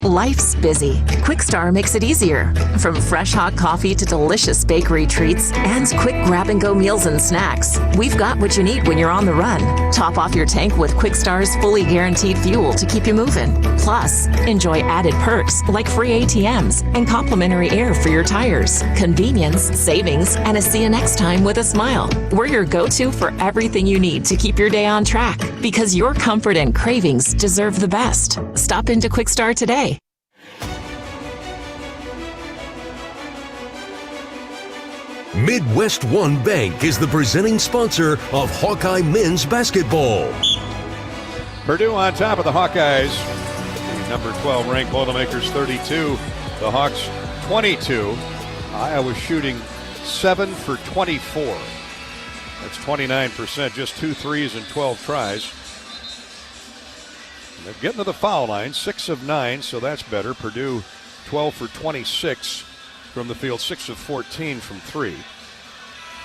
Life's busy. Quickstar makes it easier. From fresh hot coffee to delicious bakery treats and quick grab-and-go meals and snacks, we've got what you need when you're on the run. Top off your tank with Quickstar's fully guaranteed fuel to keep you moving. Plus, enjoy added perks like free ATMs and complimentary air for your tires. Convenience, savings, and a see you next time with a smile. We're your go-to for everything you need to keep your day on track, because your comfort and cravings deserve the best. Stop into Quickstar today. Midwest One Bank is the presenting sponsor of Hawkeye men's basketball. Purdue on top of the Hawkeyes. The number 12 ranked Boilermakers 32. The Hawks 22. Iowa shooting 7 for 24. That's 29%, just 2 threes and 12 tries. And they're getting to the foul line, 6 of 9, so that's better. Purdue 12 for 26 from the field, 6 of 14 from 3.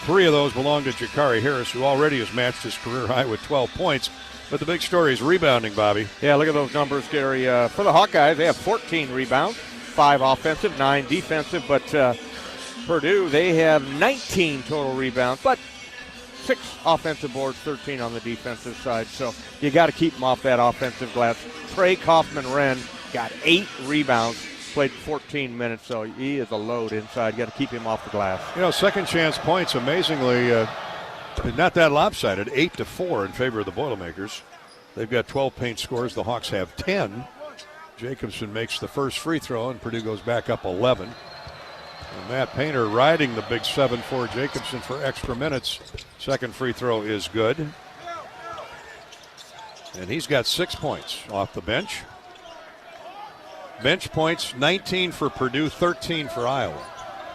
3 of those belong to Jakari Harris, who already has matched his career high with 12 points. But the big story is rebounding, Bobby. Yeah, look at those numbers, Gary. For the Hawkeyes, they have 14 rebounds, 5 offensive, 9 defensive. But Purdue, they have 19 total rebounds, but 6 offensive boards, 13 on the defensive side. So you got to keep them off that offensive glass. Trey Kaufman-Wren got 8 rebounds, played 14 minutes, so he is a load inside. You got to keep him off the glass. You know, second chance points, amazingly, not that lopsided, 8-4 in favor of the Boilermakers. They've got 12 paint scores. The Hawks have 10. Jacobson makes the first free throw, and Purdue goes back up 11. And Matt Painter riding the big 7-4 Jacobson for extra minutes. Second free throw is good. And he's got 6 points off the bench. Bench points, 19 for Purdue, 13 for Iowa.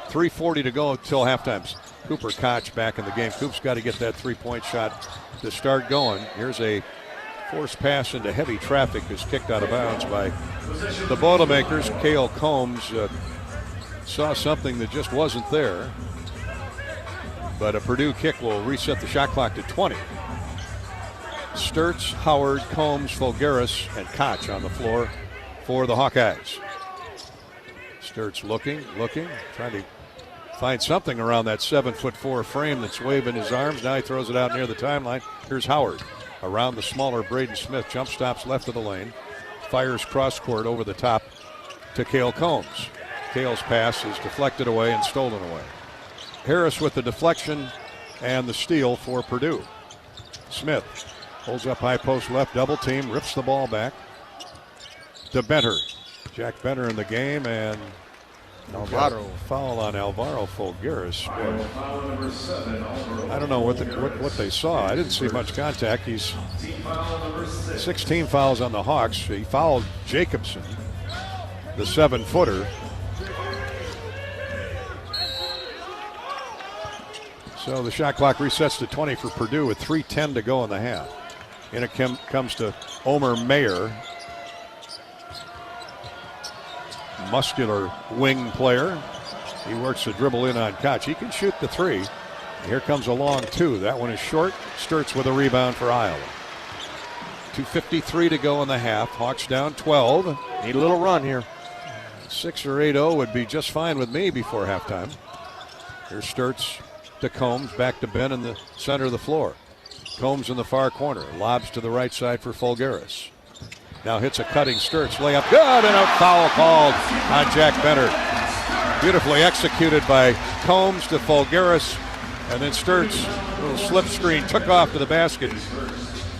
3:40 to go until halftime. Cooper Koch back in the game. Coop's got to get that three-point shot to start going. Here's a forced pass into heavy traffic, is kicked out of bounds by the Boilermakers. Cale Combs saw something that just wasn't there. But a Purdue kick will reset the shot clock to 20. Sturtz, Howard, Combs, Fulgaris, and Koch on the floor for the Hawkeyes. Sturtz looking, trying to find something around that 7'4" frame that's waving his arms. Now he throws it out near the timeline. Here's Howard around the smaller Braden Smith. Jump stops left of the lane. Fires cross court over the top to Cale Combs. Cale's pass is deflected away and stolen away. Harris with the deflection and the steal for Purdue. Smith holds up high post left, double team, rips the ball back to Benter. Jack Benter in the game, and Alvaro foul on Alvaro Folgueras. I don't know what they saw. I didn't see much contact. He's 16 fouls on the Hawks. He fouled Jacobson, the 7-footer. So the shot clock resets to 20 for Purdue with 3:10 to go in the half. In it comes to Omer Mayer. Muscular wing player. He works the dribble in on Koch. He can shoot the three. Here comes a long two. That one is short. Sturts with a rebound for Iowa. 2:53 to go in the half. Hawks down 12. Need a little run here. 6 or 8-0 would be just fine with me before halftime. Here's Sturts to Combs, back to Ben in the center of the floor. Combs in the far corner. Lobs to the right side for Folgueras. Now hits a cutting Sturts. Layup good, and a foul called on Jack Benter. Beautifully executed by Combs to Folgueras. And then Sturts, little slip screen, took off to the basket.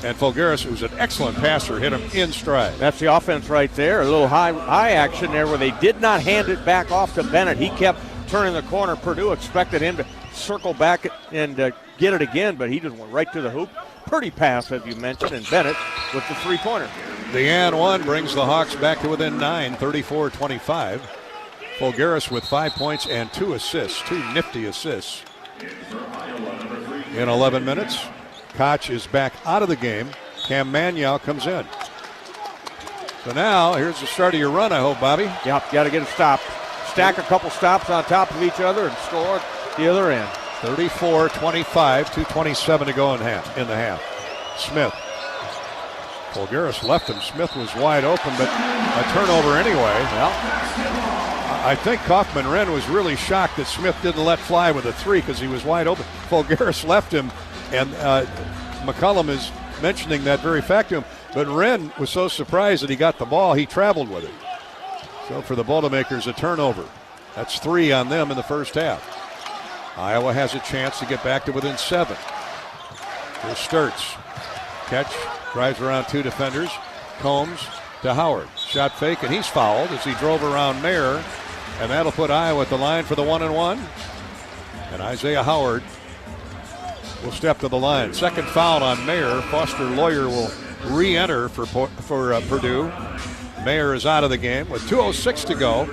And Folgueras, who's an excellent passer, hit him in stride. That's the offense right there. A little high action there where they did not hand it back off to Bennett. He kept turning the corner. Purdue expected him to circle back and get it again, but he just went right to the hoop. Pretty pass, as you mentioned, and Bennett with the three-pointer. The and one brings the Hawks back to within 9, 34-25. Folgueras with 5 points and 2 assists, 2 nifty assists. In 11 minutes, Koch is back out of the game. Cam Manyow comes in. So now, here's the start of your run, I hope, Bobby. Yep, got to get a stop. Stack a couple stops on top of each other and score at the other end. 34-25, 2:27 to go in the half. Smith. Folgueras left him. Smith was wide open, but a turnover anyway. Well, I think Kaufman Wren was really shocked that Smith didn't let fly with a three because he was wide open. Folgueras left him, and McCullum is mentioning that very fact to him. But Wren was so surprised that he got the ball, he traveled with it. So for the Boilermakers, a turnover. That's 3 on them in the first half. Iowa has a chance to get back to within 7. Here's Sturts. Catch, drives around 2 defenders. Combs to Howard. Shot fake, and he's fouled as he drove around Mayer. And that'll put Iowa at the line for the 1-and-1. And Isaiah Howard will step to the line. Second foul on Mayer. Foster Lawyer will re-enter for Purdue. Mayer is out of the game with 2:06 to go.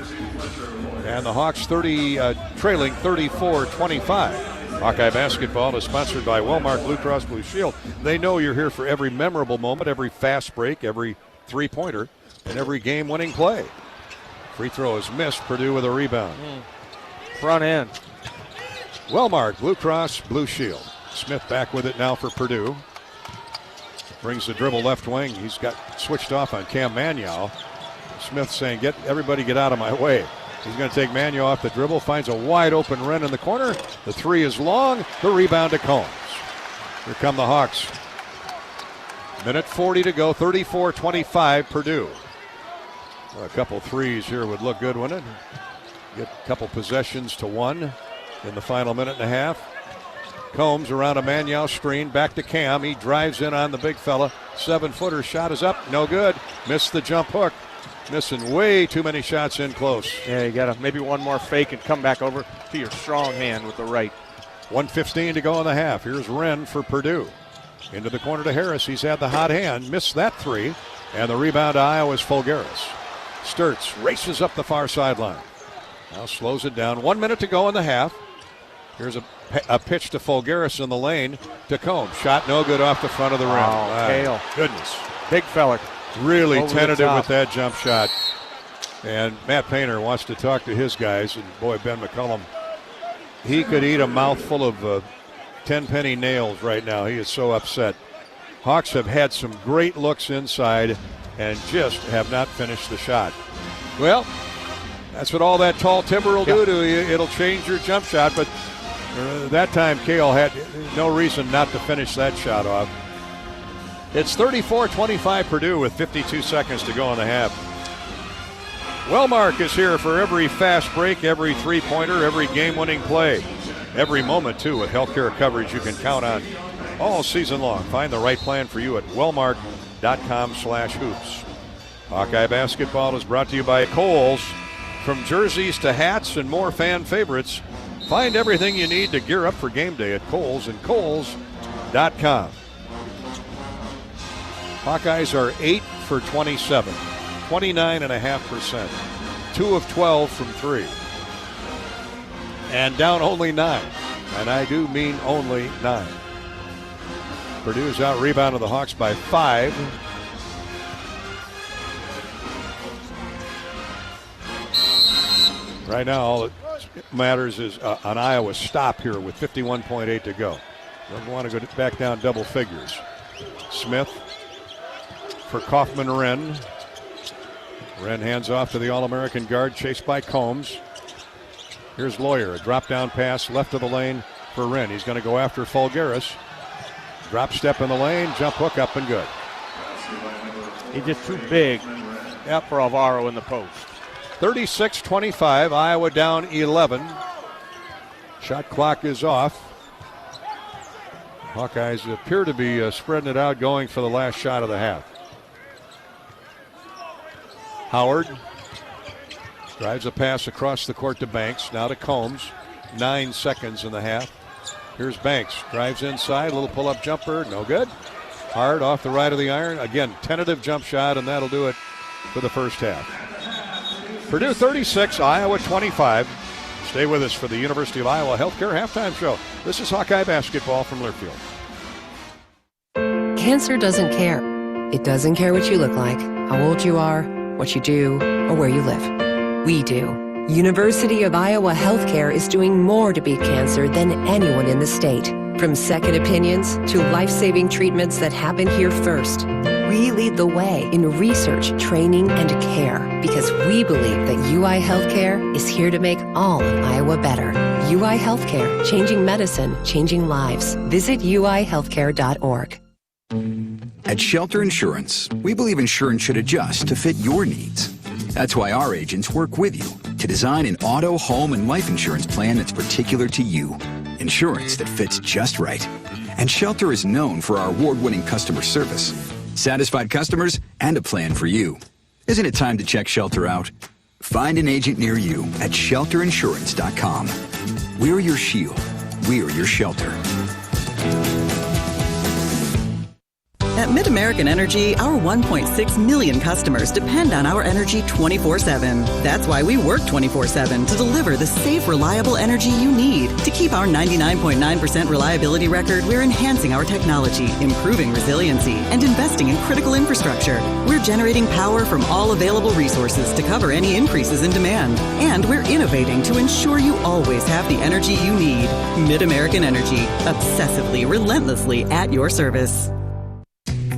And the Hawks trailing 34-25. Hawkeye basketball is sponsored by Wellmark Blue Cross Blue Shield. They know you're here for every memorable moment, every fast break, every three-pointer, and every game-winning play. Free throw is missed. Purdue with a rebound. Front end. Wellmark Blue Cross Blue Shield. Smith back with it now for Purdue. Brings the dribble left wing. He's got switched off on Cam Manyow. Smith saying, everybody get out of my way. He's going to take Manyow off the dribble, finds a wide open Wren in the corner. The three is long, the rebound to Combs. Here come the Hawks. Minute 40 to go, 34-25 Purdue. Well, a couple threes here would look good, wouldn't it? Get a couple possessions to 1 in the final minute and a half. Combs around a Manyow screen, back to Cam. He drives in on the big fella. 7-footer shot is up, no good. Missed the jump hook. Missing way too many shots in close. Yeah, you got to maybe one more fake and come back over to your strong hand with the right. 1:15 to go in the half. Here's Wren for Purdue. Into the corner to Harris. He's had the hot hand. Missed that three. And the rebound to Iowa's Folgueras. Sturts races up the far sideline. Now slows it down. 1 minute to go in the half. Here's a pitch to Folgueras in the lane to Combs. Shot no good off the front of the rim. Oh, Cale. Goodness. Big fella. Really over tentative with that jump shot. And Matt Painter wants to talk to his guys. And boy, Ben McCullum, he could eat a mouthful of 10-penny nails right now. He is so upset. Hawks have had some great looks inside and just have not finished the shot. Well, that's what all that tall timber will do to you. It'll change your jump shot. But that time, Cale had no reason not to finish that shot off. It's 34-25 Purdue with 52 seconds to go in the half. Wellmark is here for every fast break, every three-pointer, every game-winning play. Every moment, too, with healthcare coverage you can count on all season long. Find the right plan for you at wellmark.com/hoops. Hawkeye basketball is brought to you by Kohl's. From jerseys to hats and more fan favorites, find everything you need to gear up for game day at Kohl's and Kohl's.com. Hawkeyes are 8 for 27, 29.5%, 2 of 12 from 3. And down only 9, and I do mean only 9. Purdue's out-rebounded the Hawks by 5. Right now, all that matters is an Iowa stop here with 51.8 to go. Don't want to go back down double figures. Smith for Kaufman-Wren. Wren hands off to the All-American guard, chased by Combs. Here's Lawyer, a drop-down pass left of the lane for Wren. He's going to go after Fulgaris. Drop step in the lane, jump hook up and good. He's just too big for Alvaro in the post. 36-25, Iowa down 11. Shot clock is off. Hawkeyes appear to be spreading it out, going for the last shot of the half. Howard drives a pass across the court to Banks, now to Combs. 9 seconds in the half. Here's Banks, drives inside, a little pull-up jumper, no good. Hard off the right of the iron. Again, tentative jump shot, and that'll do it for the first half. Purdue 36, Iowa 25. Stay with us for the University of Iowa Healthcare Halftime Show. This is Hawkeye basketball from Learfield. Cancer doesn't care. It doesn't care what you look like, how old you are, what you do, or where you live. We do. University of Iowa Healthcare is doing more to beat cancer than anyone in the state. From second opinions to life-saving treatments that happen here first. We lead the way in research, training, and care because we believe that UI Healthcare is here to make all of Iowa better. UI Healthcare, changing medicine, changing lives. Visit uihealthcare.org. At Shelter Insurance, we believe insurance should adjust to fit your needs. That's why our agents work with you to design an auto, home, and life insurance plan that's particular to you. Insurance that fits just right. And Shelter is known for our award-winning customer service, satisfied customers, and a plan for you. Isn't it time to check Shelter out? Find an agent near you at shelterinsurance.com. We're your shield. We're your shelter. At MidAmerican Energy, our 1.6 million customers depend on our energy 24/7. That's why we work 24/7 to deliver the safe, reliable energy you need. To keep our 99.9% reliability record, we're enhancing our technology, improving resiliency, and investing in critical infrastructure. We're generating power from all available resources to cover any increases in demand. And we're innovating to ensure you always have the energy you need. MidAmerican Energy, obsessively, relentlessly at your service.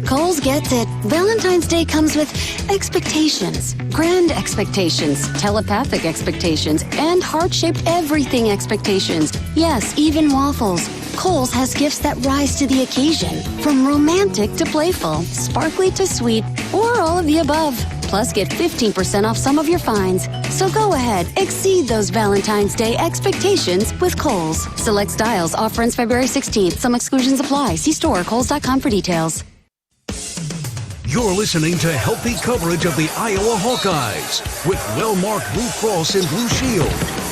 Kohl's gets it. Valentine's Day comes with expectations. Grand expectations, telepathic expectations, and heart-shaped everything expectations. Yes, even waffles. Kohl's has gifts that rise to the occasion. From romantic to playful, sparkly to sweet, or all of the above. Plus, get 15% off some of your finds. So go ahead, exceed those Valentine's Day expectations with Kohl's. Select styles, offer ends February 16th. Some exclusions apply. See store or Kohls.com for details. You're listening to healthy coverage of the Iowa Hawkeyes with Wellmark Blue Cross and Blue Shield.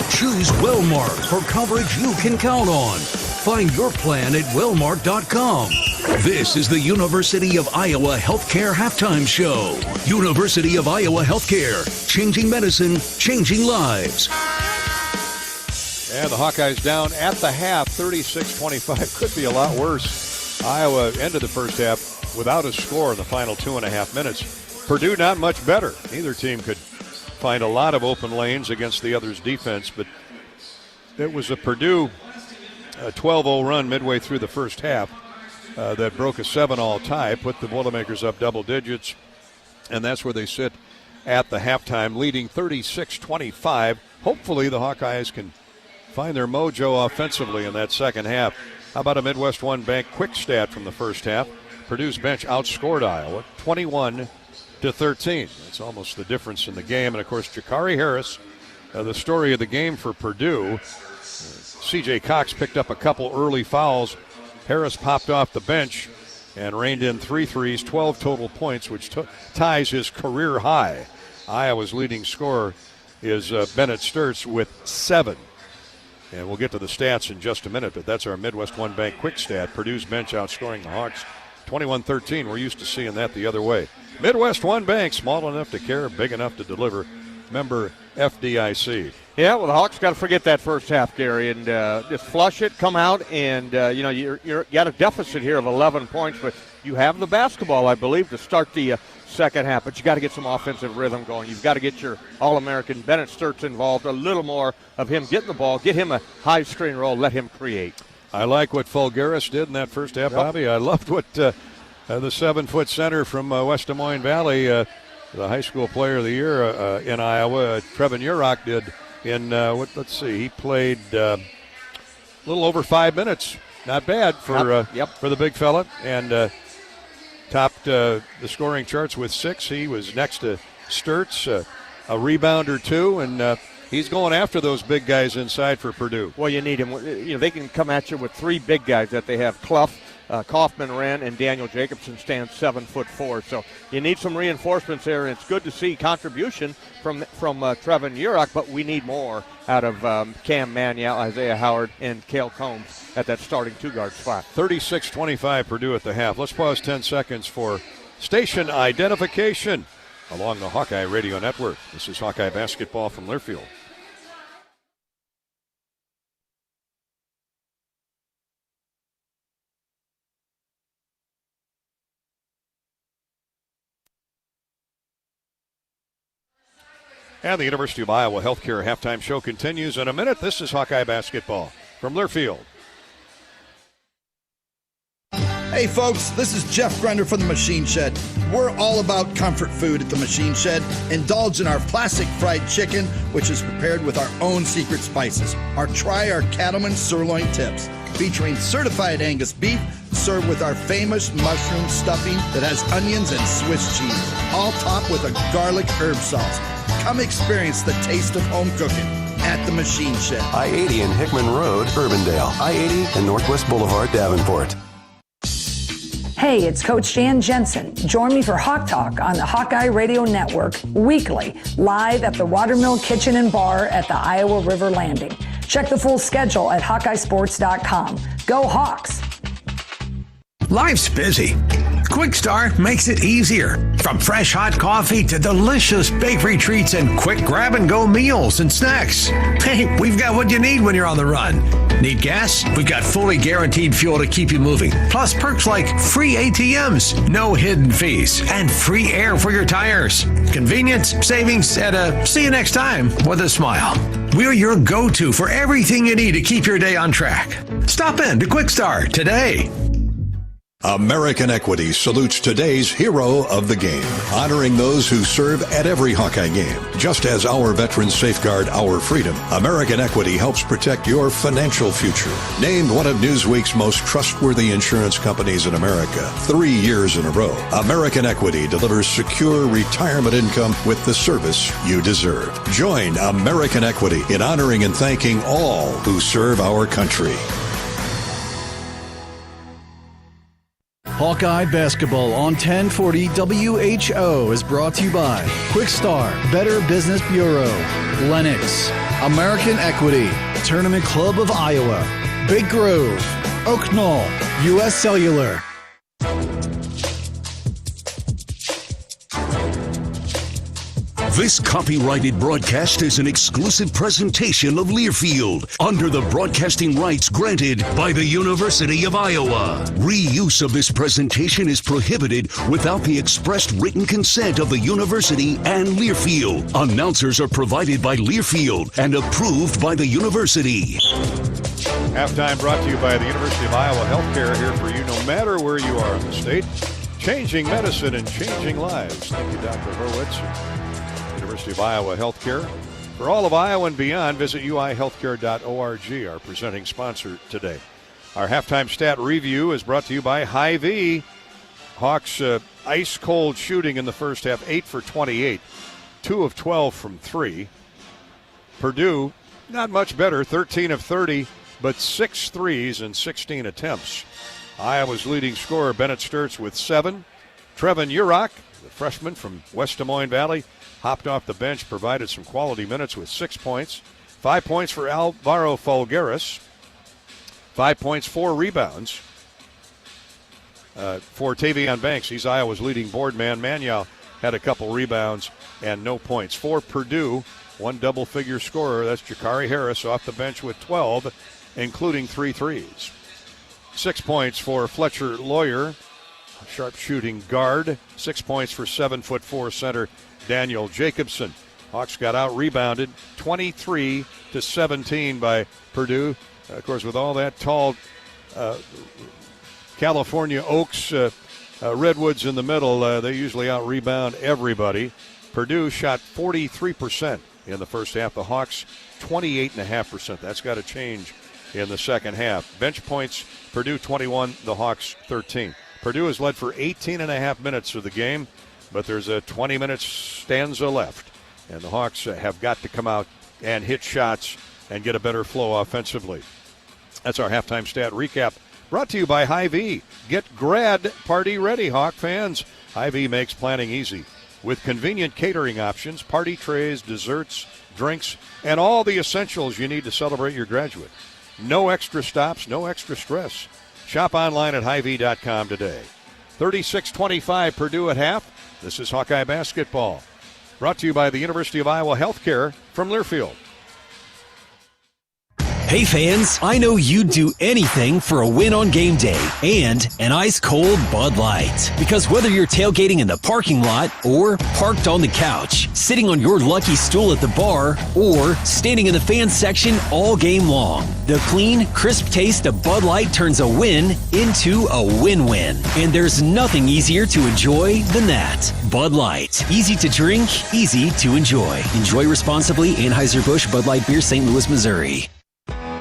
Choose Wellmark for coverage you can count on. Find your plan at wellmark.com. This is the University of Iowa Healthcare Halftime Show. University of Iowa Healthcare, changing medicine, changing lives. And the Hawkeyes down at the half, 36-25. Could be a lot worse. Iowa ended the first half without a score in the final 2.5 minutes. Purdue not much better. Neither team could find a lot of open lanes against the other's defense, but it was a Purdue 12-0 run midway through the first half that broke a 7-all tie, put the Boilermakers up double digits, and that's where they sit at the halftime, leading 36-25. Hopefully the Hawkeyes can find their mojo offensively in that second half. How about a Midwest One Bank quick stat from the first half? Purdue's bench outscored Iowa 21 13. That's almost the difference in the game. And, of course, Jakari Harris, the story of the game for Purdue. C.J. Cox picked up a couple early fouls. Harris popped off the bench and rained in 3 threes, 12 total points, which ties his career high. Iowa's leading scorer is Bennett Sturtz with 7. And we'll get to the stats in just a minute, but that's our Midwest One Bank quick stat. Purdue's bench outscoring the Hawks 21-13. We're used to seeing that the other way. Midwest One Bank, small enough to care, big enough to deliver. Member FDIC. Yeah, well, the Hawks got to forget that first half, Gary, and just flush it, come out, and, you got a deficit here of 11 points, but you have the basketball, I believe, to start the second half, but you got to get some offensive rhythm going. You've got to get your All-American Bennett Sturtz involved, a little more of him getting the ball, get him a high screen roll, let him create. I like what Fulgaris did in that first half, Bobby. I loved what the 7-foot center from West Des Moines Valley, the high school player of the year in Iowa, Trevin Urach, did in, let's see, he played a little over 5 minutes. Not bad for the big fella, and topped the scoring charts with 6. He was next to Sturtz, a rebound or 2, and he's going after those big guys inside for Purdue. Well, you need him. They can come at you with 3 big guys that they have. Clough, Kaufman, Wren, and Daniel Jacobson stand 7'4". So you need some reinforcements there, and it's good to see contribution from Trevin Urach, but we need more out of Cam Maniel, Isaiah Howard, and Cale Combs at that starting 2-guard spot. 36-25 Purdue at the half. Let's pause 10 seconds for station identification along the Hawkeye Radio Network. This is Hawkeye basketball from Learfield. And the University of Iowa Healthcare halftime show continues in a minute. This is Hawkeye basketball from Learfield. Hey folks, this is Jeff Grunder from the Machine Shed. We're all about comfort food at the Machine Shed. Indulge in our classic fried chicken, which is prepared with our own secret spices. Or try our Cattleman sirloin tips, featuring certified Angus beef, served with our famous mushroom stuffing that has onions and Swiss cheese, all topped with a garlic herb sauce. Come experience the taste of home cooking at the Machine Shed. I-80 and Hickman Road, Urbandale. I-80 and Northwest Boulevard, Davenport. Hey, it's Coach Jan Jensen. Join me for Hawk Talk on the Hawkeye Radio Network weekly, live at the Watermill Kitchen and Bar at the Iowa River Landing. Check the full schedule at HawkeyeSports.com. Go Hawks! Life's busy. Quick Start makes it easier. From fresh hot coffee to delicious bakery treats and quick grab-and-go meals and snacks. Hey, we've got what you need when you're on the run. Need gas? We've got fully guaranteed fuel to keep you moving. Plus perks like free ATMs, no hidden fees, and free air for your tires. Convenience, savings, and a see you next time with a smile. We're your go-to for everything you need to keep your day on track. Stop in to Quick Start today. American Equity salutes today's hero of the game, honoring those who serve at every Hawkeye game. Just as our veterans safeguard our freedom, American Equity helps protect your financial future. Named one of Newsweek's most trustworthy insurance companies in America 3 years in a row, American Equity delivers secure retirement income with the service you deserve. Join American Equity in honoring and thanking all who serve our country. Hawkeye Basketball on 1040 WHO is brought to you by Quick Start, Better Business Bureau, Lennox, American Equity, Tournament Club of Iowa, Big Grove, Oak Knoll, U.S. Cellular. This copyrighted broadcast is an exclusive presentation of Learfield under the broadcasting rights granted by the University of Iowa. Reuse of this presentation is prohibited without the expressed written consent of the university and Learfield. Announcers are provided by Learfield and approved by the university. Halftime brought to you by the University of Iowa Healthcare, here for you no matter where you are in the state. Changing medicine and changing lives. Thank you, Dr. Horwitz. University of Iowa Healthcare. For all of Iowa and beyond, visit uihealthcare.org, our presenting sponsor today. Our halftime stat review is brought to you by Hy-Vee. Hawks ice-cold shooting in the first half, 8 for 28, 2 of 12 from 3. Purdue, not much better, 13 of 30, but 6 threes in 16 attempts. Iowa's leading scorer, Bennett Sturtz, with 7. Trevin Urach, the freshman from West Des Moines Valley, hopped off the bench, provided some quality minutes with 6 points. 5 points for Alvaro Falgueras. 5 points, 4 rebounds. For Tavion Banks, he's Iowa's leading board man. Manuel had a couple rebounds and no points. For Purdue, 1 double-figure scorer, that's Jakari Harris, off the bench with 12, including 3 threes. 6 points for Fletcher Lawyer, sharp-shooting guard. 6 points for 7'4" center Daniel Jacobson. Hawks got out-rebounded 23-17 by Purdue. Of course, with all that tall California oaks, redwoods in the middle, they usually out-rebound everybody. Purdue shot 43% in the first half. The Hawks, 28.5%. That's got to change in the second half. Bench points, Purdue 21, the Hawks 13. Purdue has led for 18.5 minutes of the game, but there's a 20-minute stanza left. And the Hawks have got to come out and hit shots and get a better flow offensively. That's our halftime stat recap, brought to you by Hy-Vee. Get grad party ready, Hawk fans. Hy-Vee makes planning easy. With convenient catering options, party trays, desserts, drinks, and all the essentials you need to celebrate your graduate. No extra stops, no extra stress. Shop online at Hy-Vee.com today. 36-25 Purdue at half. This is Hawkeye basketball. Brought to you by the University of Iowa Healthcare from Learfield. Hey fans, I know you'd do anything for a win on game day and an ice-cold Bud Light. Because whether you're tailgating in the parking lot or parked on the couch, sitting on your lucky stool at the bar, or standing in the fans section all game long, the clean, crisp taste of Bud Light turns a win into a win-win. And there's nothing easier to enjoy than that. Bud Light. Easy to drink, easy to enjoy. Enjoy responsibly. Anheuser-Busch Bud Light Beer, St. Louis, Missouri.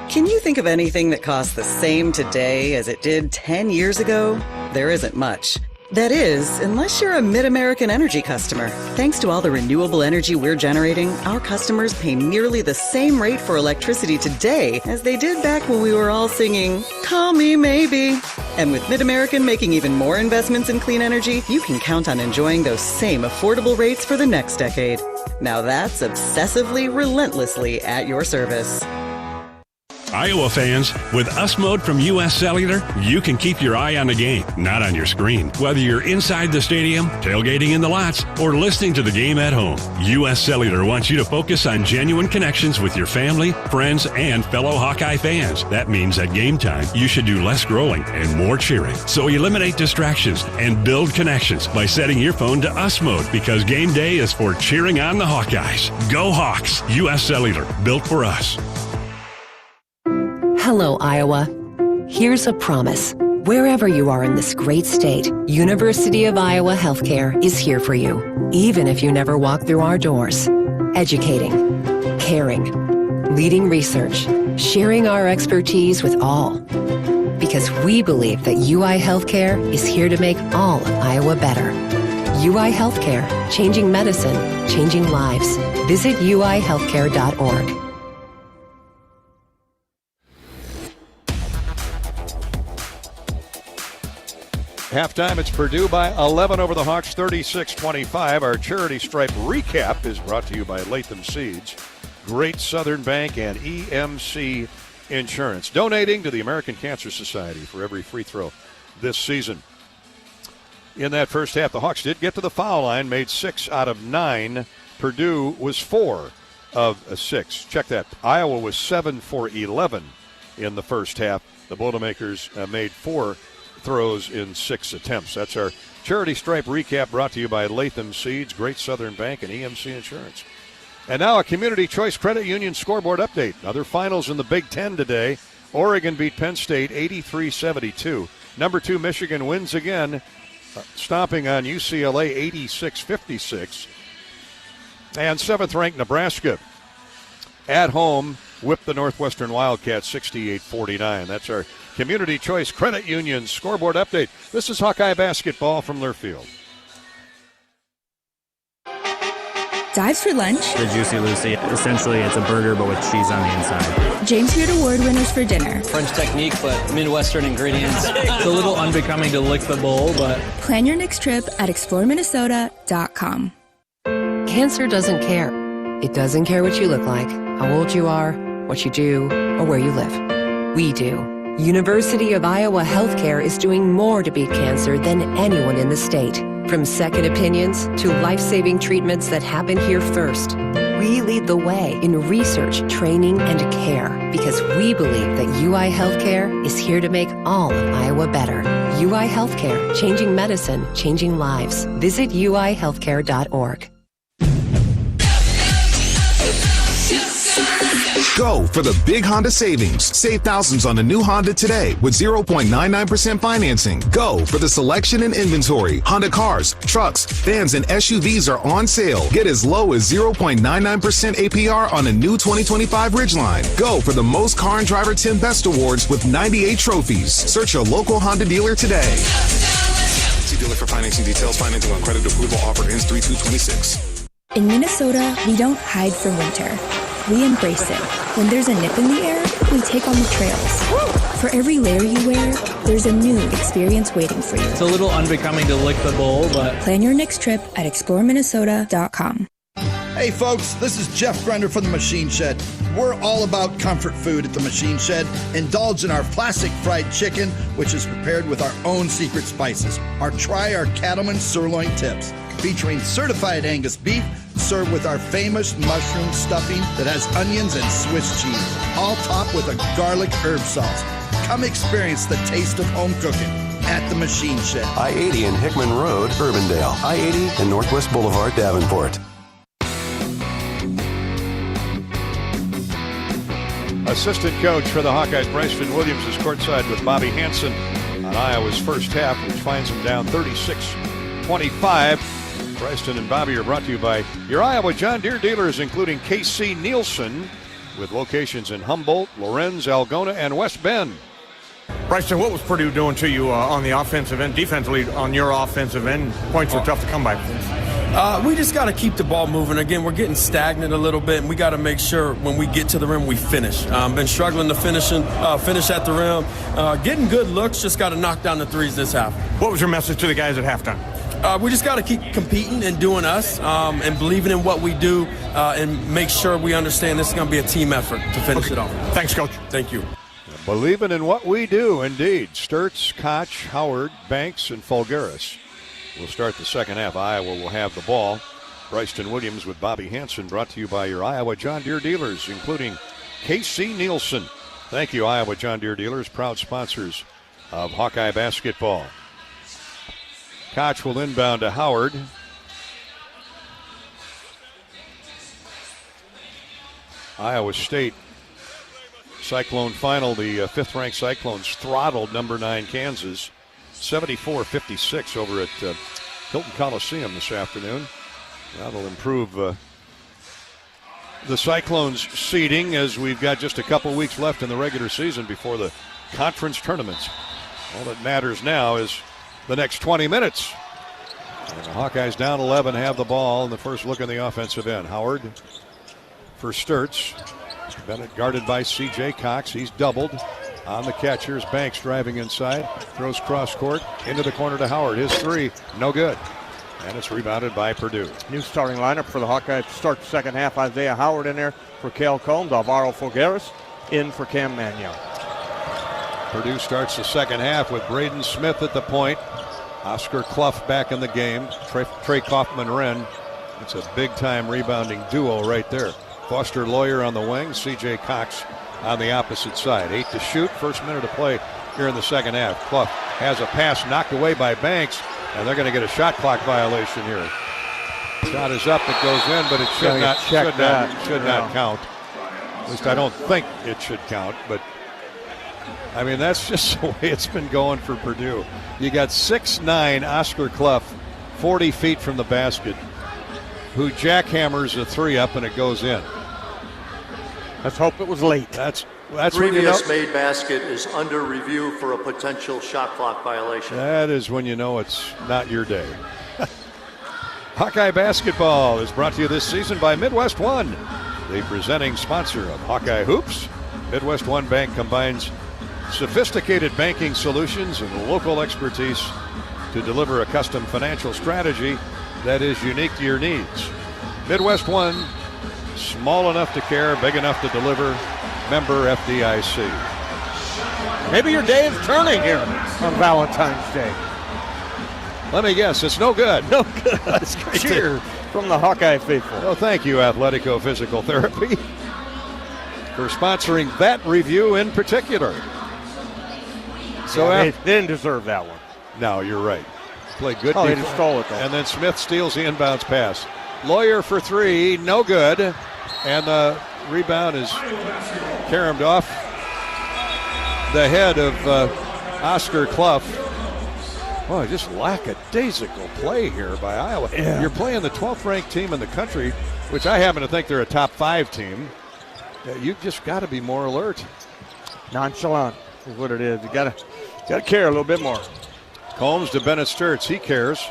Can you think of anything that costs the same today as it did 10 years ago? There isn't much. That is, unless you're a Mid-American Energy customer. Thanks to all the renewable energy we're generating, our customers pay nearly the same rate for electricity today as they did back when we were all singing, "Call Me Maybe." And with Mid-American making even more investments in clean energy, you can count on enjoying those same affordable rates for the next decade. Now that's obsessively, relentlessly at your service. Iowa fans, with US Mode from US Cellular, you can keep your eye on the game, not on your screen. Whether you're inside the stadium, tailgating in the lots, or listening to the game at home, US Cellular wants you to focus on genuine connections with your family, friends, and fellow Hawkeye fans. That means at game time, you should do less scrolling and more cheering. So eliminate distractions and build connections by setting your phone to US Mode, because game day is for cheering on the Hawkeyes. Go Hawks! US Cellular, built for us. Hello, Iowa. Here's a promise. Wherever you are in this great state, University of Iowa Healthcare is here for you, even if you never walk through our doors. Educating, caring, leading research, sharing our expertise with all. Because we believe that UI Healthcare is here to make all of Iowa better. UI Healthcare, changing medicine, changing lives. Visit uihealthcare.org. Halftime, it's Purdue by 11 over the Hawks, 36-25. Our charity stripe recap is brought to you by Latham Seeds, Great Southern Bank, and EMC Insurance, donating to the American Cancer Society for every free throw this season. In that first half, the Hawks did get to the foul line, made 6 out of 9. Purdue was 4 of 6. Check that. Iowa was 7 for 11 in the first half. The Boilermakers made 4 throws in 6 attempts. That's our charity stripe recap, brought to you by Latham Seeds, Great Southern Bank, and EMC Insurance. And now a Community Choice Credit Union scoreboard update. Other finals in the Big Ten today. Oregon beat Penn State 83-72. Number 2 Michigan wins again, stomping on UCLA 86-56. And 7th-ranked Nebraska at home whipped the Northwestern Wildcats 68-49. That's our Community Choice Credit Union scoreboard update. This is Hawkeye basketball from Learfield. Dives for lunch. The Juicy Lucy. Essentially, it's a burger, but with cheese on the inside. James Beard Award winners for dinner. French technique, but Midwestern ingredients. It's a little unbecoming to lick the bowl, but... Plan your next trip at exploreminnesota.com. Cancer doesn't care. It doesn't care what you look like, how old you are, what you do, or where you live. We do. University of Iowa Healthcare is doing more to beat cancer than anyone in the state. From second opinions to life-saving treatments that happen here first. We lead the way in research, training, and care because we believe that UI Healthcare is here to make all of Iowa better. UI Healthcare, changing medicine, changing lives. Visit uihealthcare.org. Go for the big Honda savings. Save thousands on a new Honda today with 0.99% financing. Go for the selection and inventory. Honda cars, trucks, vans, and SUVs are on sale. Get as low as 0.99% APR on a new 2025 Ridgeline. Go for the most Car and Driver 10 Best Awards with 98 trophies. Search your local Honda dealer today. See dealer for financing details. Financing on credit approval offer ends 3/2/26. In Minnesota, we don't hide from winter. We embrace it. When there's a nip in the air, we take on the trails. For every layer you wear, there's a new experience waiting for you. It's a little unbecoming to lick the bowl, but... Plan your next trip at exploreminnesota.com. Hey folks, this is Jeff Grunder from the Machine Shed. We're all about comfort food at the Machine Shed. Indulge in our classic fried chicken, which is prepared with our own secret spices. Try our Cattleman sirloin tips, featuring certified Angus beef, served with our famous mushroom stuffing that has onions and Swiss cheese, all topped with a garlic herb sauce. Come experience the taste of home cooking at the Machine Shed. I-80 and Hickman Road, Urbandale. I-80 and Northwest Boulevard, Davenport. Assistant coach for the Hawkeyes, Bryson Williams, is courtside with Bobby Hansen on Iowa's first half, which finds them down 36-25. Bryson and Bobby are brought to you by your Iowa John Deere dealers, including KC Nielsen, with locations in Humboldt, Lorenz, Algona, and West Bend. Bryson, what was Purdue doing to you on the offensive end, defensively on your offensive end? Points were tough to come by. We just got to keep the ball moving. Again, we're getting stagnant a little bit, and we got to make sure when we get to the rim, we finish. Been struggling to finish at the rim. Getting good looks, just got to knock down the threes this half. What was your message to the guys at halftime? We just got to keep competing and doing us and believing in what we do and make sure we understand this is going to be a team effort to finish it off. Thanks, Coach. Thank you. Believing in what we do, indeed. Sturtz, Koch, Howard, Banks, and Fulgaris will start the second half. Iowa will have the ball. Bryson Williams with Bobby Hansen, brought to you by your Iowa John Deere dealers, including KC Nielsen. Thank you, Iowa John Deere dealers, proud sponsors of Hawkeye basketball. Koch will inbound to Howard. Iowa State Cyclone final. The fifth-ranked Cyclones throttled number 9 Kansas 74-56 over at Hilton Coliseum this afternoon. That'll improve the Cyclones' seeding as we've got just a couple weeks left in the regular season before the conference tournaments. All that matters now is the next 20 minutes. And the Hawkeyes down 11 have the ball in the first look in the offensive end. Howard for Sturtz. Bennett guarded by C.J. Cox. He's doubled on the catchers. Banks driving inside. Throws cross court into the corner to Howard. His three, no good. And it's rebounded by Purdue. New starting lineup for the Hawkeyes to start the second half. Isaiah Howard in there for Cale Combs. Alvaro Fulgaris in for Cam Mannion. Purdue starts the second half with Braden Smith at the point. Oscar Clough back in the game. Trey Kaufman-Wren. It's a big-time rebounding duo right there. Foster Lawyer on the wing. C.J. Cox on the opposite side. 8 to shoot. First minute of play here in the second half. Clough has a pass knocked away by Banks, and they're going to get a shot clock violation here. Shot is up. It goes in, but it should not count. At least I don't think it should count, but I mean, that's just the way it's been going for Purdue. You got 6'9" Oscar Clough, 40 feet from the basket, who jackhammers a three up and it goes in. Let's hope it was late. That's That's when you know. Previous made basket is under review for a potential shot clock violation. That is when you know it's not your day. Hawkeye basketball is brought to you this season by Midwest One, the presenting sponsor of Hawkeye Hoops. Midwest One Bank combines sophisticated banking solutions and local expertise to deliver a custom financial strategy that is unique to your needs. Midwest One, small enough to care, big enough to deliver. Member FDIC. Maybe your day is turning here on Valentine's Day. Let me guess, it's no good. No good. That's great. Cheer from the Hawkeye faithful. Well, thank you, Athletico Physical Therapy, for sponsoring that review in particular. So they didn't deserve that one. No, you're right. Played good defense. They just stole it, though. And then Smith steals the inbounds pass. Lawyer for three, no good. And the rebound is caromed off the head of Oscar Clough. Well, just lackadaisical play here by Iowa. Yeah. You're playing the 12th ranked team in the country, which I happen to think they're a top 5 team. You've just got to be more alert. Nonchalant is what it is. You got to care a little bit more. Combs to Bennett Sturts. He cares.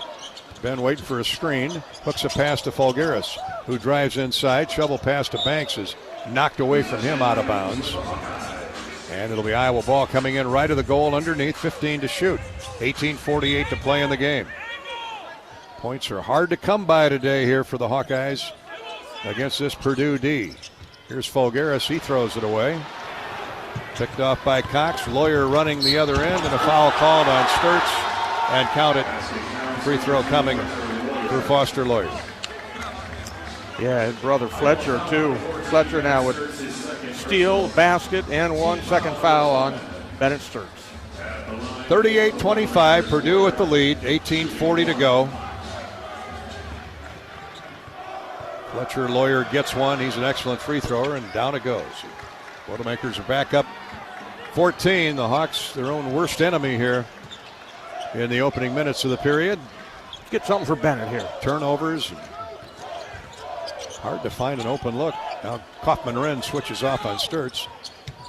Ben waiting for a screen. Hooks a pass to Fulgaris, who drives inside. Shovel pass to Banks is knocked away from him out of bounds. And it'll be Iowa ball coming in right of the goal underneath. 15 to shoot. 18:48 to play in the game. Points are hard to come by today here for the Hawkeyes against this Purdue D. Here's Fulgaris. He throws it away. Picked off by Cox. Lawyer running the other end, and a foul called on Sturts. And count it. Free throw coming for Foster Lawyer. Yeah, his brother Fletcher, too. Fletcher now with steal, basket, and 1 second foul on Bennett Sturts. 38-25, Purdue with the lead, 18:40 to go. Fletcher Lawyer gets one. He's an excellent free thrower, and down it goes. Boilermakers are back up 14. The Hawks, their own worst enemy here in the opening minutes of the period. Get something for Bennett here. Turnovers. Hard to find an open look. Now Kaufman-Renn switches off on Sturts.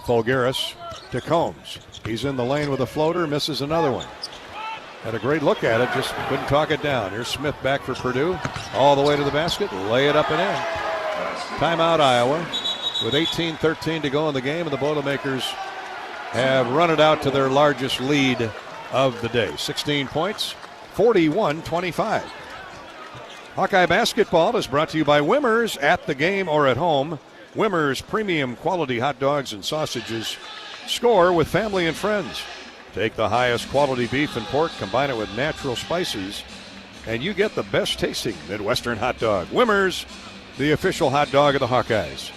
Fulgaris to Combs. He's in the lane with a floater, misses another one. Had a great look at it, just couldn't talk it down. Here's Smith back for Purdue. All the way to the basket, lay it up and in. Timeout Iowa with 18:13 to go in the game, and the Boilermakers have run it out to their largest lead of the day. 16 points, 41-25. Hawkeye basketball is brought to you by Wimmers at the game or at home. Wimmers premium quality hot dogs and sausages. Score with family and friends. Take the highest quality beef and pork, combine it with natural spices, and you get the best tasting Midwestern hot dog. Wimmers, the official hot dog of the Hawkeyes.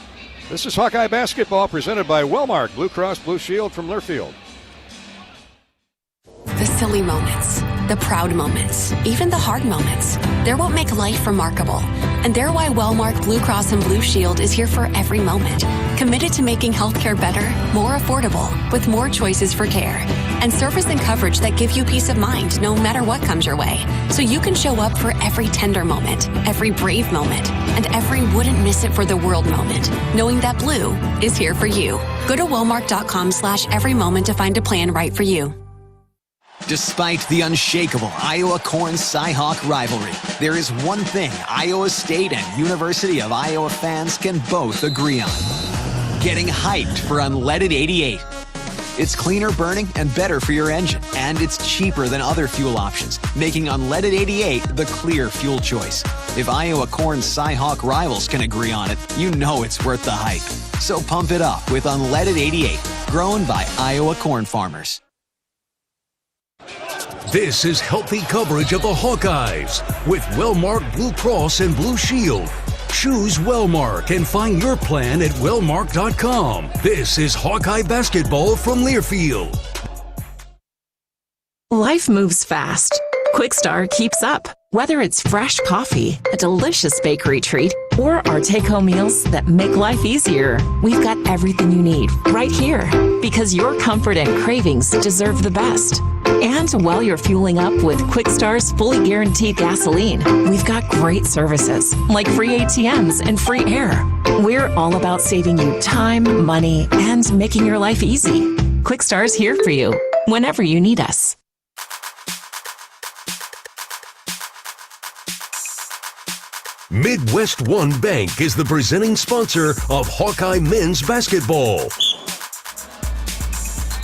This is Hawkeye basketball presented by Wellmark Blue Cross Blue Shield from Learfield. The silly moments, the proud moments, even the hard moments. They're what make life remarkable. And they're why Wellmark Blue Cross and Blue Shield is here for every moment. Committed to making healthcare better, more affordable, with more choices for care. And service and coverage that give you peace of mind no matter what comes your way. So you can show up for every tender moment, every brave moment, and every wouldn't miss it for the world moment. Knowing that Blue is here for you. Go to Wellmark.com/every moment to find a plan right for you. Despite the unshakable Iowa Corn Cy-Hawk rivalry, there is one thing Iowa State and University of Iowa fans can both agree on. Getting hyped for Unleaded 88. It's cleaner burning and better for your engine, and it's cheaper than other fuel options, making Unleaded 88 the clear fuel choice. If Iowa Corn Cy-Hawk rivals can agree on it, you know it's worth the hype. So pump it up with Unleaded 88, grown by Iowa corn farmers. This is healthy coverage of the Hawkeyes with Wellmark Blue Cross and Blue Shield. Choose Wellmark and find your plan at wellmark.com. This is Hawkeye basketball from Learfield. Life moves fast. Quickstar keeps up. Whether it's fresh coffee, a delicious bakery treat, or our take-home meals that make life easier, we've got everything you need right here. Because your comfort and cravings deserve the best. And while you're fueling up with Quickstar's fully guaranteed gasoline, we've got great services like free ATMs and free air. We're all about saving you time, money, and making your life easy. Quick Star's here for you whenever you need us. Midwest One Bank is the presenting sponsor of Hawkeye men's basketball.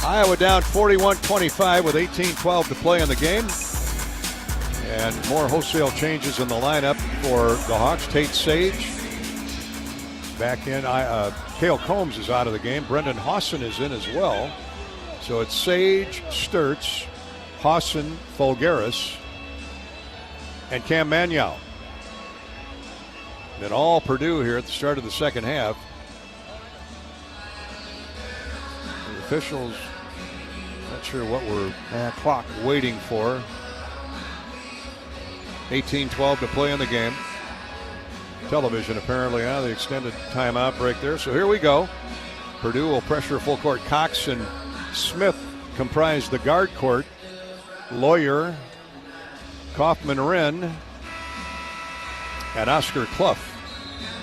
Iowa down 41-25 with 18-12 to play in the game. And more wholesale changes in the lineup for the Hawks. Tate Sage back in. Cale Combs is out of the game. Brendan Hawson is in as well. So it's Sage, Sturtz, Hawson, Folgaris, and Cam Manuel. And all Purdue here at the start of the second half. The officials, not sure what we're clock waiting for. 18-12 to play in the game. Television apparently on the extended timeout break there. So here we go. Purdue will pressure full court. Cox and Smith comprise the guard court. Lawyer, Kaufman-Wren, and Oscar Clough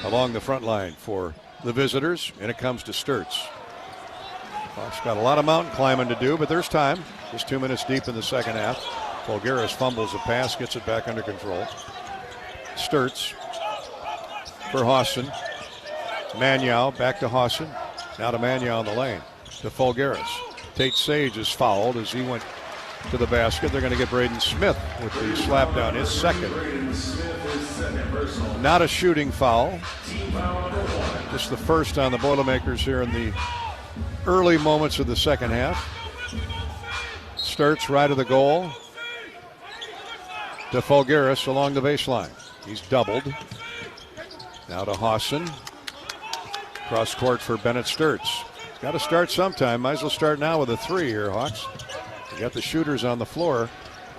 along the front line for the visitors. And it comes to Sturtz. Hawks got a lot of mountain climbing to do, but there's time. Just 2 minutes deep in the second half. Folgaris fumbles a pass, gets it back under control. Sturtz for Hawson. Manuel back to Hawson. Now to Manuel in the lane. To Folgaris. Tate Sage is fouled as he went to the basket. They're going to get Braden Smith with the slap down, his second. Not a shooting foul. Just the first on the Boilermakers here in the early moments of the second half. Sturtz right of the goal. To Folgaris along the baseline. He's doubled. Now to Hawson. Cross court for Bennett Sturtz. Got to start sometime. Might as well start now with a three here, Hawks. You got the shooters on the floor.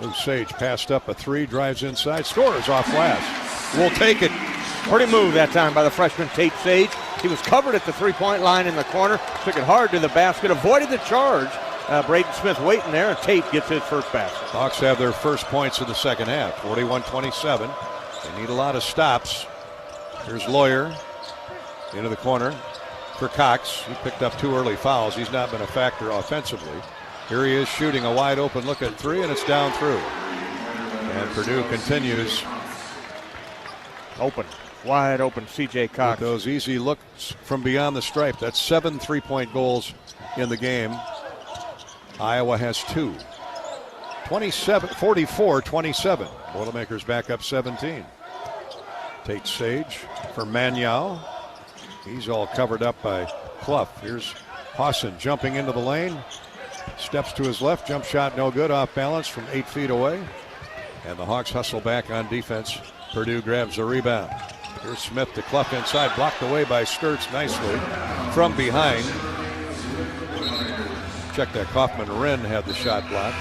Luke Sage passed up a three, drives inside, scores off glass. We'll take it. Pretty move that time by the freshman Tate Sage. He was covered at the three-point line in the corner, took it hard to the basket, avoided the charge. Braden Smith waiting there, and Tate gets his first basket. Hawks have their first points of the second half, 41-27. They need a lot of stops. Here's Lawyer into the corner for Cox. He picked up 2 early fouls. He's not been a factor offensively. Here he is shooting a wide open look at three, and it's down through. And Purdue continues. Open, wide open, C.J. Cox. With those easy looks from beyond the stripe. That's 7 3-point goals in the game. Iowa has 2. 44-27. Boilermakers back up 17. Tate Sage for Manuel. He's all covered up by Clough. Here's Hawson jumping into the lane. Steps to his left. Jump shot no good. Off balance from 8 feet away. And the Hawks hustle back on defense. Purdue grabs a rebound. Here's Smith to Clough inside. Blocked away by Sturtz nicely from behind. Check that. Kaufman-Wren had the shot blocked.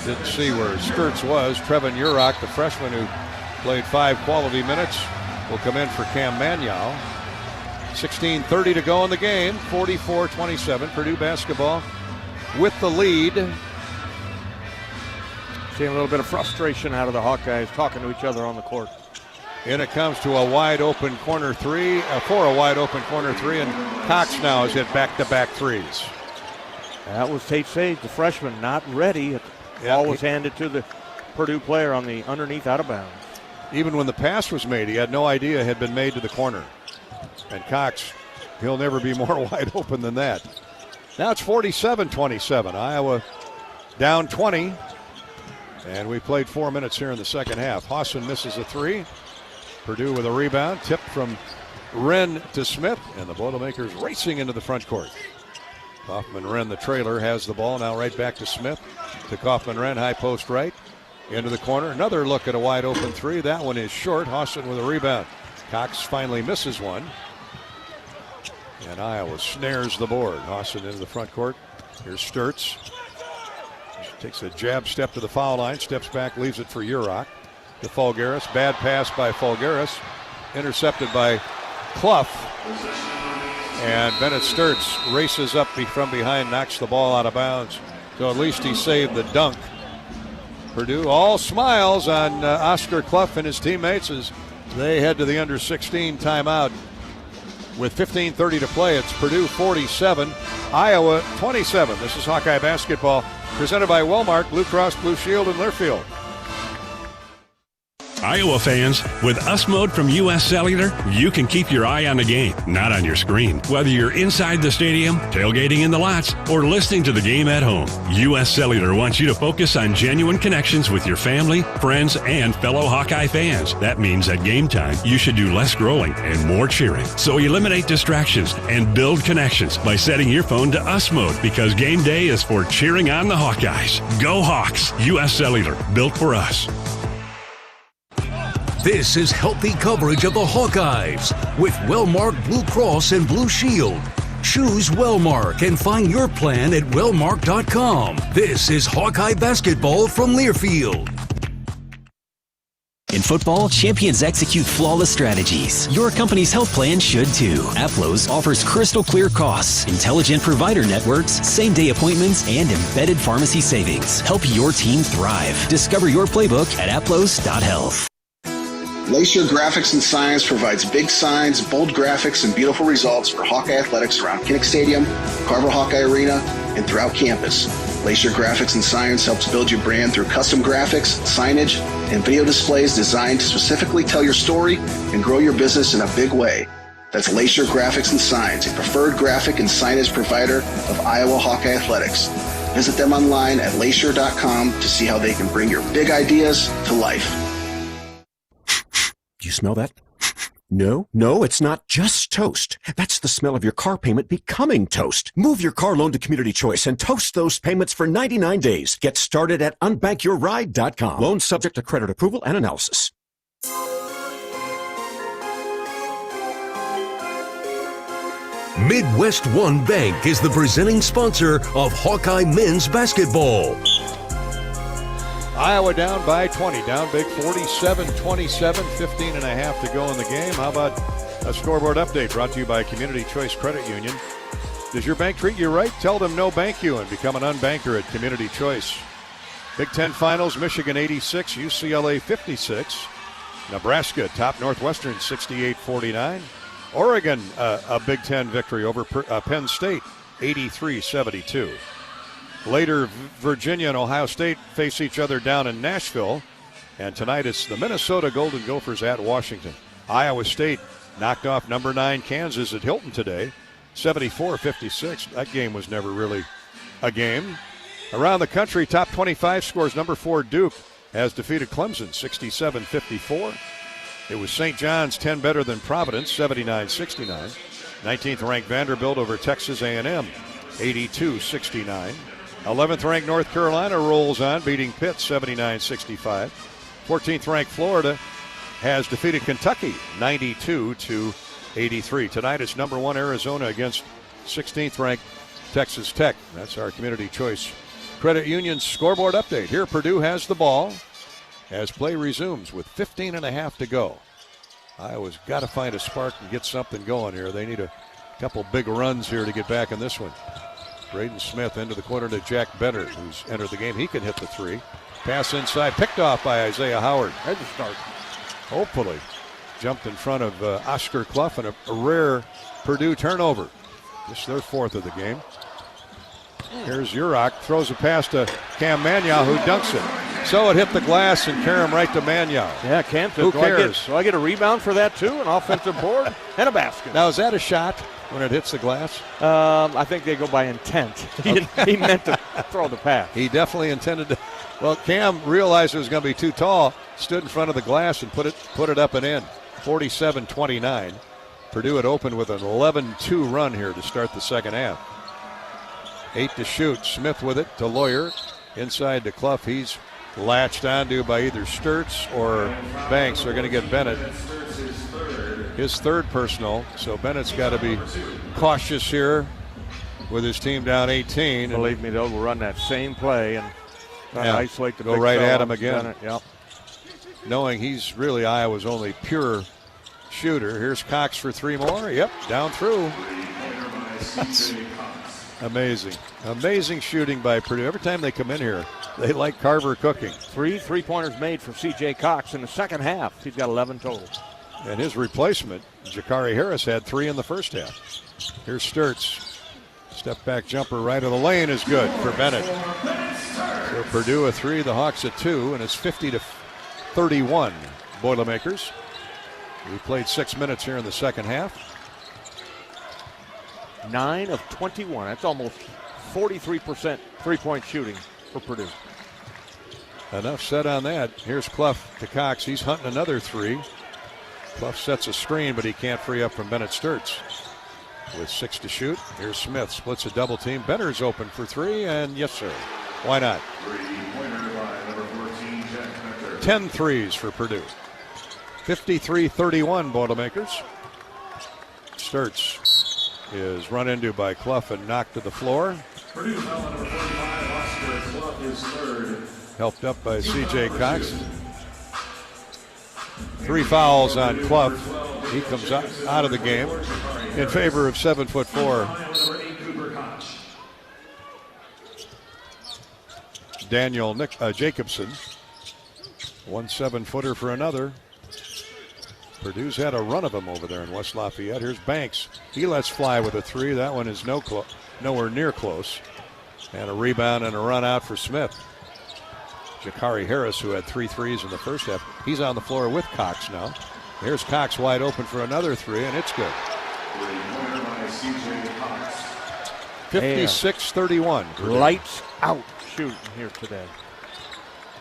Didn't see where Sturtz was. Trevin Urach, the freshman who played 5 quality minutes, will come in for Cam Manuel. 16:30 to go in the game. 44-27. Purdue basketball with the lead. Seeing a little bit of frustration out of the Hawkeyes talking to each other on the court. And it comes to a wide open corner three, for a wide open corner three, and Cox now has hit back-to-back threes. That was Tate Sage, the freshman, not ready. Ball was handed to the Purdue player on the underneath out of bounds. Even when the pass was made, he had no idea it had been made to the corner. And Cox, he'll never be more wide open than that. Now it's 47-27. Iowa down 20. And we played 4 minutes here in the second half. Hawson misses a three. Purdue with a rebound. Tip from Wren to Smith. And the Boilermakers racing into the front court. Kaufman-Wren, the trailer, has the ball. Now right back to Smith. To Kaufman-Wren, high post right. Into the corner. Another look at a wide open three. That one is short. Hawson with a rebound. Cox finally misses one. And Iowa snares the board. Hawson into the front court. Here's Sturtz. Takes a jab step to the foul line. Steps back, leaves it for Urach. To Folgaris. Bad pass by Folgaris. Intercepted by Clough. And Bennett Sturtz races up from behind, knocks the ball out of bounds. So at least he saved the dunk. Purdue all smiles on Oscar Clough and his teammates as They head to the under 16 timeout with 15:30 to play. It's Purdue 47, Iowa 27. This is Hawkeye basketball presented by Wellmark, Blue Cross Blue Shield in Learfield. Iowa fans, with US Mode from US Cellular, you can keep your eye on the game, not on your screen. Whether you're inside the stadium, tailgating in the lots, or listening to the game at home, US Cellular wants you to focus on genuine connections with your family, friends, and fellow Hawkeye fans. That means at game time, you should do less scrolling and more cheering. So eliminate distractions and build connections by setting your phone to US Mode, because game day is for cheering on the Hawkeyes. Go Hawks! US Cellular, built for us. This is healthy coverage of the Hawkeyes with Wellmark Blue Cross and Blue Shield. Choose Wellmark and find your plan at wellmark.com. This is Hawkeye basketball from Learfield. In football, champions execute flawless strategies. Your company's health plan should too. Aplos offers crystal clear costs, intelligent provider networks, same-day appointments, and embedded pharmacy savings. Help your team thrive. Discover your playbook at aplos.health. Glacier Graphics and Signs provides big signs, bold graphics, and beautiful results for Hawkeye athletics around Kinnick Stadium, Carver Hawkeye Arena, and throughout campus. Glacier Graphics and Signs helps build your brand through custom graphics, signage, and video displays designed to specifically tell your story and grow your business in a big way. That's Glacier Graphics and Signs, a preferred graphic and signage provider of Iowa Hawkeye athletics. Visit them online at glacier.com to see how they can bring your big ideas to life. Do you smell that? No, it's not just toast. That's the smell of your car payment becoming toast. Move your car loan to Community Choice and toast those payments for 99 days. Get started at unbankyourride.com. Loan subject to credit approval and analysis. Midwest One Bank is the presenting sponsor of Hawkeye men's basketball. Iowa down by 20, down big 47-27, 15 and a half to go in the game. How about a scoreboard update brought to you by Community Choice Credit Union? Does your bank treat you right? Tell them no bank you and become an unbanker at Community Choice. Big Ten Finals, Michigan 86, UCLA 56. Nebraska top Northwestern 68-49. Oregon, a Big Ten victory over Penn State 83-72. Later, Virginia and Ohio State face each other down in Nashville. And tonight it's the Minnesota Golden Gophers at Washington. Iowa State knocked off number 9 Kansas at Hilton today, 74-56. That game was never really a game. Around the country, top 25 scores. Number 4 Duke has defeated Clemson 67-54. It was St. John's 10 better than Providence, 79-69. 19th ranked Vanderbilt over Texas A&M, 82-69. 11th ranked North Carolina rolls on, beating Pitt 79-65. 14th ranked Florida has defeated Kentucky 92-83. Tonight it's number 1 Arizona against 16th ranked Texas Tech. That's our Community Choice Credit Union scoreboard update. Here Purdue has the ball as play resumes with 15 and a half to go. Iowa's got to find a spark and get something going here. They need a couple big runs here to get back in this one. Braden Smith into the corner to Jack Bennett, who's entered the game. He can hit the 3. Pass inside, picked off by Isaiah Howard. There's a start. Hopefully. Jumped in front of Oscar Clough and a rare Purdue turnover. Just their 4th of the game. Here's Urach, throws a pass to Cam Manyaw, who dunks it. So it hit the glass and carry him right to Manyaw. Yeah, Cam. Who cares? So I get a rebound for that too, an offensive board, and a basket. Now, is that a shot when it hits the glass? I think they go by intent. He meant to throw the pass. He definitely intended to. Well, Cam realized it was going to be too tall, stood in front of the glass and put it up and in. 47-29. Purdue had opened with an 11-2 run here to start the second half. 8 to shoot. Smith with it to Lawyer. Inside to Clough. He's latched onto by either Sturts or Banks. They're going to get Bennett his 3rd personal. So Bennett's got to be cautious here with his team down 18. Believe me, they'll run that same play and isolate the go big right fella. at him again. Bennett, yep. Knowing he's really Iowa's only pure shooter. Here's Cox for 3 more. Yep, down through. That's amazing. Amazing shooting by Purdue. Every time they come in here, they like Carver cooking. 3 3-pointers made for C.J. Cox in the second half. He's got 11 total. And his replacement, Jakari Harris, had 3 in the first half. Here's Sturts. Step back jumper right of the lane is good for Bennett. So Purdue a 3, the Hawks a 2, and it's 50-31 Boilermakers. We played 6 minutes here in the second half. 9 of 21. That's almost 43% three-point shooting for Purdue. Enough said on that. Here's Clough to Cox. He's hunting another 3. Clough sets a screen, but he can't free up from Bennett Sturts. With 6 to shoot, here's Smith. Splits a double team. Benner's open for 3, and yes, sir. Why not? 10 threes for Purdue. 53-31 Boilermakers. Sturts is run into by Clough and knocked to the floor. Purdue foul number 45, Oscar Clough is third. Helped up by C.J. Cox. 3 fouls on Clough. He comes out of the game in favor of 7'4" Daniel Jacobson. 1 7-footer for another. Purdue's had a run of them over there in West Lafayette. Here's Banks. He lets fly with a 3. That one is nowhere near close. And a rebound and a run out for Smith. Jakari Harris, who had 3 threes in the first half, he's on the floor with Cox now. Here's Cox wide open for another 3, and it's good. 56-31. Lights out shooting here today.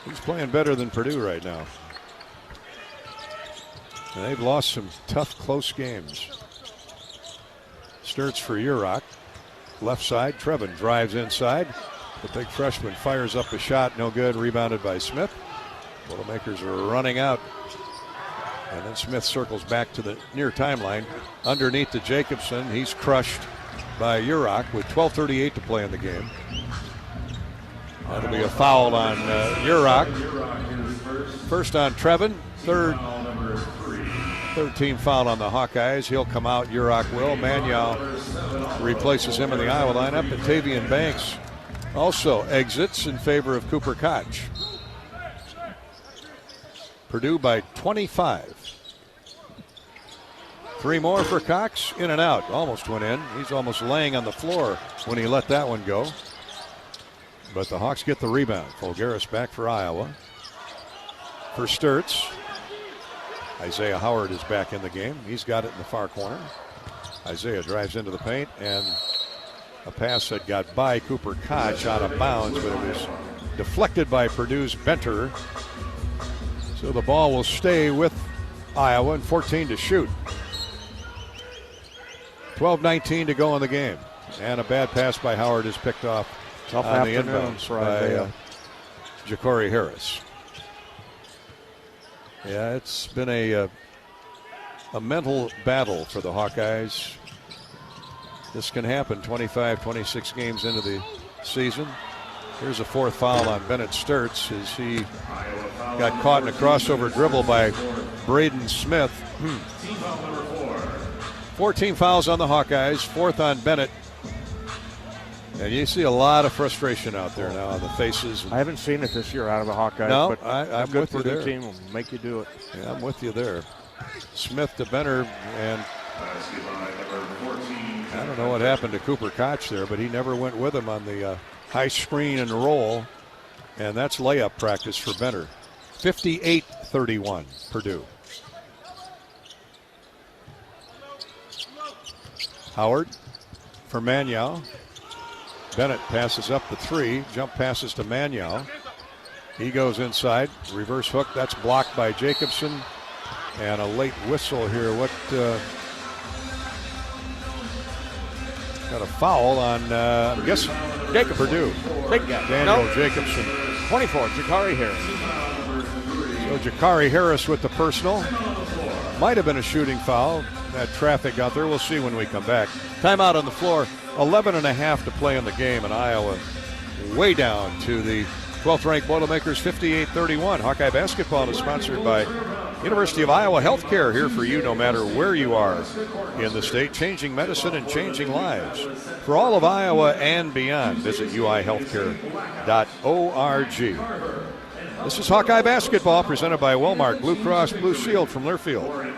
He's playing better than Purdue right now. And they've lost some tough, close games. Sturts for Urach. Left side, Trevin drives inside. The big freshman fires up a shot, no good, rebounded by Smith. Boilermakers are running out. And then Smith circles back to the near timeline. Underneath to Jacobson, he's crushed by Urach with 12:38 to play in the game. That'll be a foul on Urach. First on Trevin, third team foul on the Hawkeyes. He'll come out, Urach will. Manuel replaces him in the Iowa lineup, and Tavian Banks also exits in favor of Cooper Koch. Purdue by 25. 3 more for Cox, in and out, almost went in. He's almost laying on the floor when he let that one go. But the Hawks get the rebound. Folgaris back for Iowa. For Sturts, Isaiah Howard is back in the game. He's got it in the far corner. Isaiah drives into the paint, and a pass that got by Cooper Koch out of bounds, but it was deflected by Purdue's Benter. So the ball will stay with Iowa and 14 to shoot. 12-19 to go in the game. And a bad pass by Howard is picked off on the inbounds by Jakari Harris. Yeah, it's been a mental battle for the Hawkeyes. This can happen 25, 26 games into the season. Here's a 4th foul on Bennett Sturts as he got caught in a crossover dribble by Braden Smith. 14 fouls on the Hawkeyes, 4th on Bennett. And you see a lot of frustration out there now on the faces. I haven't seen it this year out of the Hawkeyes. No, but I'm good with for you the there. team will make you do it. Yeah, I'm with you there. Smith to Benner, and I don't know what happened to Cooper Koch there, but he never went with him on the high screen and roll. And that's layup practice for Benner. 58-31, Purdue. Howard for Manuel. Bennett passes up the 3. Jump passes to Manuel. He goes inside. Reverse hook. That's blocked by Jacobson. And a late whistle here. What? Got a foul on, I guess, Purdue. Big guy. Daniel Jacobson. 24, Jakari Harris. So Jakari Harris with the personal. Might have been a shooting foul. That traffic out there. We'll see when we come back. Timeout on the floor. 11.5 to play in the game, and Iowa way down to the 12th ranked Boilermakers, 58-31. Hawkeye basketball is sponsored by University of Iowa Healthcare, here for you no matter where you are in the state, changing medicine and changing lives. For all of Iowa and beyond, visit uihealthcare.org. This is Hawkeye basketball presented by Wellmark Blue Cross Blue Shield from Learfield.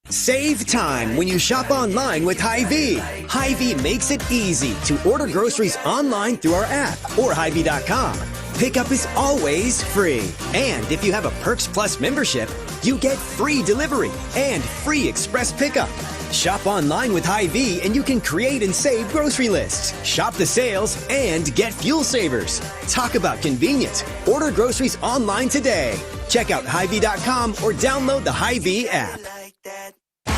Save time when you shop online with Hy-Vee. Hy-Vee makes it easy to order groceries online through our app or Hy-Vee.com. Pickup is always free. And if you have a Perks Plus membership, you get free delivery and free express pickup. Shop online with Hy-Vee and you can create and save grocery lists. Shop the sales and get fuel savers. Talk about convenient. Order groceries online today. Check out Hy-Vee.com or download the Hy-Vee app.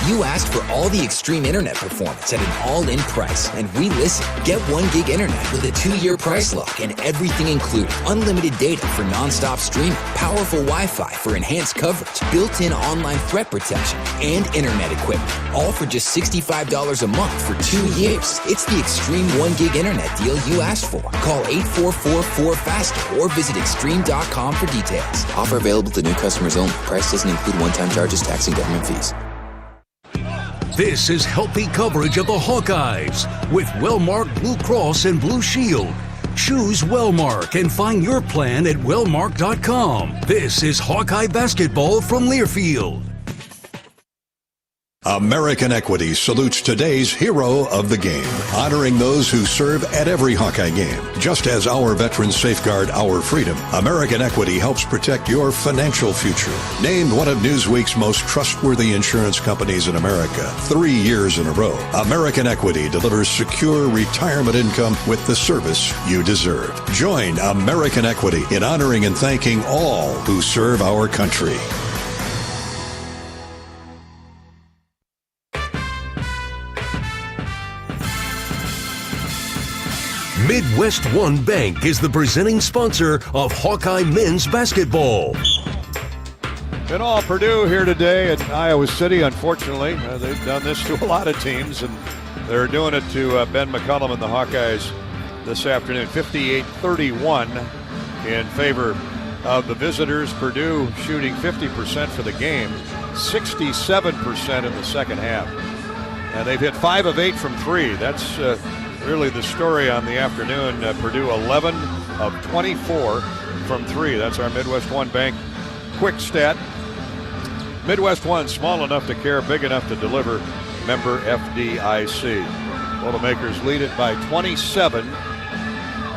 You asked for all the extreme internet performance at an all-in price, and we listened. Get 1 gig internet with a 2-year price lock and everything included. Unlimited data for non-stop streaming, powerful Wi-Fi for enhanced coverage, built-in online threat protection, and internet equipment. All for just $65 a month for 2 years. It's the extreme 1 gig internet deal you asked for. Call 844-4FASTER or visit extreme.com for details. Offer available to new customers only. Price doesn't include one-time charges, tax, and government fees. This is healthy coverage of the Hawkeyes with Wellmark Blue Cross and Blue Shield. Choose Wellmark and find your plan at wellmark.com. This is Hawkeye basketball from Learfield. American Equity salutes today's hero of the game, honoring those who serve at every Hawkeye game. Just as our veterans safeguard our freedom, American Equity helps protect your financial future. Named one of Newsweek's most trustworthy insurance companies in America 3 years in a row, American Equity delivers secure retirement income with the service you deserve. Join American Equity in honoring and thanking all who serve our country. Midwest One Bank is the presenting sponsor of Hawkeye men's basketball. And all Purdue here today at Iowa City, unfortunately. They've done this to a lot of teams, and they're doing it to Ben McCollum and the Hawkeyes this afternoon. 58-31 in favor of the visitors. Purdue shooting 50% for the game, 67% in the second half. And they've hit 5 of 8 from 3. That's really the story on the afternoon. Purdue 11 of 24 from 3. That's our Midwest One Bank quick stat. Midwest One, small enough to care, big enough to deliver. Member FDIC. Boilermakers lead it by 27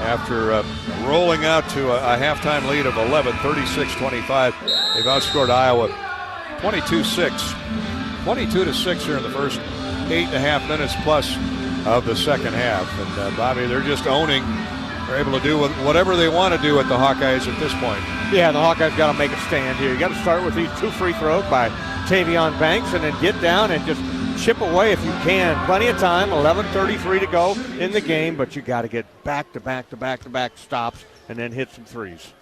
after rolling out to a halftime lead of 11, 36-25. They've outscored Iowa 22-6. 22-6 here in the first 8.5 minutes plus of the second half. And Bobby, they're just owning. They're able to do whatever they want to do at the Hawkeyes at this point. Yeah, the Hawkeyes got to make a stand here. You got to start with these 2 free throws by Tavion Banks and then get down and just chip away if you can. Plenty of time, 11:33 to go in the game, but you got to get back-to-back stops and then hit some threes.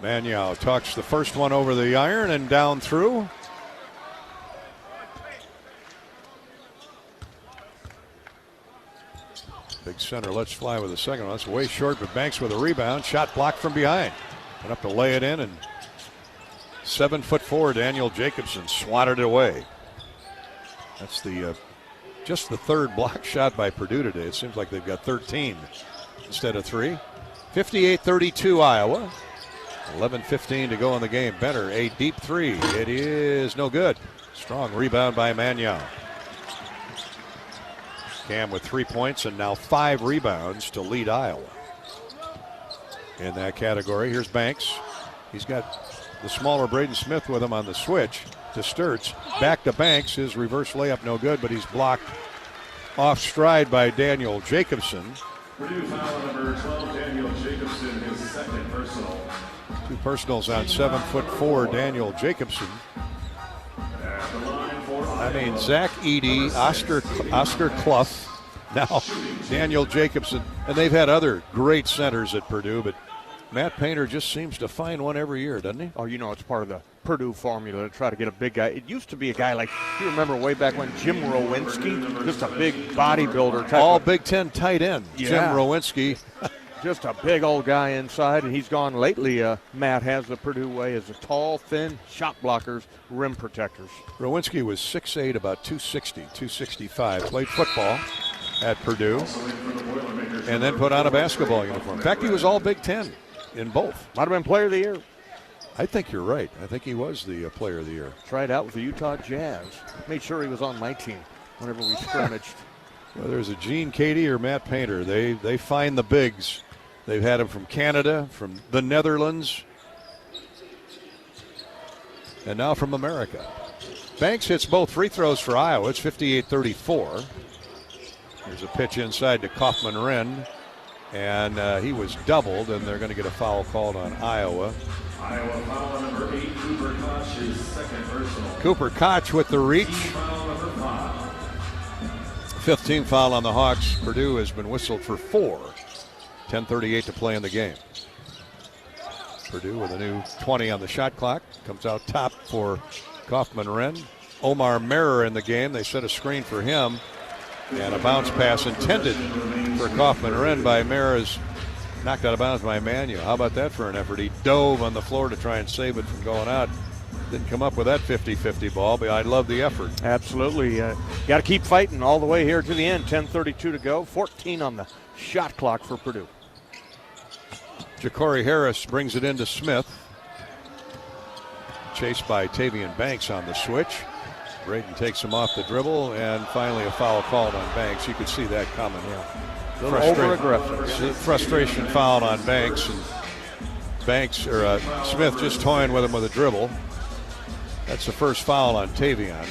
Maniau tucks the first one over the iron and down through. Big center, let's fly with the second one. That's way short, but Banks with a rebound. Shot blocked from behind. Went up to lay it in, and 7'4" Daniel Jacobson swatted it away. That's the just the third block shot by Purdue today. It seems like they've got 13 instead of 3. 58-32 Iowa. 11:15 to go in the game. Benner, a deep 3. It is no good. Strong rebound by Maniau. Cam with 3 points and now 5 rebounds to lead Iowa in that category. Here's Banks. He's got the smaller Braden Smith with him on the switch to Sturtz. Back to Banks. His reverse layup no good, but he's blocked off stride by Daniel Jacobson. Purdue foul number 12, Daniel Jacobson, his second personal. 2 personals on 7'4" Daniel Jacobson. I mean, Zach Edey, Oscar Clough, now Daniel Jacobson. And they've had other great centers at Purdue, but Matt Painter just seems to find one every year, doesn't he? Oh, you know, it's part of the Purdue formula to try to get a big guy. It used to be a guy like, you remember way back when Jim Rowinski, just a big bodybuilder type. All Big Ten tight end, yeah. Jim Rowinski. Just a big old guy inside, and he's gone lately. Matt has the Purdue way as a tall, thin shot blockers, rim protectors. Rowinski was 6'8", about 260, 265. Played football at Purdue. and then put on a basketball uniform. In fact, he was all Big Ten in both. Might have been Player of the Year. I think you're right. I think he was the Player of the Year. Tried out with the Utah Jazz. Made sure he was on my team whenever we scrimmaged. Whether it's a Gene Cady or Matt Painter, they find the bigs. They've had them from Canada, from the Netherlands, and now from America. Banks hits both free throws for Iowa. It's 58-34. There's a pitch inside to Kaufman-Renn, and he was doubled, and they're going to get a foul called on Iowa. Iowa foul on number 8, Cooper Koch, his second personal. Cooper Koch with the reach. Foul number 5. Fifth team foul on the Hawks. Purdue has been whistled for 4. 10:38 to play in the game. Purdue with a new 20 on the shot clock. Comes out top for Kaufman-Renn. Omar Marer in the game. They set a screen for him. And a bounce pass intended for Kaufman-Renn by Marer is knocked out of bounds by Manuel. How about that for an effort? He dove on the floor to try and save it from going out. Didn't come up with that 50-50 ball, but I love the effort. Absolutely. Got to keep fighting all the way here to the end. 10:32 to go. 14 on the shot clock for Purdue. Ja'Cory Harris brings it into Smith. Chased by Tavian Banks on the switch. Braden takes him off the dribble, and finally a foul called on Banks. You could see that coming. A little over-aggressive. Frustration foul on Banks, and Smith just toying with him with a dribble. That's the first foul on Tavian.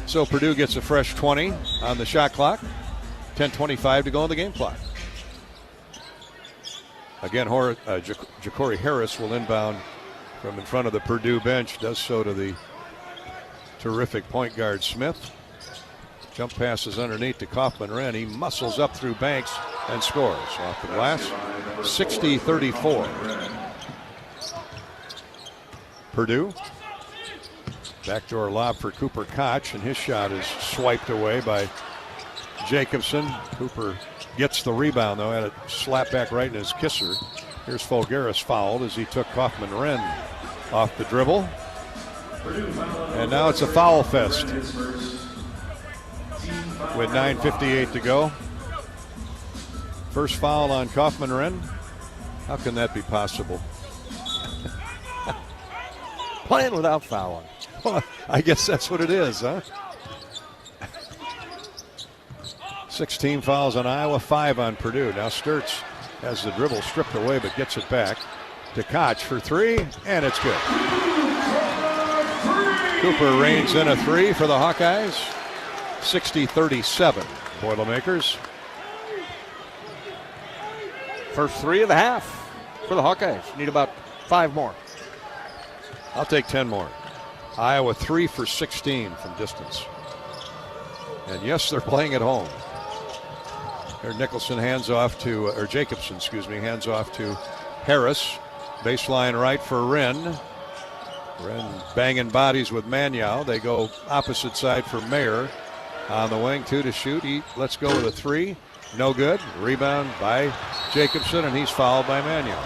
So Purdue gets a fresh 20 on the shot clock. 10:25 to go on the game clock. Again, Ja'Cory Harris will inbound from in front of the Purdue bench. Does so to the terrific point guard Smith. Jump passes underneath to Kaufman-Renn. He muscles up through Banks and scores off the glass. 60-34. Purdue. Backdoor lob for Cooper Koch, and his shot is swiped away by Jacobson. Cooper gets the rebound, though, had it slapped back right in his kisser. Here's Folgaris fouled as he took Kaufman-Renn off the dribble. And now it's a foul fest with 9:58 to go. First foul on Kaufman-Renn. How can that be possible? Playing without fouling. Well, I guess that's what it is, huh? 16 fouls on Iowa, 5 on Purdue. Now Sturtz has the dribble stripped away but gets it back to Koch for 3, and it's good. Cooper reins in a 3 for the Hawkeyes. 60-37, Boilermakers. First 3 of the half for the Hawkeyes. Need about 5 more. I'll take 10 more. Iowa 3 for 16 from distance. And yes, they're playing at home. Here Nicholson hands off to, Jacobson, hands off to Harris. Baseline right for Renn. Renn banging bodies with Manuel. They go opposite side for Mayer. On the wing, 2 to shoot. He lets go with a 3. No good. Rebound by Jacobson, and he's fouled by Manuel.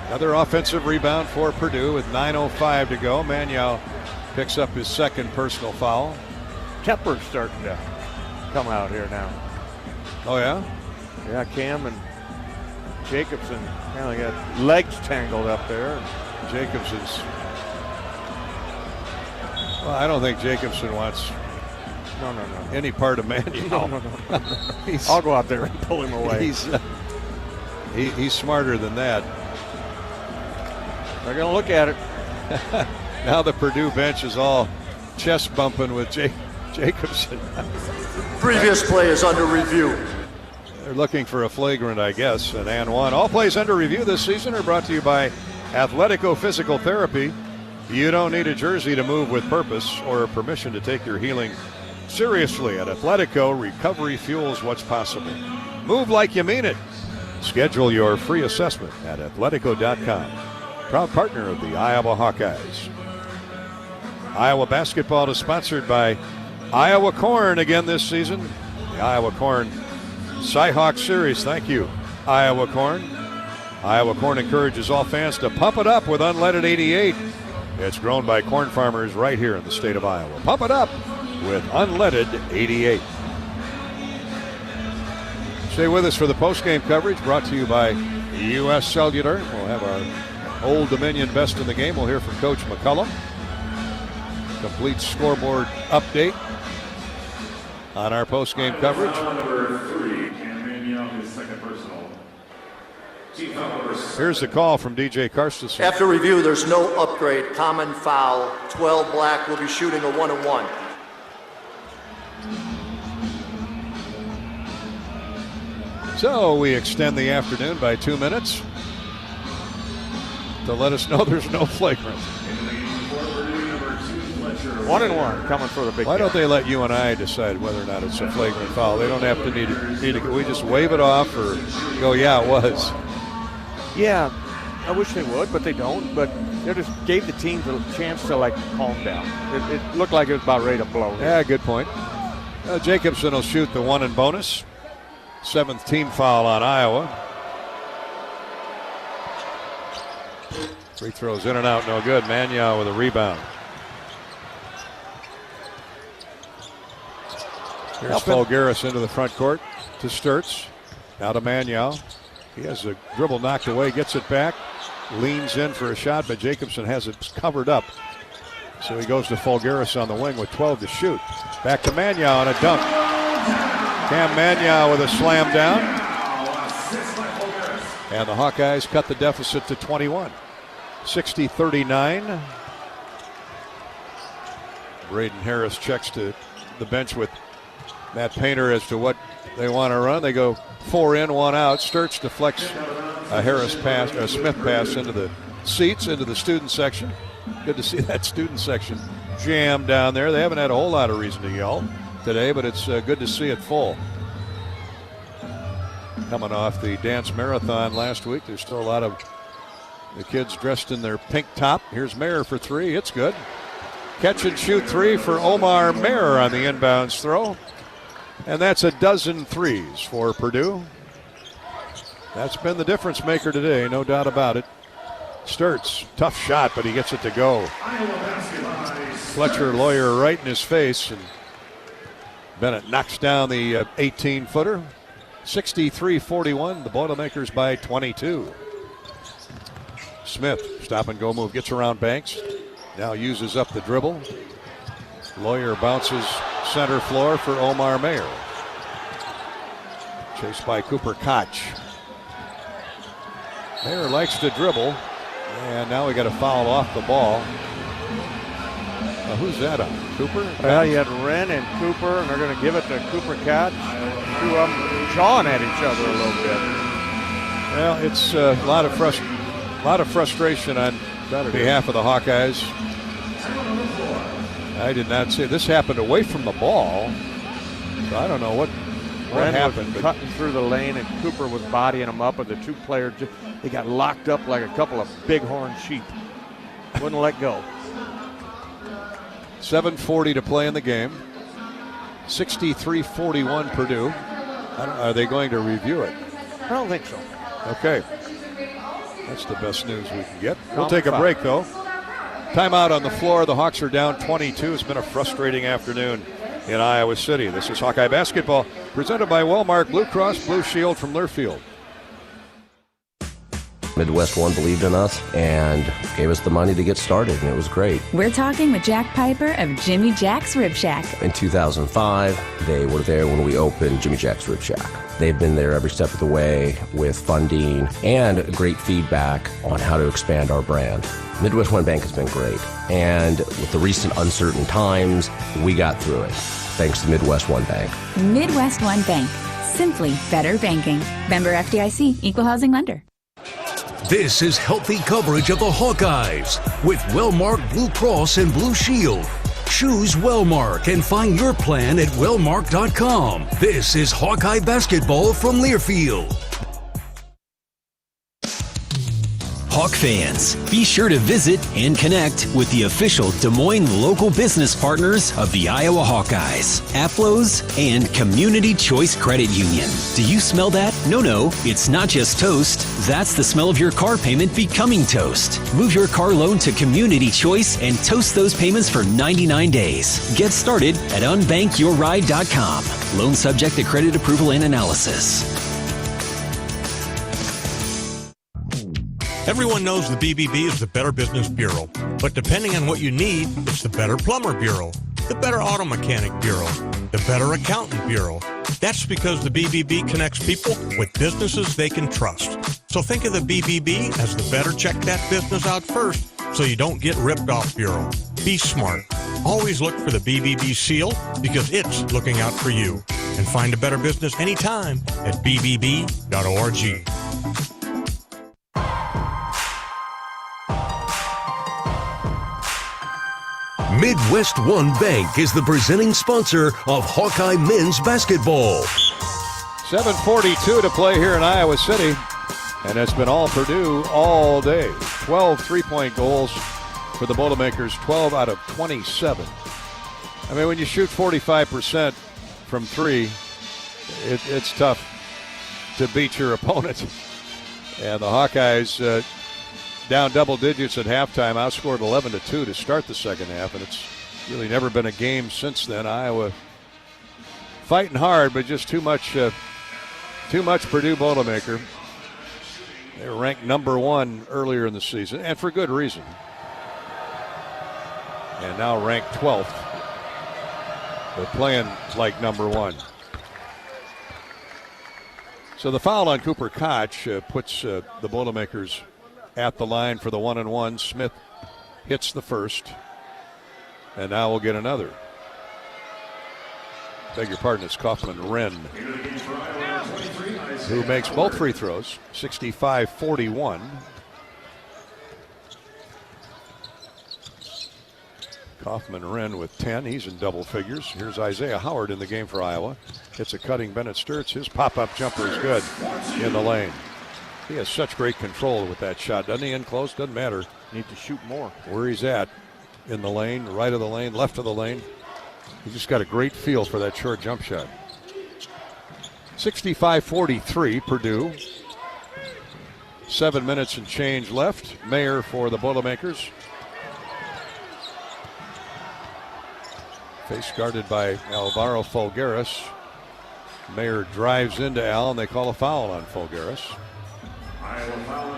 Another offensive rebound for Purdue with 9:05 to go. Manuel picks up his second personal foul. Tepper's starting to come out here now. Oh, yeah? Yeah, Cam and Jacobson kind of got legs tangled up there. Jacobson's. Well, I don't think Jacobson wants any part of Manuel. No. I'll go out there and pull him away. He's smarter than that. They're going to look at it. Now the Purdue bench is all chest bumping with Jacobson. Previous play is under review. They're looking for a flagrant, I guess, an and one. All plays under review this season are brought to you by Athletico Physical Therapy. You don't need a jersey to move with purpose or permission to take your healing seriously. At Athletico, recovery fuels what's possible. Move like you mean it. Schedule your free assessment at athletico.com. Proud partner of the Iowa Hawkeyes. Iowa basketball is sponsored by Iowa Corn again this season. The Iowa Corn Cyhawk Series. Thank you, Iowa Corn. Iowa Corn encourages all fans to pump it up with unleaded 88. It's grown by corn farmers right here in the state of Iowa. Pump it up with unleaded 88. Stay with us for the postgame coverage brought to you by U.S. Cellular. We'll have our Old Dominion best in the game. We'll hear from Coach McCullum. Complete scoreboard update on our postgame coverage. Number 3, Cam Mannion, his second personal. Here's the call from DJ Karstensen. After review, there's no upgrade. Common foul. 12 black will be shooting a 1-and-1. So we extend the afternoon by 2 minutes to let us know there's no flagrant. 1-and-1 coming for the big. Why don't they let you and I decide whether or not it's a flagrant foul? They don't have to need to. We just wave it off or go, yeah, it was. Yeah, I wish they would, but they don't. But they just gave the teams a chance to calm down. It looked like it was about ready to blow. Yeah, good point. Jacobson will shoot the 1 in bonus. 7th team foul on Iowa. Free throws in and out, no good. Mannion with a rebound. Here's Fulgaris into the front court to Sturtz. Now to Mannion. He has a dribble knocked away, gets it back, leans in for a shot, but Jacobson has it covered up. So he goes to Fulgaris on the wing with 12 to shoot. Back to Mannion on a dunk. Cam Mannion with a slam down. And the Hawkeyes cut the deficit to 21. 60-39. Braden Harris checks to the bench with Matt Painter as to what they want to run. They go 4 in, 1 out. Sturtz deflects a Smith pass into the seats, into the student section. Good to see that student section jammed down there. They haven't had a whole lot of reason to yell today, but it's good to see it full. Coming off the dance marathon last week, there's still a lot of the kids dressed in their pink top. Here's Mayer for 3. It's good. Catch and shoot 3 for Omar Mayer on the inbounds throw. And that's a dozen threes for Purdue. That's been the difference maker today, no doubt about it. Sturtz, tough shot, but he gets it to go. Fletcher Lawyer right in his face, and Bennett knocks down the 18-footer. 63-41, the Boilermakers by 22. Smith, stop and go move, gets around Banks. Now uses up the dribble. Lawyer bounces center floor for Omar Mayer. Chased by Cooper Koch. Mayer likes to dribble, and now we got a foul off the ball. Who's that on? Cooper? Well, you had Wren and Cooper, and they're going to give it to Cooper Koch. Two of them jawing at each other a little bit. Well, it's a lot of frustration on behalf of the Hawkeyes. I did not see this happened away from the ball. So I don't know what happened. Was cutting through the lane, and Cooper was bodying him up, and the two players they got locked up like a couple of bighorn sheep. Wouldn't let go. 7:40 to play in the game. 63-41 Purdue. Are they going to review it? I don't think so. Okay. That's the best news we can get. We'll take a break, though. Timeout on the floor. The Hawks are down 22. It's been a frustrating afternoon in Iowa City. This is Hawkeye basketball presented by Wellmark Blue Cross Blue Shield from Learfield. Midwest One believed in us and gave us the money to get started, and it was great. We're talking with Jack Piper of Jimmy Jack's Rib Shack. In 2005, they were there when we opened Jimmy Jack's Rib Shack. They've been there every step of the way with funding and great feedback on how to expand our brand. Midwest One Bank has been great, and with the recent uncertain times, we got through it, thanks to Midwest One Bank. Midwest One Bank, simply better banking. Member FDIC, Equal Housing Lender. This is healthy coverage of the Hawkeyes with Wellmark Blue Cross and Blue Shield. Choose Wellmark and find your plan at wellmark.com. This is Hawkeye basketball from Learfield. Hawk fans, be sure to visit and connect with the official Des Moines local business partners of the Iowa Hawkeyes, AFLOS, and Community Choice Credit Union. Do you smell that? No, it's not just toast. That's the smell of your car payment becoming toast. Move your car loan to Community Choice and toast those payments for 99 days. Get started at unbankyourride.com. Loan subject to credit approval and analysis. Everyone knows the BBB is the Better Business Bureau, but depending on what you need, it's the Better Plumber Bureau, the Better Auto Mechanic Bureau, the Better Accountant Bureau. That's because the BBB connects people with businesses they can trust. So think of the BBB as the better check that business out first so you don't get ripped off bureau. Be smart. Always look for the BBB seal because it's looking out for you. And find a better business anytime at bbb.org. Midwest One Bank is the presenting sponsor of Hawkeye men's basketball. 7:42 to play here in Iowa City, and it's been all Purdue all day. 12 three-point goals for the Boilermakers, 12 out of 27. I mean, when you shoot 45% from three, it's tough to beat your opponent. And the Hawkeyes down double digits at halftime, outscored 11-2 to start the second half, and it's really never been a game since then. Iowa fighting hard, but just too much Purdue Boilermaker. They were ranked number 1 earlier in the season, and for good reason. And now ranked 12th. They're playing like number 1. So the foul on Cooper Koch puts the Boilermakers at the line for the 1-and-1. Smith hits the first, and now we'll get another. Beg your pardon, it's Kaufman-Wren who makes both free throws, 65-41. Kaufman-Wren with 10. He's in double figures. Here's Isaiah Howard in the game for Iowa. Hits a cutting Bennett Sturts. His pop-up jumper is good in the lane. He has such great control with that shot, doesn't he? In close, doesn't matter. Need to shoot more. Where he's at, in the lane, right of the lane, left of the lane. He's just got a great feel for that short jump shot. 65-43, Purdue. 7 minutes and change left. Mayer for the Boilermakers. Face guarded by Alvaro Folgueras. Mayer drives into Al, and they call a foul on Folgueras.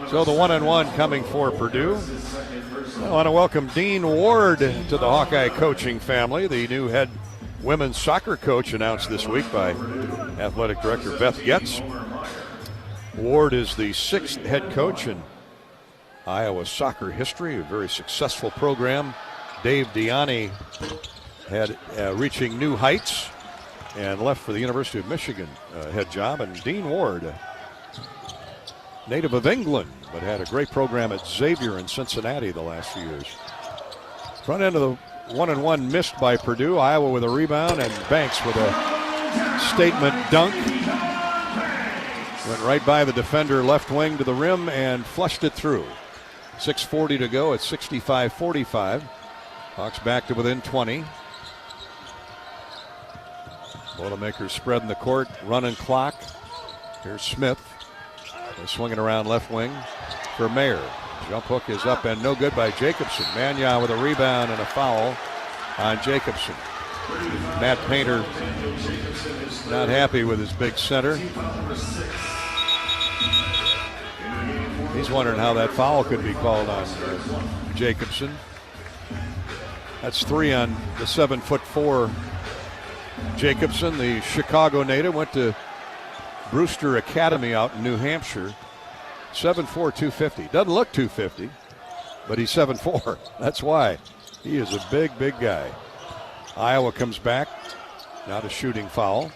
So the 1-and-1 coming for Purdue. I want to welcome Dean Ward to the Hawkeye coaching family. The new head women's soccer coach announced this week by athletic director Beth Getz. Ward is the 6th head coach in Iowa soccer history, a very successful program. Dave Diani had reaching new heights and left for the University of Michigan head job. And Dean Ward, native of England, but had a great program at Xavier in Cincinnati the last few years. Front end of the 1-and-1 missed by Purdue. Iowa with a rebound, and Banks with a statement dunk. Went right by the defender left wing to the rim and flushed it through. 6:40 to go. It's 65-45. Hawks back to within 20. Boilermakers spread in the court, running clock. Here's Smith. They're swinging around left wing for Mayer. Jump hook is up and no good by Jacobson. Mannion with a rebound and a foul on Jacobson. Matt Painter not happy with his big center. He's wondering how that foul could be called on Jacobson. That's 3 on the 7'4" Jacobson, the Chicago native, went to Brewster Academy out in New Hampshire. 7'4", 250. Doesn't look 250, but he's 7'4". That's why. He is a big, big guy. Iowa comes back. Not a shooting foul.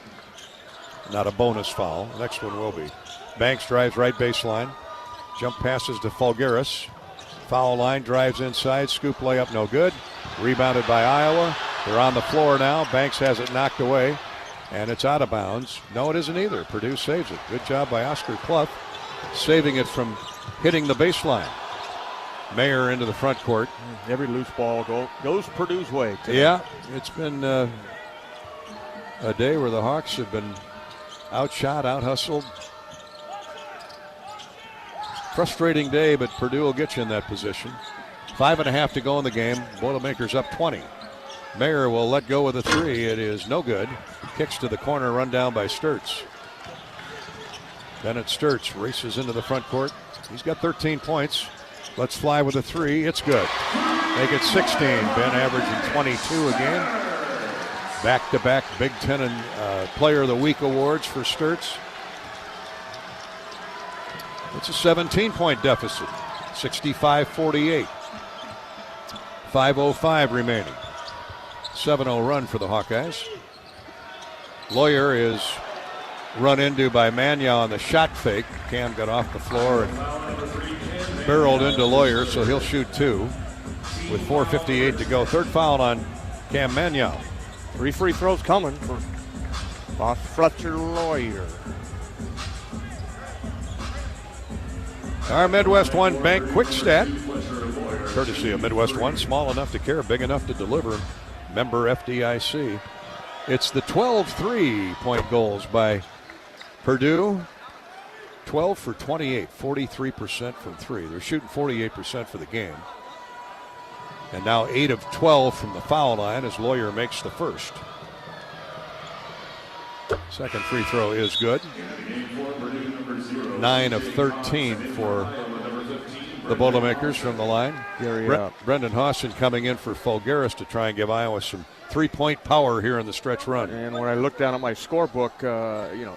Not a bonus foul. The next one will be. Banks drives right baseline. Jump passes to Folgueras. Foul line, drives inside. Scoop layup, no good. Rebounded by Iowa. They're on the floor now. Banks has it knocked away, and it's out of bounds. No, it isn't either. Purdue saves it. Good job by Oscar Clough, saving it from hitting the baseline. Mayer into the front court. Every loose ball goes Purdue's way today. Yeah, it's been a day where the Hawks have been outshot, out-hustled. Frustrating day, but Purdue will get you in that position. 5.5 to go in the game. Boilermakers up 20. Mayer will let go with a three. It is no good. Kicks to the corner, run down by Sturts. Bennett Sturts races into the front court. He's got 13 points. Let's fly with a three. It's good. Make it 16. Ben averaging 22 a game. Back-to-back Big Ten and Player of the Week awards for Sturts. It's a 17-point deficit. 65-48. 5:05 remaining. 7-0 run for the Hawkeyes. Lawyer is run into by Magnan on the shot fake. Cam got off the floor and barreled into Lawyer, so he'll shoot two with 4:58 to go. Third foul on Cam Magnan. 3 free throws coming for Fletcher Lawyer. Our Midwest One Bank quick stat, courtesy of Midwest One, small enough to care, big enough to deliver. Member FDIC. It's the 12 3-point goals by Purdue. 12 for 28, 43% from three. They're shooting 48% for the game. And now 8 of 12 from the foul line as Lawyer makes the first. Second free throw is good. 9 of 13 for the Boilermakers from the line. Brendan Hawson coming in for Fulgaris to try and give Iowa some three-point power here in the stretch run. And when I look down at my scorebook,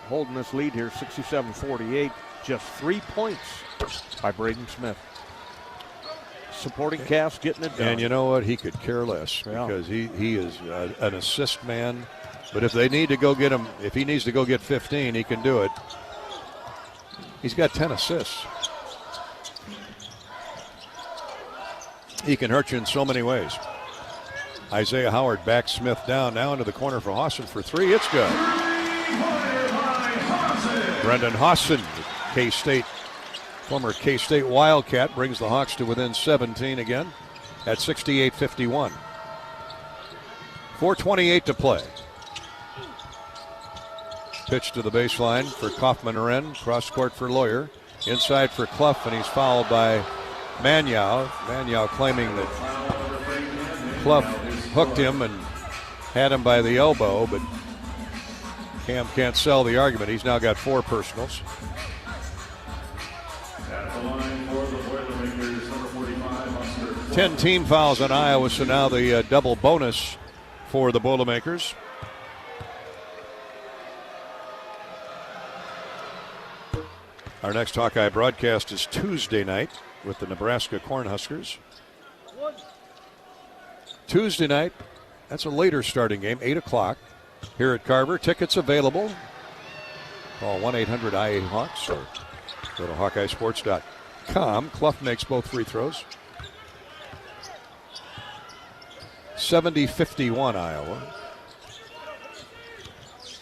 holding this lead here, 67-48, just 3 points by Braden Smith. Supporting cast getting it done. And you know what? He could care less because he is an assist man. But if they need to go get him, if he needs to go get 15, he can do it. He's got 10 assists. He can hurt you in so many ways. Isaiah Howard backs Smith down now into the corner for Hawson for three. It's good. Brendan Hawson, K-State, former K-State Wildcat, brings the Hawks to within 17 again at 68-51. 4:28 to play. Pitch to the baseline for Kaufman-Wren. Cross court for Lawyer. Inside for Clough, and he's fouled by Magnan. Magnan claiming that Clough hooked him and had him by the elbow, but Cam can't sell the argument. He's now got 4 personals. At the line for the Boilermakers, number 45, 10 team fouls on Iowa, so now the double bonus for the Boilermakers. Our next Hawkeye broadcast is Tuesday night with the Nebraska Cornhuskers. Tuesday night, that's a later starting game, 8 o'clock here at Carver. Tickets available. Call 1-800-IA-HAWKS or go to HawkeyeSports.com. Clough makes both free throws. 70-51 Iowa.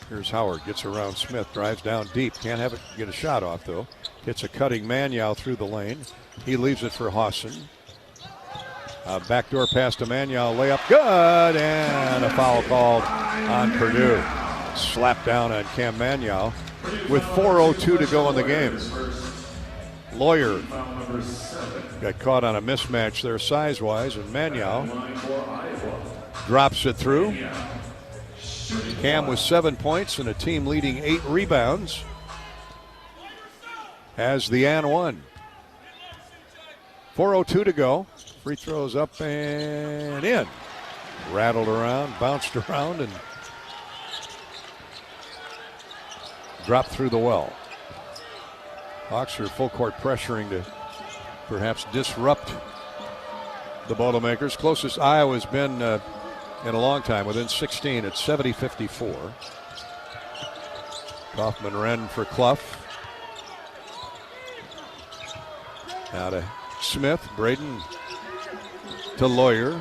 Here's Howard, gets around Smith, drives down deep. Can't have it get a shot off, though. Gets a cutting Magnan through the lane. He leaves it for Hawson. Backdoor pass to Magnan, layup, good, and a foul called on Purdue. Slap down on Cam Magnan with 4:02 to go in the game. Lawyer got caught on a mismatch there size-wise, and Magnan drops it through. Cam with 7 points and a team leading 8 rebounds has the and one. 4:02 to go. Free throws up and in. Rattled around, bounced around, and dropped through the well. Hawks are full court pressuring to perhaps disrupt the Boilermakers. Closest Iowa's been in a long time, within 16 at 70-54. Kaufman-Wren for Clough. Now to Smith, Braden to Lawyer.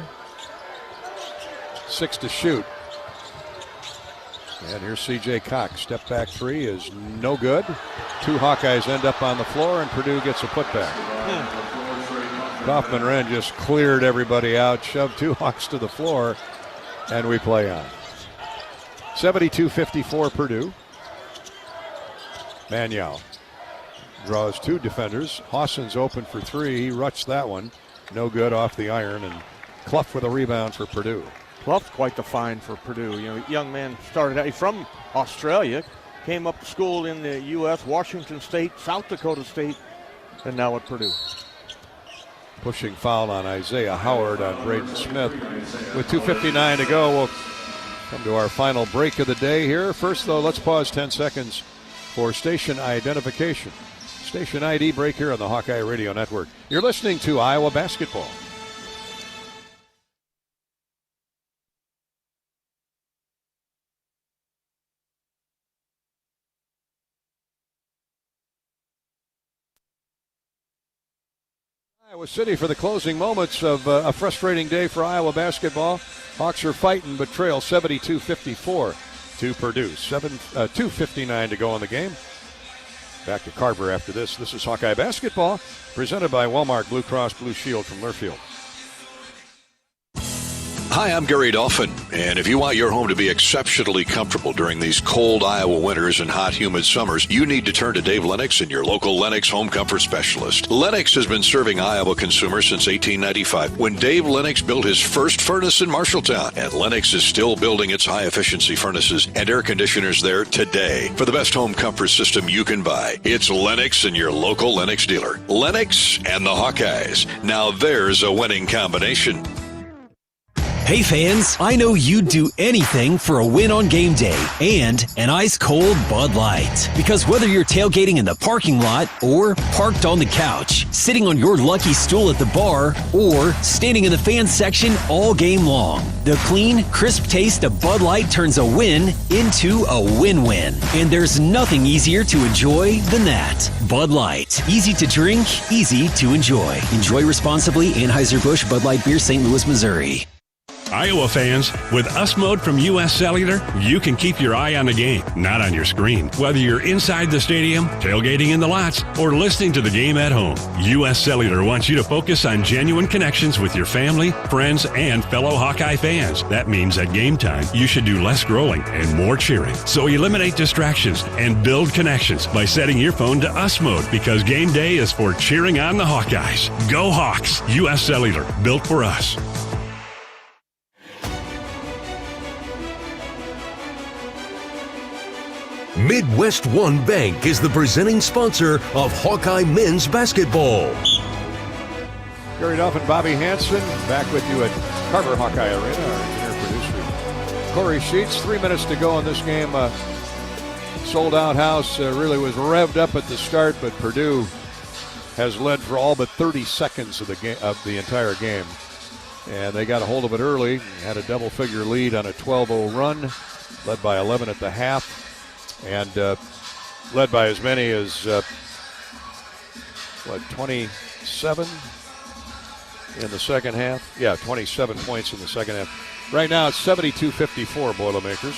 6 to shoot. And here's C.J. Cox. Step back three is no good. 2 Hawkeyes end up on the floor, and Purdue gets a putback. Kaufman-Wren just cleared everybody out, shoved 2 Hawks to the floor, and we play on. 72-54 Purdue. Magnan draws 2 defenders. Hawson's open for 3. He rushed that one. No good off the iron, and Clough with a rebound for Purdue. Clough's quite the find for Purdue. You know, young man started out, he's from Australia, came up to school in the U.S., Washington State, South Dakota State, and now at Purdue. Pushing foul on Isaiah Howard on Braden Smith. With 2:59 to go, we'll come to our final break of the day here. First, though, let's pause 10 seconds for station identification. Station ID break here on the Hawkeye Radio Network. You're listening to Iowa Basketball. Iowa City for the closing moments of a frustrating day for Iowa basketball. Hawks are fighting but trail 72-54 to Purdue. 2:59 to go in the game. Back to Carver after this. This is Hawkeye Basketball, presented by Walmart Blue Cross Blue Shield from Learfield. Hi, I'm Gary Dolphin, and if you want your home to be exceptionally comfortable during these cold Iowa winters and hot, humid summers, you need to turn to Dave Lennox and your local Lennox home comfort specialist. Lennox has been serving Iowa consumers since 1895, when Dave Lennox built his first furnace in Marshalltown, and Lennox is still building its high-efficiency furnaces and air conditioners there today. For the best home comfort system you can buy, it's Lennox and your local Lennox dealer. Lennox and the Hawkeyes. Now there's a winning combination. Hey fans, I know you'd do anything for a win on game day and an ice-cold Bud Light. Because whether you're tailgating in the parking lot or parked on the couch, sitting on your lucky stool at the bar, or standing in the fan section all game long, the clean, crisp taste of Bud Light turns a win into a win-win. And there's nothing easier to enjoy than that. Bud Light. Easy to drink, easy to enjoy. Enjoy responsibly. Anheuser-Busch Bud Light Beer, St. Louis, Missouri. Iowa fans, with US Mode from US Cellular, you can keep your eye on the game, not on your screen. Whether you're inside the stadium, tailgating in the lots, or listening to the game at home, US Cellular wants you to focus on genuine connections with your family, friends, and fellow Hawkeye fans. That means at game time, you should do less scrolling and more cheering. So eliminate distractions and build connections by setting your phone to US Mode, because game day is for cheering on the Hawkeyes. Go Hawks! US Cellular, built for us. Midwest One Bank is the presenting sponsor of Hawkeye men's basketball. Gary Dolphin, Bobby Hansen, back with you at Carver Hawkeye Arena. Our engineer producer Corey Sheets. 3 minutes to go in this game. Sold out house. Really was revved up at the start, but Purdue has led for all but 30 seconds of the entire game. And they got a hold of it early. Had a double-figure lead on a 12-0 run, led by 11 at the half. And led by as many as, 27 in the second half? Yeah, 27 points in the second half. Right now it's 72-54, Boilermakers.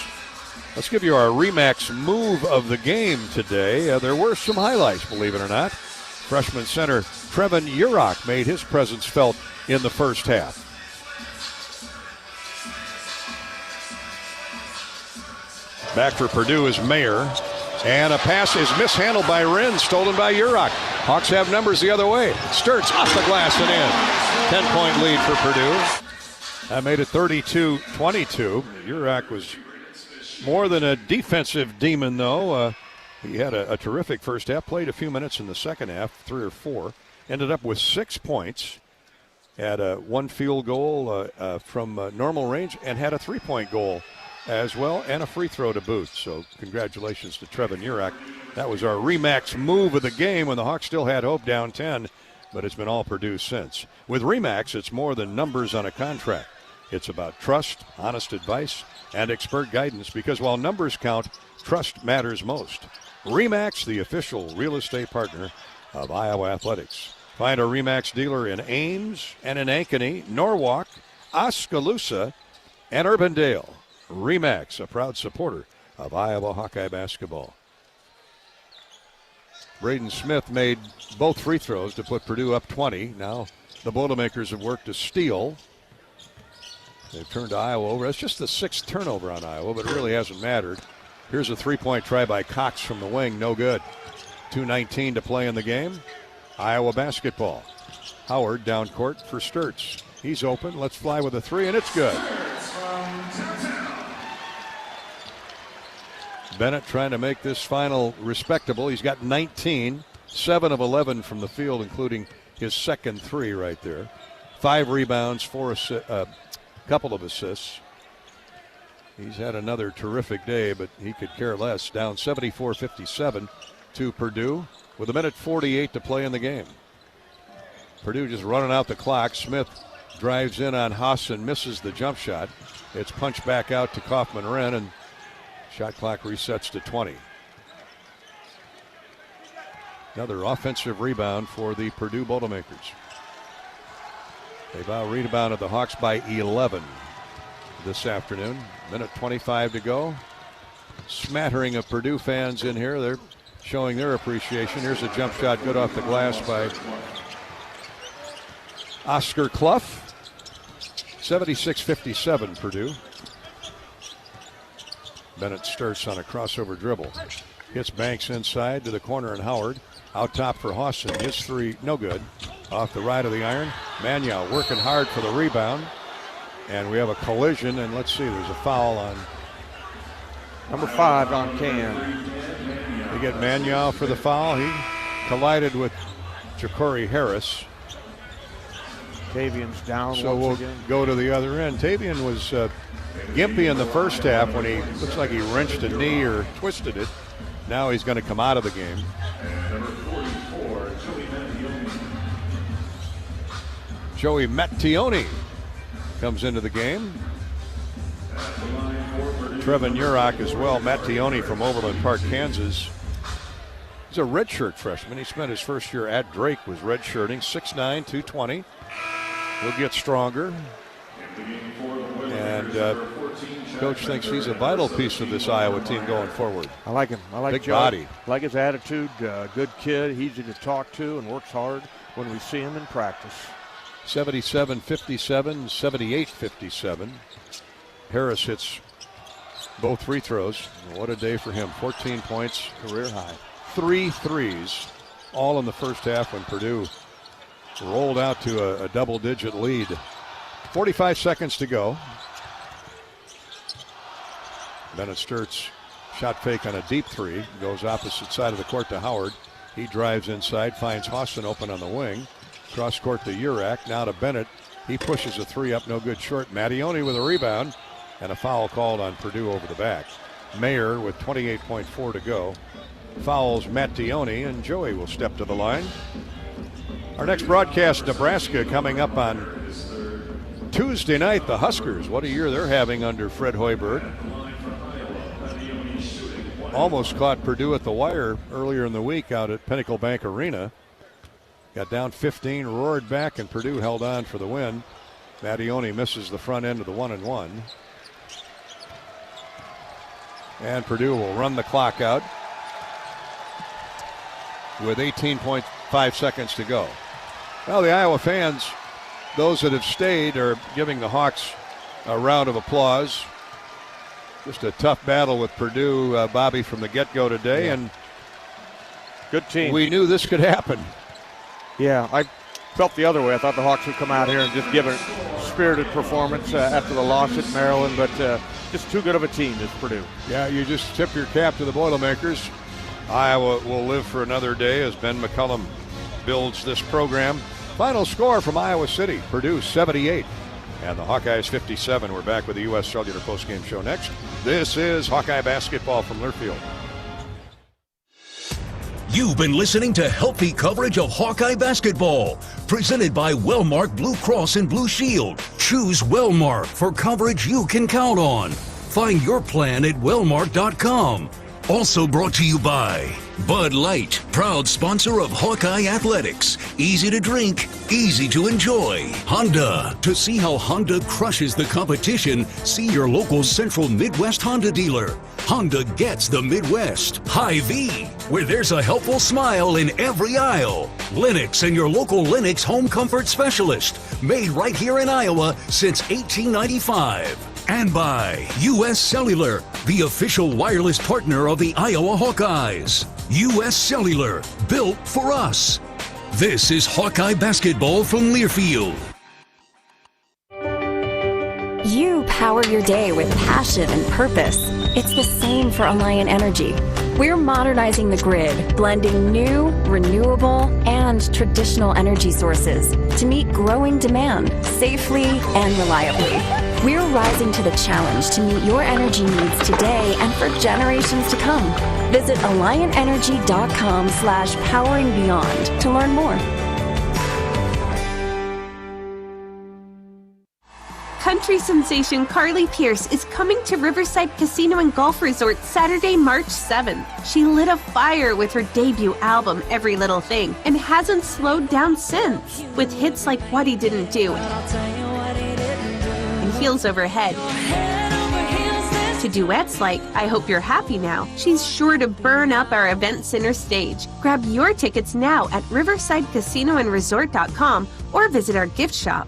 Let's give you our Remax move of the game today. There were some highlights, believe it or not. Freshman center Trevin Urach made his presence felt in the first half. Back for Purdue is Mayer. And a pass is mishandled by Wren, stolen by Urach. Hawks have numbers the other way. Sturts off the glass and in. 10-point lead for Purdue. I made it 32-22. Urach was more than a defensive demon, though. He had a terrific first half. Played a few minutes in the second half, 3 or 4. Ended up with 6 points. Had one field goal from normal range and had a 3-point goal as well, and a free throw to boot. So congratulations to Trevin Urach. That was our Remax move of the game when the Hawks still had hope down 10, but it's been all Purdue since. With Remax, it's more than numbers on a contract. It's about trust, honest advice, and expert guidance, because while numbers count, trust matters most. Remax, the official real estate partner of Iowa Athletics. Find a Remax dealer in Ames and in Ankeny, Norwalk, Oskaloosa, and Urbandale. Remax, a proud supporter of Iowa Hawkeye basketball. Braden Smith made both free throws to put Purdue up 20. Now the Boilermakers have worked a steal. They've turned Iowa over. That's just the 6th turnover on Iowa, but it really hasn't mattered. Here's a 3-point try by Cox from the wing. No good. 2:19 to play in the game. Iowa basketball. Howard down court for Sturts. He's open. Let's fly with a 3, and it's good. Bennett trying to make this final respectable. He's got 19, 7 of 11 from the field, including his second 3 right there. 5 rebounds, couple of assists. He's had another terrific day, but he could care less. Down 74-57 to Purdue with 1:48 to play in the game. Purdue just running out the clock. Smith drives in on Haas and misses the jump shot. It's punched back out to Kaufman-Renn, and shot clock resets to 20. Another offensive rebound for the Purdue Boilermakers. They've out-rebounded the Hawks by 11 this afternoon. 1:25 to go. Smattering of Purdue fans in here. They're showing their appreciation. Here's a jump shot good off the glass by Oscar Clough. 76-57 Purdue. Bennett Sturtz on a crossover dribble. Hits Banks inside to the corner, and Howard out top for Hawson. His 3, no good. Off the right of the iron. Magnow working hard for the rebound. And we have a collision, and let's see, there's a foul on number 5 on Cam. They get Magnow for the foul. He collided with Ja'Cory Harris. Tavian's down so once we'll again. Go to the other end. Tavian was gimpy in the first half when he looks like he wrenched a knee or twisted it. Now he's going to come out of the game. Joey Mattione comes into the game. Trevin Urach as well. Mattione from Overland Park, Kansas. He's a redshirt freshman. He spent his first year at Drake, was redshirting. 6'9", 220. He'll get stronger. And Coach thinks he's a vital piece of this Iowa team going forward. I like him. I like Big Joe. body. I like his attitude. Good kid. Easy to talk to and works hard when we see him in practice. 77-57, 78-57. Harris hits both free throws. What a day for him. 14 points. Career high. 3 threes, all in the first half when Purdue rolled out to a double-digit lead. 45 seconds to go. Bennett Sturtz shot fake on a deep 3. Goes opposite side of the court to Howard. He drives inside, finds Hauston open on the wing. Cross court to Urach, now to Bennett. He pushes a 3 up, no good short. Mattione with a rebound, and a foul called on Purdue over the back. Mayer with 28.4 to go fouls Mattione, and Joey will step to the line. Our next broadcast, Nebraska, coming up on Tuesday night. The Huskers, what a year they're having under Fred Hoiberg. Almost caught Purdue at the wire earlier in the week out at Pinnacle Bank Arena. Got down 15, roared back, and Purdue held on for the win. Mattione misses the front end of the 1-and-1. And Purdue will run the clock out with 18.5 seconds to go. Well, the Iowa fans, those that have stayed, are giving the Hawks a round of applause. Just a tough battle with Purdue, Bobby, from the get-go today, and good team. We knew this could happen. Yeah, I felt the other way. I thought the Hawks would come out here and just give a spirited performance after the loss at Maryland, but just too good of a team is Purdue. Yeah, you just tip your cap to the Boilermakers. Iowa will live for another day as Ben McCullum builds this program. Final score from Iowa City, Purdue 78 and the Hawkeyes 57. We're back with the U.S. Cellular postgame show next. This is Hawkeye basketball from Learfield. You've been listening to healthy coverage of Hawkeye basketball, presented by Wellmark Blue Cross and Blue Shield. Choose Wellmark for coverage you can count on. Find your plan at wellmark.com. Also brought to you by Bud Light, proud sponsor of Hawkeye Athletics. Easy to drink, easy to enjoy. Honda. To see how Honda crushes the competition, see your local Central Midwest Honda dealer. Honda gets the Midwest. Hy-Vee, where there's a helpful smile in every aisle. Lennox and your local Lennox home comfort specialist. Made right here in Iowa since 1895. And by U.S. Cellular, the official wireless partner of the Iowa Hawkeyes. U.S. Cellular, built for us. This is Hawkeye basketball from Learfield. You power your day with passion and purpose. It's the same for Alliant Energy. We're modernizing the grid, blending new, renewable, and traditional energy sources to meet growing demand safely and reliably. We're rising to the challenge to meet your energy needs today and for generations to come. Visit AlliantEnergy.com/poweringbeyond to learn more. Country sensation Carly Pierce is coming to Riverside Casino and Golf Resort Saturday, March 7th. She lit a fire with her debut album, Every Little Thing, and hasn't slowed down since, with hits like What He Didn't Do and Heels Overhead. To duets like I Hope You're Happy Now, she's sure to burn up our event center stage. Grab your tickets now at riversidecasinoandresort.com or visit our gift shop.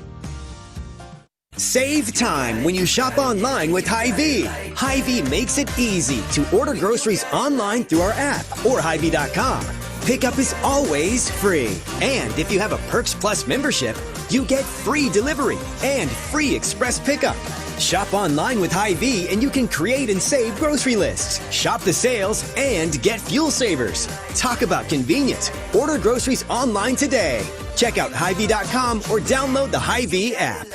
Save time when you shop online with Hy-Vee. Hy-Vee makes it easy to order groceries online through our app or Hy-Vee.com. Pickup is always free. And if you have a Perks Plus membership, you get free delivery and free express pickup. Shop online with Hy-Vee and you can create and save grocery lists, shop the sales, and get fuel savers. Talk about convenient. Order groceries online today. Check out Hy-Vee.com or download the Hy-Vee app.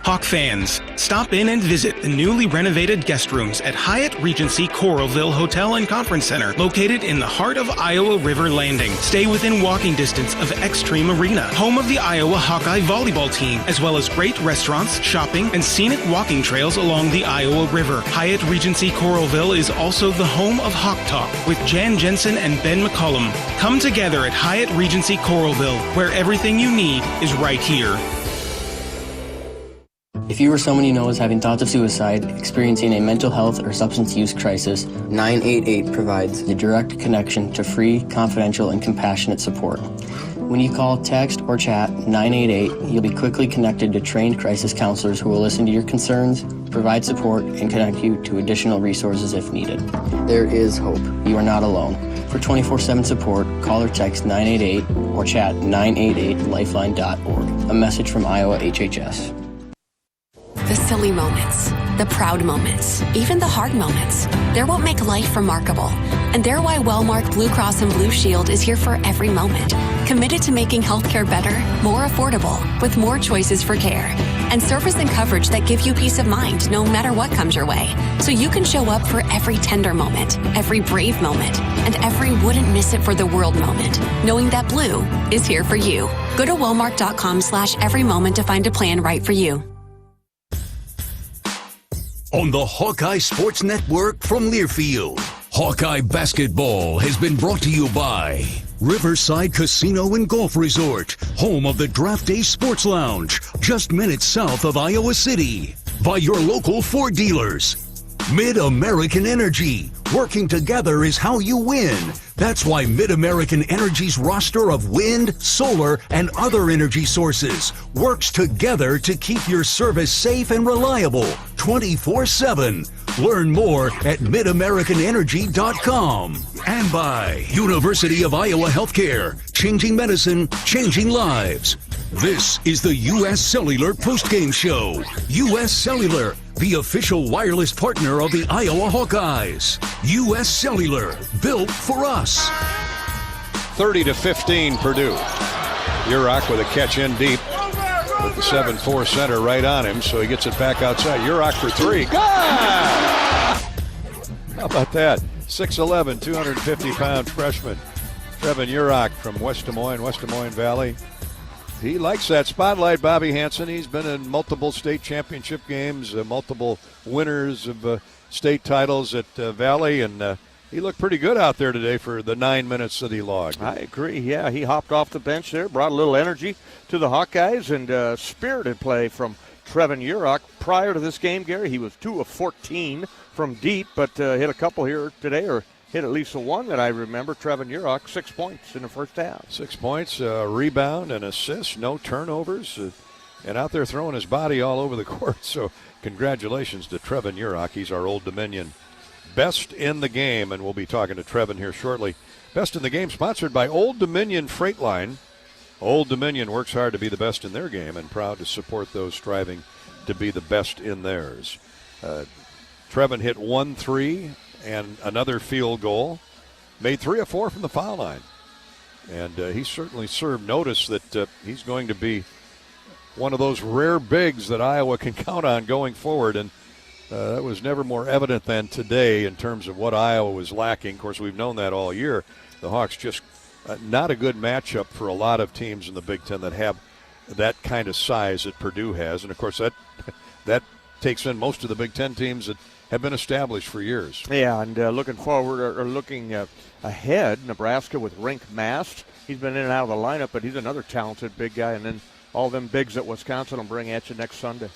Hawk fans, stop in and visit the newly renovated guest rooms at Hyatt Regency Coralville Hotel and Conference Center, located in the heart of Iowa River Landing. Stay within walking distance of Extreme Arena, home of the Iowa Hawkeye volleyball team, as well as great restaurants, shopping, and scenic walking trails along the Iowa River. Hyatt Regency Coralville is also the home of Hawk Talk with Jan Jensen and Ben McCullum. Come together at Hyatt Regency Coralville, where everything you need is right here. If you or someone you know is having thoughts of suicide, experiencing a mental health or substance use crisis, 988 provides the direct connection to free, confidential, and compassionate support. When you call, text, or chat 988, you'll be quickly connected to trained crisis counselors who will listen to your concerns, provide support, and connect you to additional resources if needed. There is hope. You are not alone. For 24/7 support, call or text 988 or chat 988lifeline.org. A message from Iowa HHS. The silly moments, the proud moments, even the hard moments. They're what make life remarkable. And they're why Wellmark Blue Cross and Blue Shield is here for every moment. Committed to making healthcare better, more affordable, with more choices for care. And service and coverage that give you peace of mind no matter what comes your way. So you can show up for every tender moment, every brave moment, and every wouldn't miss it for the world moment, knowing that Blue is here for you. Go to Wellmark.com/every moment to find a plan right for you. On the Hawkeye Sports Network from Learfield, Hawkeye Basketball has been brought to you by Riverside Casino and Golf Resort, home of the Draft Day Sports Lounge, just minutes south of Iowa City. By your local Ford dealers. Mid-American Energy. Working together is how you win. That's why Mid-American Energy's roster of wind, solar, and other energy sources works together to keep your service safe and reliable 24/7. Learn more at midamericanenergy.com. And by University of Iowa Healthcare, changing medicine, changing lives. This is the U.S. Cellular Postgame Show. U.S. Cellular, the official wireless partner of the Iowa Hawkeyes. U.S. Cellular, built for us. 30-15 Purdue. Urach with a catch in deep with the 7'4" center right on him, so he gets it back outside. Urach for three. Good! How about that? 6'11", 250-pound freshman Trevin Urach from West Des Moines Valley. He likes that spotlight, Bobby Hansen. He's been in multiple state championship games, multiple winners of state titles at Valley, and he looked pretty good out there today for the 9 minutes that he logged. I agree. Yeah, he hopped off the bench there, brought a little energy to the Hawkeyes, and spirited play from Trevin Urach. Prior to this game, Gary, he was 2 of 14 from deep, but hit a couple here today, or hit at least the one that I remember. Trevin Urach, 6 points in the first half. 6 points, rebound, and assist, no turnovers, and out there throwing his body all over the court. So congratulations to Trevin Urach. He's our Old Dominion best in the game, and we'll be talking to Trevin here shortly. Best in the game sponsored by Old Dominion Freight Line. Old Dominion works hard to be the best in their game and proud to support those striving to be the best in theirs. Trevin hit 1-3 and another field goal. Made 3 of 4 from the foul line. And he certainly served notice that he's going to be one of those rare bigs that Iowa can count on going forward. And that was never more evident than today in terms of what Iowa was lacking. Of course, we've known that all year. The Hawks just not a good matchup for a lot of teams in the Big Ten that have that kind of size that Purdue has. And, of course, that takes in most of the Big Ten teams that have been established for years. Yeah, and looking forward or looking ahead, Nebraska with Rink Mast. He's been in and out of the lineup, but he's another talented big guy. And then all them bigs that Wisconsin will bring at you next Sunday.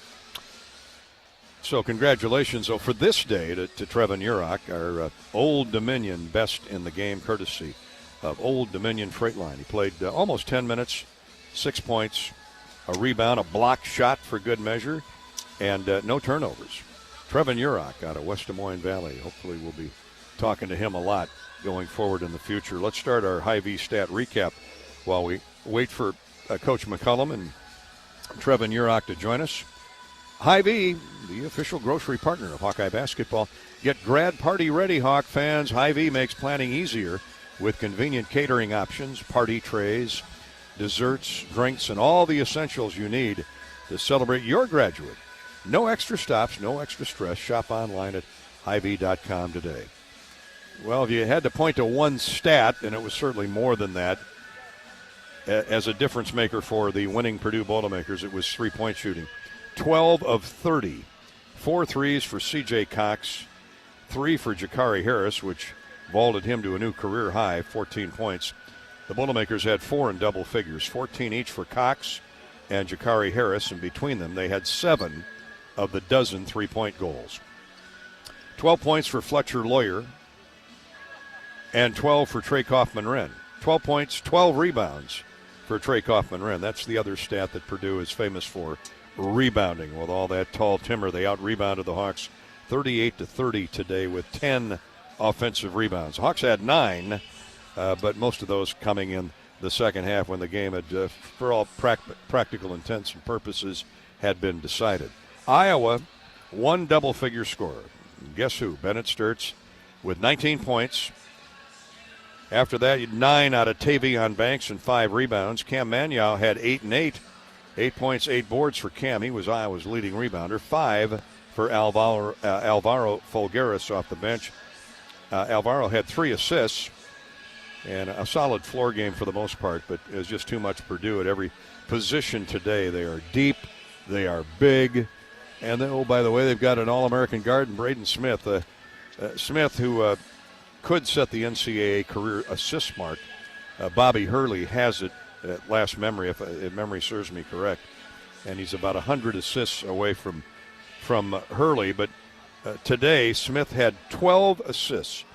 So congratulations, for this day to Trevin Urach, our Old Dominion best in the game, courtesy of Old Dominion Freight Line. He played almost 10 minutes, 6 points, a rebound, a block shot for good measure, and no turnovers. Trevin Urach out of West Des Moines Valley. Hopefully we'll be talking to him a lot going forward in the future. Let's start our Hy-Vee stat recap while we wait for Coach McCullum and Trevin Urach to join us. Hy-Vee, the official grocery partner of Hawkeye basketball. Get grad party ready, Hawk fans. Hy-Vee makes planning easier with convenient catering options, party trays, desserts, drinks, and all the essentials you need to celebrate your graduate. No extra stops, no extra stress. Shop online at Hy-Vee.com today. Well, if you had to point to one stat, and it was certainly more than that, as a difference maker for the winning Purdue Boilermakers, it was three-point shooting. 12 of 30. 4 threes for C.J. Cox, 3 for Jakari Harris, which vaulted him to a new career high, 14 points. The Boilermakers had 4 in double figures, 14 each for Cox and Jakari Harris, and between them they had 7 of the dozen three-point goals. 12 points for Fletcher Lawyer and 12 for Trey Kaufman-Wren. 12 points, 12 rebounds for Trey Kaufman-Wren. That's the other stat that Purdue is famous for, rebounding. With all that tall timber, they out-rebounded the Hawks 38-30 today with 10 offensive rebounds. The Hawks had 9, but most of those coming in the second half when the game had, for all practical intents and purposes, had been decided. Iowa, 1 double-figure scorer. Guess who? Bennett Sturtz with 19 points. After that, 9 out of Tavion Banks and 5 rebounds. Cam Manyow had 8 and 8. 8 points, 8 boards for Cam. He was Iowa's leading rebounder. 5 for Alvaro Folgueras off the bench. Alvaro had 3 assists and a solid floor game for the most part, but it was just too much Purdue at every position today. They are deep. They are big. And then, oh, by the way, they've got an All-American guard in Braden Smith. Smith, who could set the NCAA career assist mark. Bobby Hurley has it at last memory, if memory serves me correct. And he's about 100 assists away from Hurley. But today, Smith had 12 assists.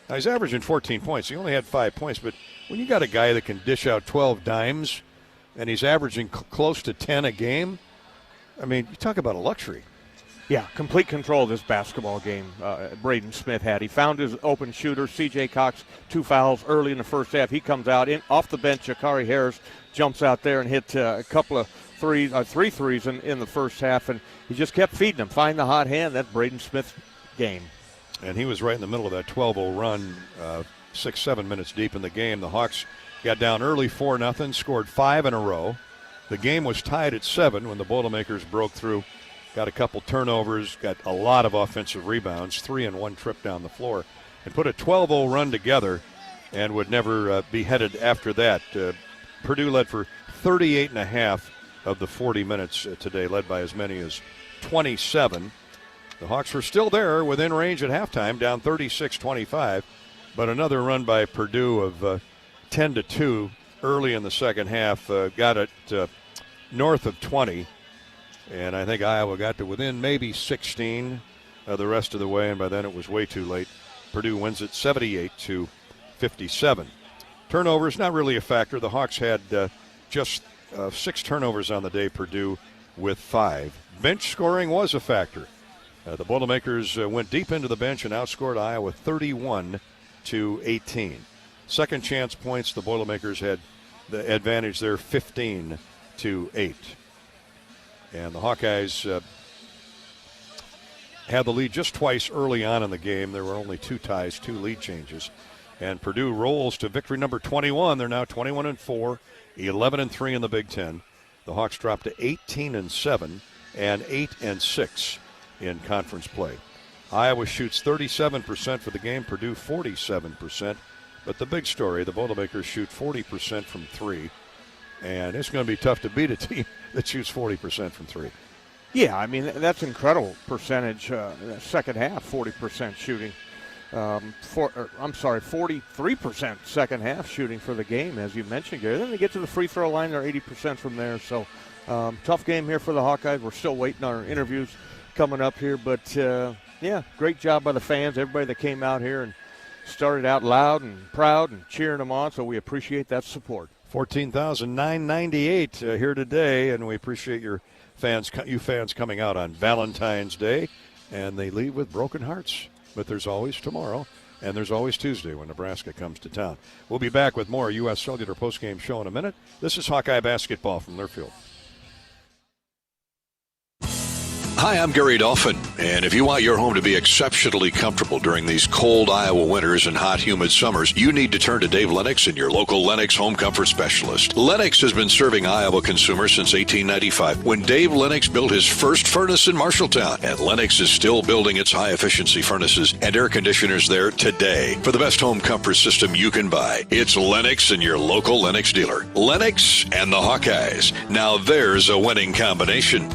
Now, he's averaging 14 points. He only had 5 points. But when you got a guy that can dish out 12 dimes and he's averaging close to 10 a game, I mean, you talk about a luxury. Yeah, complete control of this basketball game Braden Smith had. He found his open shooter, C.J. Cox, 2 fouls early in the first half. He comes out off the bench. Jakari Harris jumps out there and hit a couple of three threes in the first half, and he just kept feeding them. Find the hot hand. That's Braden Smith's game. And he was right in the middle of that 12-0 run, 6-7 minutes deep in the game. The Hawks got down early 4-0, scored 5 in a row. The game was tied at 7 when the Boilermakers broke through. Got a couple turnovers, got a lot of offensive rebounds, 3 and 1 trip down the floor, and put a 12-0 run together and would never be headed after that. Purdue led for 38.5 of the 40 minutes today, led by as many as 27. The Hawks were still there within range at halftime, down 36-25, but another run by Purdue of 10-2 early in the second half got it north of 20. And I think Iowa got to within maybe 16 the rest of the way, and by then it was way too late. Purdue wins it 78-57. Turnovers, not really a factor. The Hawks had just 6 turnovers on the day, Purdue with 5. Bench scoring was a factor. The Boilermakers went deep into the bench and outscored Iowa 31-18. Second chance points, the Boilermakers had the advantage there, 15-8. And the Hawkeyes had the lead just twice early on in the game. There were only 2 ties, 2 lead changes. And Purdue rolls to victory number 21. They're now 21-4, 11-3 in the Big Ten. The Hawks dropped to 18-7 and 8-6 in conference play. Iowa shoots 37% for the game, Purdue 47%. But the big story, the Boilermakers shoot 40% from 3. And it's going to be tough to beat a team that shoots 40% from 3. Yeah, I mean, that's incredible percentage. Second half, 40% shooting. 43% second half shooting for the game, as you mentioned, Gary. Then they get to the free throw line, they're 80% from there. So tough game here for the Hawkeyes. We're still waiting on our interviews coming up here. But, yeah, great job by the fans, everybody that came out here and started out loud and proud and cheering them on. So we appreciate that support. 14,998 here today, and we appreciate you fans coming out on Valentine's Day. And they leave with broken hearts. But there's always tomorrow, and there's always Tuesday when Nebraska comes to town. We'll be back with more U.S. Cellular postgame show in a minute. This is Hawkeye basketball from Learfield. Hi, I'm Gary Dolphin, and if you want your home to be exceptionally comfortable during these cold Iowa winters and hot, humid summers, you need to turn to Dave Lennox and your local Lennox home comfort specialist. Lennox has been serving Iowa consumers since 1895, when Dave Lennox built his first furnace in Marshalltown, and Lennox is still building its high-efficiency furnaces and air conditioners there today. For the best home comfort system you can buy, it's Lennox and your local Lennox dealer. Lennox and the Hawkeyes. Now there's a winning combination.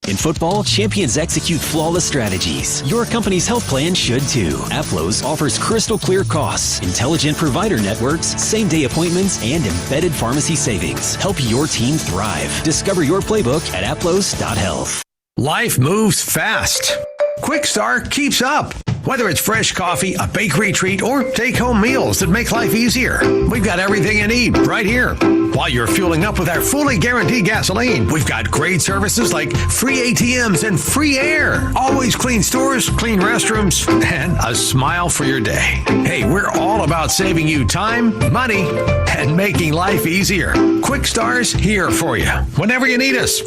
In football, champions execute flawless strategies. Your company's health plan should too. Aplos offers crystal clear costs, intelligent provider networks, same-day appointments, and embedded pharmacy savings. Help your team thrive. Discover your playbook at aplos.health. Life moves fast. Quick Start keeps up. Whether it's fresh coffee, a bakery treat, or take-home meals that make life easier, we've got everything you need right here. While you're fueling up with our fully guaranteed gasoline, we've got great services like free ATMs and free air, always clean stores, clean restrooms, and a smile for your day. Hey, we're all about saving you time, money, and making life easier. Quick Star's here for you. Whenever you need us,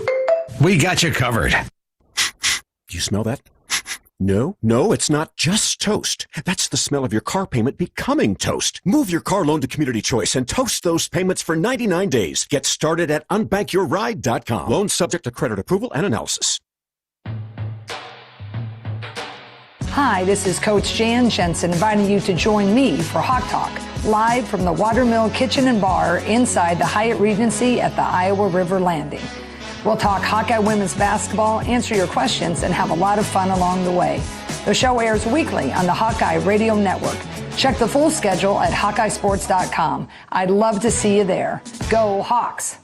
we got you covered. Do you smell that? No, it's not just toast. That's the smell of your car payment becoming toast. Move your car loan to Community Choice and toast those payments for 99 days. Get started at unbankyourride.com. Loan subject to credit approval and analysis. Hi, this is Coach Jan Jensen inviting you to join me for Hawk Talk, live from the Watermill Kitchen and Bar inside the Hyatt Regency at the Iowa River Landing. We'll talk Hawkeye women's basketball, answer your questions, and have a lot of fun along the way. The show airs weekly on the Hawkeye Radio Network. Check the full schedule at HawkeyeSports.com. I'd love to see you there. Go Hawks!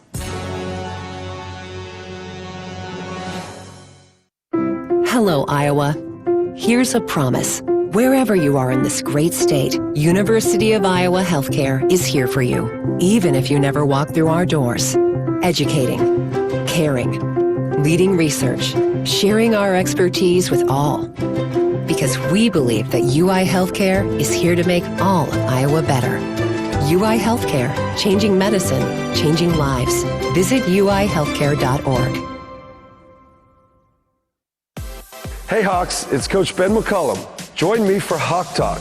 Hello, Iowa. Here's a promise. Wherever you are in this great state, University of Iowa Healthcare is here for you, even if you never walk through our doors. Educating, caring, leading research, sharing our expertise with all. Because we believe that UI Healthcare is here to make all of Iowa better. UI Healthcare, changing medicine, changing lives. Visit uihealthcare.org. Hey Hawks, it's Coach Ben McCullum. Join me for Hawk Talk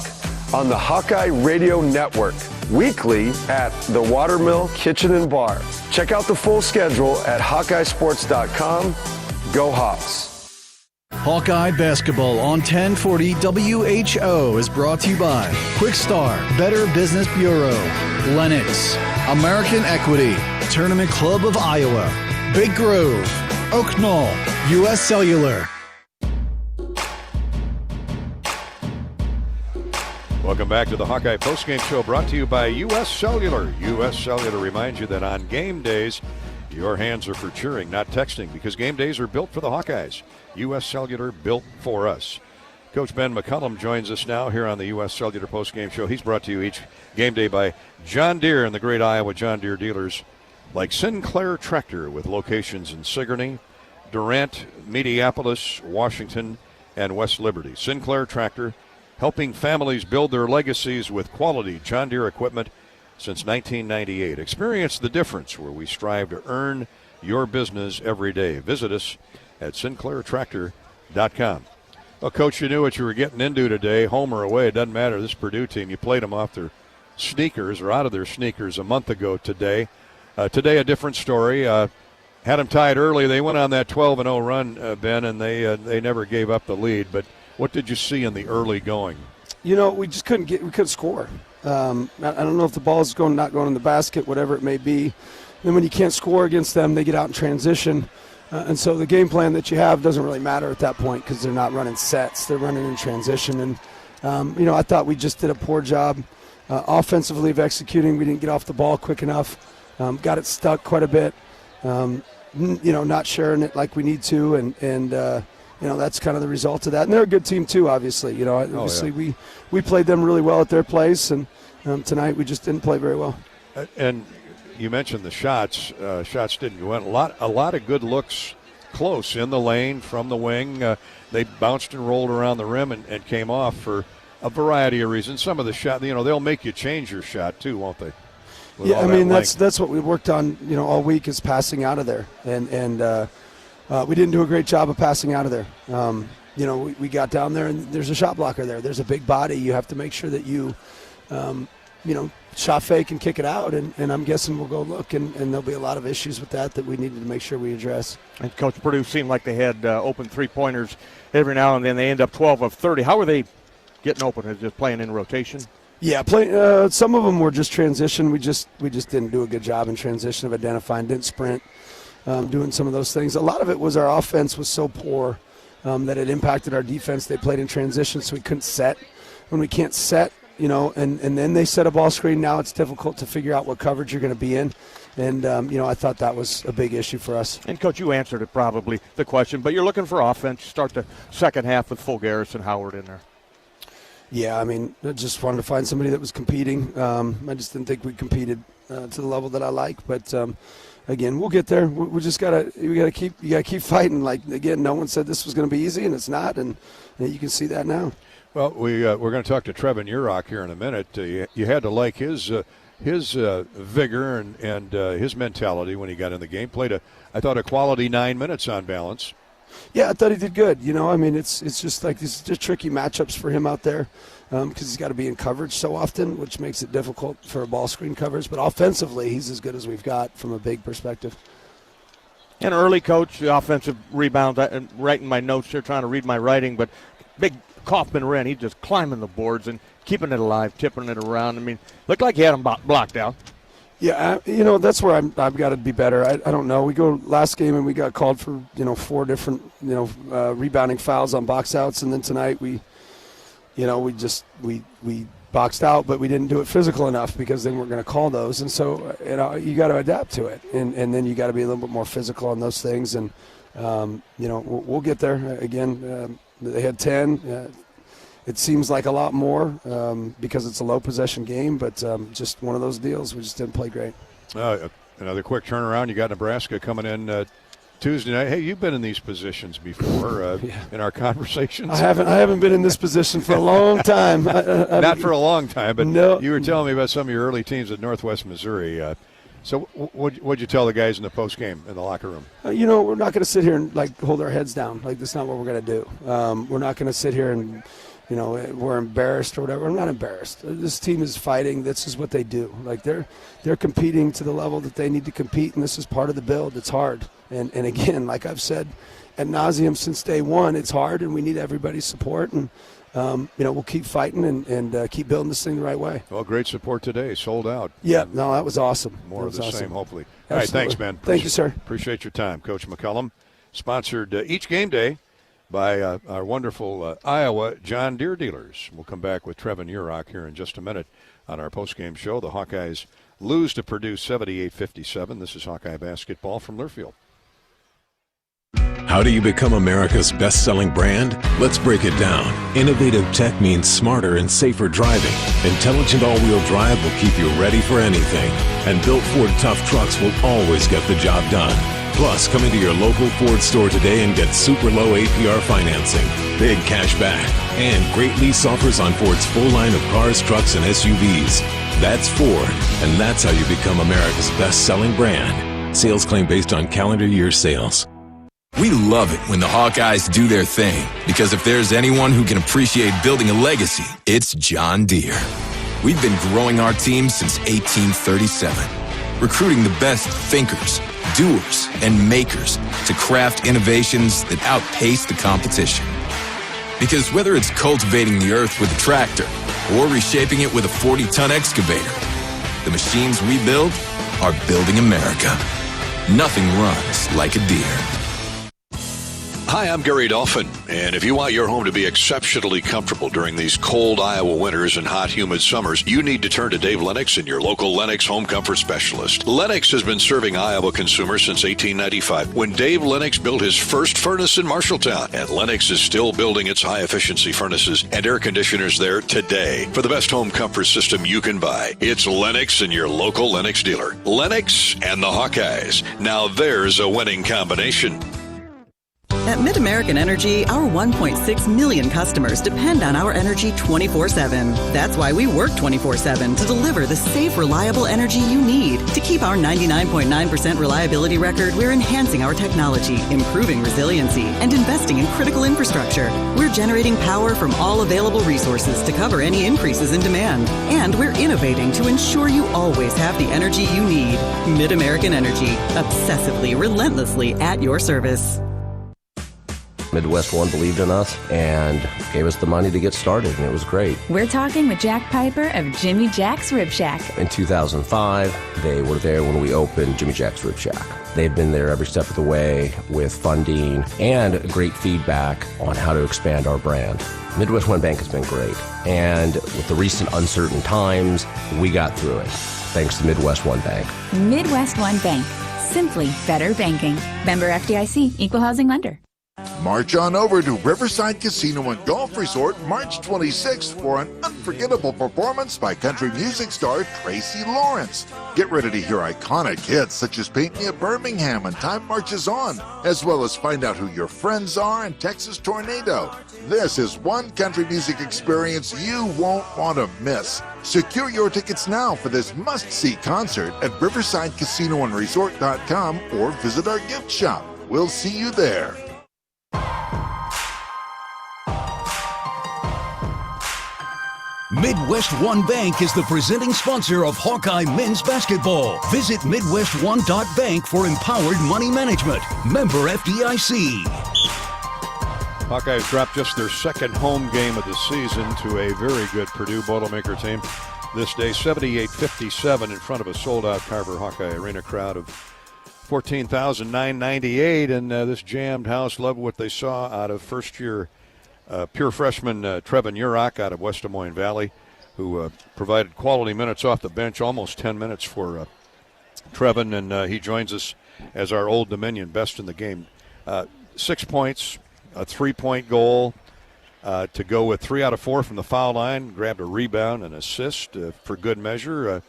on the Hawkeye Radio Network, weekly at the Watermill Kitchen and Bar. Check out the full schedule at HawkeyeSports.com. Go Hawks! Hawkeye Basketball on 1040 WHO is brought to you by Quick Start, Better Business Bureau, Lennox, American Equity, Tournament Club of Iowa, Big Grove, Oak Knoll, U.S. Cellular. Welcome back to the Hawkeye Postgame Show, brought to you by U.S. Cellular. U.S. Cellular reminds you that on game days, your hands are for cheering, not texting, because game days are built for the Hawkeyes. U.S. Cellular, built for us. Coach Ben McCullum joins us now here on the U.S. Cellular Postgame Show. He's brought to you each game day by John Deere and the great Iowa John Deere dealers like Sinclair Tractor, with locations in Sigourney, Durant, Mediapolis, Washington, and West Liberty. Sinclair Tractor, helping families build their legacies with quality John Deere equipment since 1998. Experience the difference where we strive to earn your business every day. Visit us at sinclairtractor.com. Well, Coach, you knew what you were getting into today, home or away. It doesn't matter. This Purdue team, you played them off their sneakers or out of their sneakers a month ago today. Today, a different story. Had them tied early. They went on that 12-0 run, Ben, and they never gave up the lead. But what did you see in the early going? We just couldn't score. I don't know if the ball is not going in the basket, whatever it may be. Then when you can't score against them, they get out in transition. And so the game plan that you have doesn't really matter at that point because they're not running sets. They're running in transition. And, I thought we just did a poor job offensively of executing. We didn't get off the ball quick enough. Got it stuck quite a bit. Not sharing it like we need to. And that's kind of the result of that. And they're a good team too, obviously. We played them really well at their place. And tonight we just didn't play very well. And you mentioned the shots. Shots didn't go in. A lot of good looks close in the lane from the wing. They bounced and rolled around the rim and came off for a variety of reasons. Some of the shot, they'll make you change your shot too, won't they? That's what we worked on, all week is passing out of there. And we didn't do a great job of passing out of there. We got down there and there's a shot blocker there. There's a big body. You have to make sure that you shot fake and kick it out, and I'm guessing we'll go look, and there'll be a lot of issues with that we needed to make sure we address. And Coach, Purdue seemed like they had open three-pointers every now and then. They end up 12 of 30. How are they getting open? Is just playing in rotation? Yeah, some of them were just transition. We just didn't do a good job in transition of identifying, didn't sprint, doing some of those things. A lot of it was our offense was so poor that it impacted our defense. They played in transition, so we couldn't set. When we can't set, and then they set a ball screen. Now it's difficult to figure out what coverage you're going to be in. And, I thought that was a big issue for us. And, Coach, you answered it probably, the question, but you're looking for offense. Start the second half with Fulgaris and Howard in there. Yeah, I just wanted to find somebody that was competing. I just didn't think we competed to the level that I like. But, again, we'll get there. We just got to keep fighting. Like, again, no one said this was going to be easy, and it's not. And you can see that now. Well, we're going to talk to Trevin Urach here in a minute. You had to like his vigor and his mentality when he got in the game. Played I thought a quality 9 minutes on balance. Yeah, I thought he did good. It's just like these just tricky matchups for him out there because he's got to be in coverage so often, which makes it difficult for a ball screen coverage. But offensively, he's as good as we've got from a big perspective. And early, Coach, the offensive rebound. I'm writing my notes here, trying to read my writing, but big Kaufman-Wren, he's just climbing the boards and keeping it alive, tipping it around. Looked like he had him blocked out. Yeah, that's where I've got to be better. I don't know. We go last game and we got called for 4 different rebounding fouls on box outs, and then tonight we boxed out, but we didn't do it physical enough because they weren't going to call those, and so you got to adapt to it, and then you got to be a little bit more physical on those things, and we'll get there again. They had 10. It seems like a lot more because it's a low possession game, but just one of those deals. We just didn't play great. Another quick turnaround. You got Nebraska coming in Tuesday night. Hey, you've been in these positions before in our conversations. I haven't been in this position for a long time. Not for a long time, but no. You were telling me about some of your early teams at Northwest Missouri. So what'd you tell the guys in the post game in the locker room? We're not going to sit here and hold our heads down. That's not what we're going to do. We're not going to sit here and we're embarrassed or whatever. I'm not embarrassed. This team is fighting. This is what they do. They're competing to the level that they need to compete, and this is part of the build. It's hard. And again, like I've said ad nauseum since day one, it's hard, and we need everybody's support. And we'll keep fighting and keep building this thing the right way. Well, great support today. Sold out. Yeah, no, that was awesome. More of the same, hopefully. Absolutely. All right, thanks, man. Thank you, sir. Appreciate your time. Coach McCullum, sponsored each game day by our wonderful Iowa John Deere dealers. We'll come back with Trevin Urach here in just a minute on our postgame show. The Hawkeyes lose to Purdue 78-57. This is Hawkeye basketball from Learfield. How do you become America's best-selling brand? Let's break it down. Innovative tech means smarter and safer driving. Intelligent all-wheel drive will keep you ready for anything. And built Ford tough trucks will always get the job done. Plus, come into your local Ford store today and get super low APR financing, big cash back, and great lease offers on Ford's full line of cars, trucks, and SUVs. That's Ford, and that's how you become America's best-selling brand. Sales claim based on calendar year sales. We love it when the Hawkeyes do their thing, because if there's anyone who can appreciate building a legacy, it's John Deere. We've been growing our team since 1837, recruiting the best thinkers, doers, and makers to craft innovations that outpace the competition. Because whether it's cultivating the earth with a tractor or reshaping it with a 40-ton excavator, the machines we build are building America. Nothing runs like a Deere. Hi, I'm Gary Dolphin, and if you want your home to be exceptionally comfortable during these cold Iowa winters and hot, humid summers, you need to turn to Dave Lennox and your local Lennox home comfort specialist. Lennox has been serving Iowa consumers since 1895, when Dave Lennox built his first furnace in Marshalltown, and Lennox is still building its high-efficiency furnaces and air conditioners there today. For the best home comfort system you can buy, it's Lennox and your local Lennox dealer. Lennox and the Hawkeyes. Now there's a winning combination. At Mid-American Energy, our 1.6 million customers depend on our energy 24/7. That's why we work 24/7 to deliver the safe, reliable energy you need. To keep our 99.9% reliability record, we're enhancing our technology, improving resiliency, and investing in critical infrastructure. We're generating power from all available resources to cover any increases in demand. And we're innovating to ensure you always have the energy you need. Mid-American Energy, obsessively, relentlessly at your service. Midwest One believed in us and gave us the money to get started, and it was great. We're talking with Jack Piper of Jimmy Jack's Rib Shack. In 2005, they were there when we opened Jimmy Jack's Rib Shack. They've been there every step of the way with funding and great feedback on how to expand our brand. Midwest One Bank has been great, and with the recent uncertain times, we got through it, thanks to Midwest One Bank. Midwest One Bank. Simply better banking. Member FDIC, Equal Housing Lender. March on over to Riverside Casino and Golf Resort March 26th for an unforgettable performance by country music star Tracy Lawrence. Get ready to hear iconic hits such as Paint Me a Birmingham and Time Marches On, as well as find out who your friends are in Texas Tornado. This is one country music experience you won't want to miss. Secure your tickets now for this must-see concert at riversidecasinoandresort.com or visit our gift shop. We'll see you there. Midwest One Bank is the presenting sponsor of Hawkeye men's basketball. Visit MidwestOne.bank for empowered money management. Member FDIC. Hawkeyes dropped just their second home game of the season to a very good Purdue Boilermaker team this day, 78-57 in front of a sold-out Carver Hawkeye Arena crowd of 14,998. And this jammed house loved what they saw out of first-year pure freshman Trevin Urach out of West Des Moines Valley, who provided quality minutes off the bench, almost 10 minutes for Trevin, and he joins us as our Old Dominion best in the game. 6 points, a 3-point goal to go with 3 out of 4 from the foul line, grabbed a rebound and assist for good measure.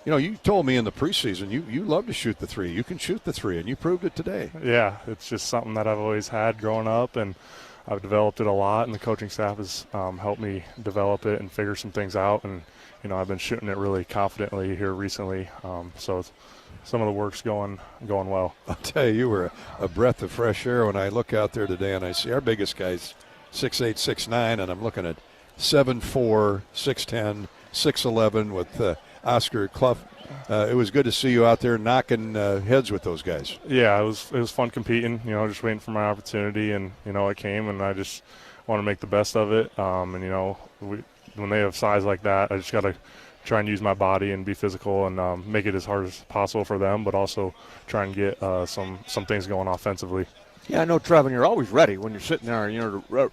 You told me in the preseason you love to shoot the three. You can shoot the three, and you proved it today. Yeah, it's just something that I've always had growing up, and I've developed it a lot, and the coaching staff has helped me develop it and figure some things out. And, I've been shooting it really confidently here recently. So some of the work's going well. I'll tell you were a breath of fresh air when I look out there today and I see our biggest guy's 6'8", 6'9", and I'm looking at 7'4", 6'10", 6'11", with Oscar Clough. It was good to see you out there knocking heads with those guys. Yeah, it was fun competing, just waiting for my opportunity, and, it came, and I just want to make the best of it. And, when they have size like that, I just got to try and use my body and be physical and make it as hard as possible for them, but also try and get some things going offensively. Yeah, I know, Trevin, you're always ready when you're sitting there,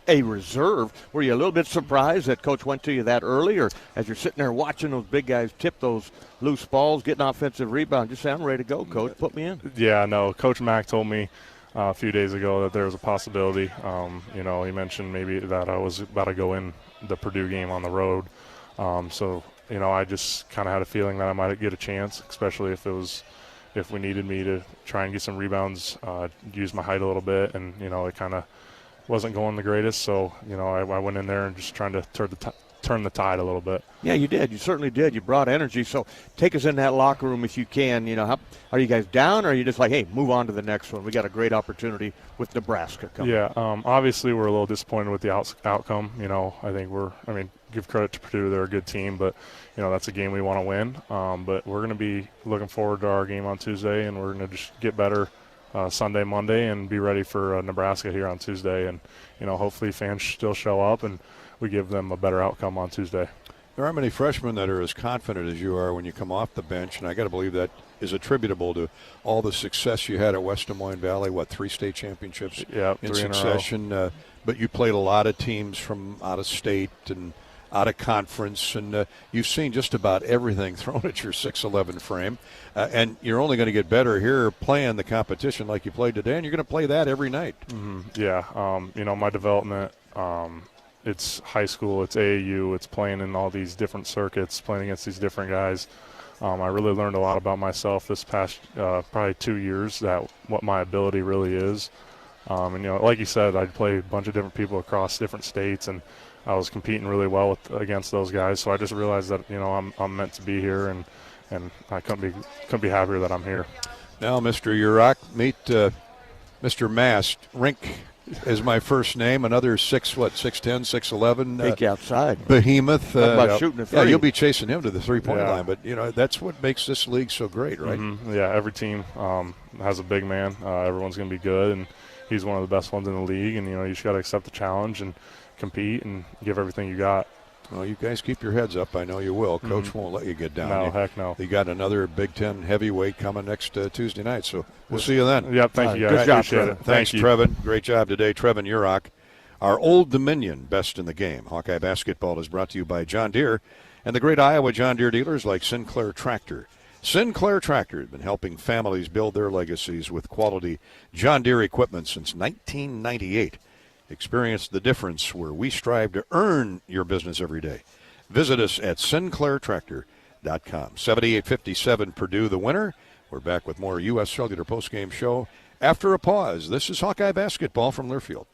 a reserve. Were you a little bit surprised that Coach went to you that early, or as you're sitting there watching those big guys tip those loose balls, getting offensive rebound, just say, I'm ready to go, Coach, put me in? Yeah, no, Coach Mack told me a few days ago that there was a possibility. He mentioned maybe that I was about to go in the Purdue game on the road. So I just kind of had a feeling that I might get a chance, especially if we needed me to try and get some rebounds, use my height a little bit, and, it kind of wasn't going the greatest. So, I went in there and just trying to turned the tide a little bit. Yeah, you did. You certainly did. You brought energy. So take us in that locker room if you can. How are you guys down, or are you just like, hey, move on to the next one? We got a great opportunity with Nebraska coming. Yeah, obviously we're a little disappointed with the outcome. I think give credit to Purdue. They're a good team, but, that's a game we want to win. But we're going to be looking forward to our game on Tuesday, and we're going to just get better Sunday, Monday, and be ready for Nebraska here on Tuesday. And, hopefully fans still show up and we give them a better outcome on Tuesday. There aren't many freshmen that are as confident as you are when you come off the bench, and I got to believe that is attributable to all the success you had at West Des Moines Valley. 3 state championships in succession. But you played a lot of teams from out of state and out of conference, and you've seen just about everything thrown at your 6'11" frame. And you're only going to get better here playing the competition like you played today, and you're going to play that every night. Mm-hmm. Yeah. My development, it's high school, it's AAU, it's playing in all these different circuits, playing against these different guys. I really learned a lot about myself this past probably 2 years, what my ability really is. Like you said, I'd play a bunch of different people across different states, and I was competing really well against those guys. So I just realized that I'm meant to be here, and I couldn't be happier that I'm here. Now, Mr. Urach, meet Mr. Mast. Rink is my first name. Another 6'10", 6'11". Think outside. Behemoth. How about shooting a three? Yeah, you'll be chasing him to the three-point line. But, that's what makes this league so great, right? Mm-hmm. Yeah, every team has a big man. Everyone's going to be good, and he's one of the best ones in the league. And, you just got to accept the challenge and compete and give everything you got. Well, you guys keep your heads up. I know you will. Coach won't let you get down. No, heck no. You got another Big Ten heavyweight coming next Tuesday night, so we'll see you then. Yep, thank you guys. Good job, Appreciate it. Thanks, Trevin. Great job today, Trevin Urach. Our Old Dominion best in the game. Hawkeye basketball is brought to you by John Deere and the great Iowa John Deere dealers like Sinclair Tractor. Sinclair Tractor has been helping families build their legacies with quality John Deere equipment since 1998. Experience the difference where we strive to earn your business every day. Visit us at sinclairtractor.com. 78-57 Purdue the winner. We're back with more U.S. Cellular postgame show after a pause. This is Hawkeye basketball from Learfield.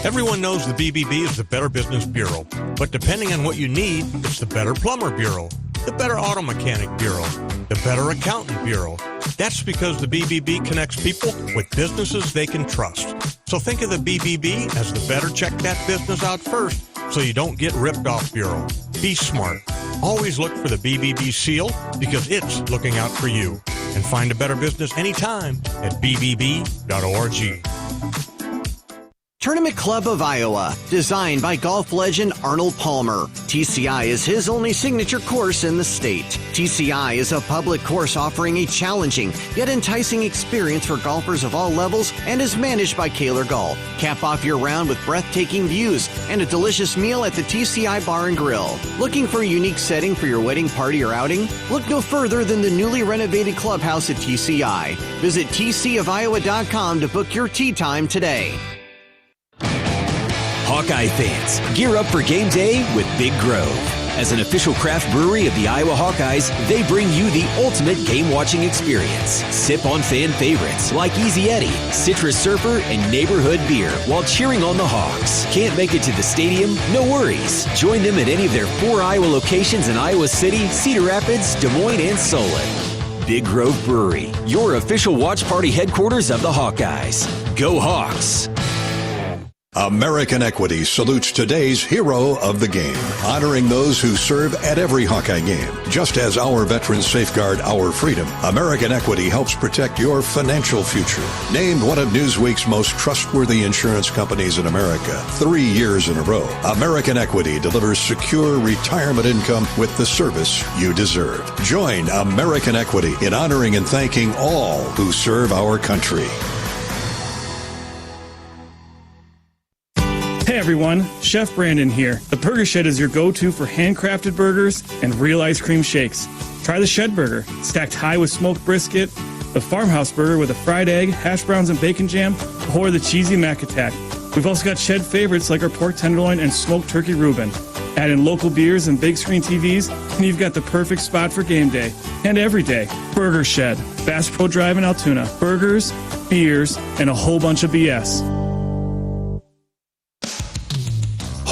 Everyone knows the BBB is the Better Business Bureau, but depending on what you need, it's the Better Plumber Bureau, the Better Auto Mechanic Bureau, the Better Accountant Bureau. That's because the BBB connects people with businesses they can trust. So think of the BBB as the better check that business out first so you don't get ripped off bureau. Be smart. Always look for the BBB seal because it's looking out for you. And find a better business anytime at bbb.org. Tournament Club of Iowa, designed by golf legend Arnold Palmer. TCI is his only signature course in the state. TCI is a public course offering a challenging yet enticing experience for golfers of all levels and is managed by Kaler Golf. Cap off your round with breathtaking views and a delicious meal at the TCI Bar and Grill. Looking for a unique setting for your wedding party or outing? Look no further than the newly renovated clubhouse at TCI. Visit tcofiowa.com to book your tee time today. Hawkeye fans, gear up for game day with Big Grove. As an official craft brewery of the Iowa Hawkeyes, they bring you the ultimate game-watching experience. Sip on fan favorites like Easy Eddie, Citrus Surfer, and Neighborhood Beer while cheering on the Hawks. Can't make it to the stadium? No worries. Join them at any of their 4 Iowa locations in Iowa City, Cedar Rapids, Des Moines, and Solon. Big Grove Brewery, your official watch party headquarters of the Hawkeyes. Go Hawks! American Equity salutes today's hero of the game, honoring those who serve at every Hawkeye game. Just as our veterans safeguard our freedom, American Equity helps protect your financial future. Named one of Newsweek's most trustworthy insurance companies in America 3 years in a row, American Equity delivers secure retirement income with the service you deserve. Join American Equity in honoring and thanking all who serve our country. Hey everyone, Chef Brandon here. The Burger Shed is your go-to for handcrafted burgers and real ice cream shakes. Try the Shed Burger, stacked high with smoked brisket, the Farmhouse Burger with a fried egg, hash browns and bacon jam, or the cheesy Mac Attack. We've also got Shed favorites like our pork tenderloin and smoked turkey Reuben. Add in local beers and big screen TVs, and you've got the perfect spot for game day and every day. Burger Shed, Bass Pro Drive in Altoona. Burgers, beers, and a whole bunch of BS.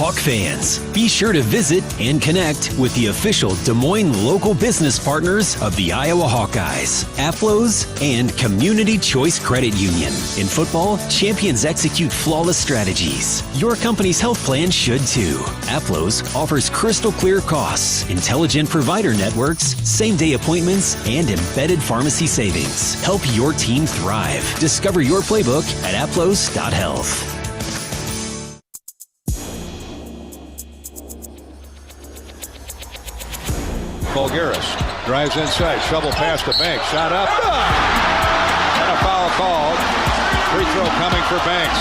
Hawk fans, be sure to visit and connect with the official Des Moines local business partners of the Iowa Hawkeyes, AFLOS, and Community Choice Credit Union. In football, champions execute flawless strategies. Your company's health plan should too. AFLOS offers crystal clear costs, intelligent provider networks, same-day appointments, and embedded pharmacy savings. Help your team thrive. Discover your playbook at aflos.health. Bulgaris drives inside, shovel pass to Banks, shot up, and a foul called. Free throw coming for Banks.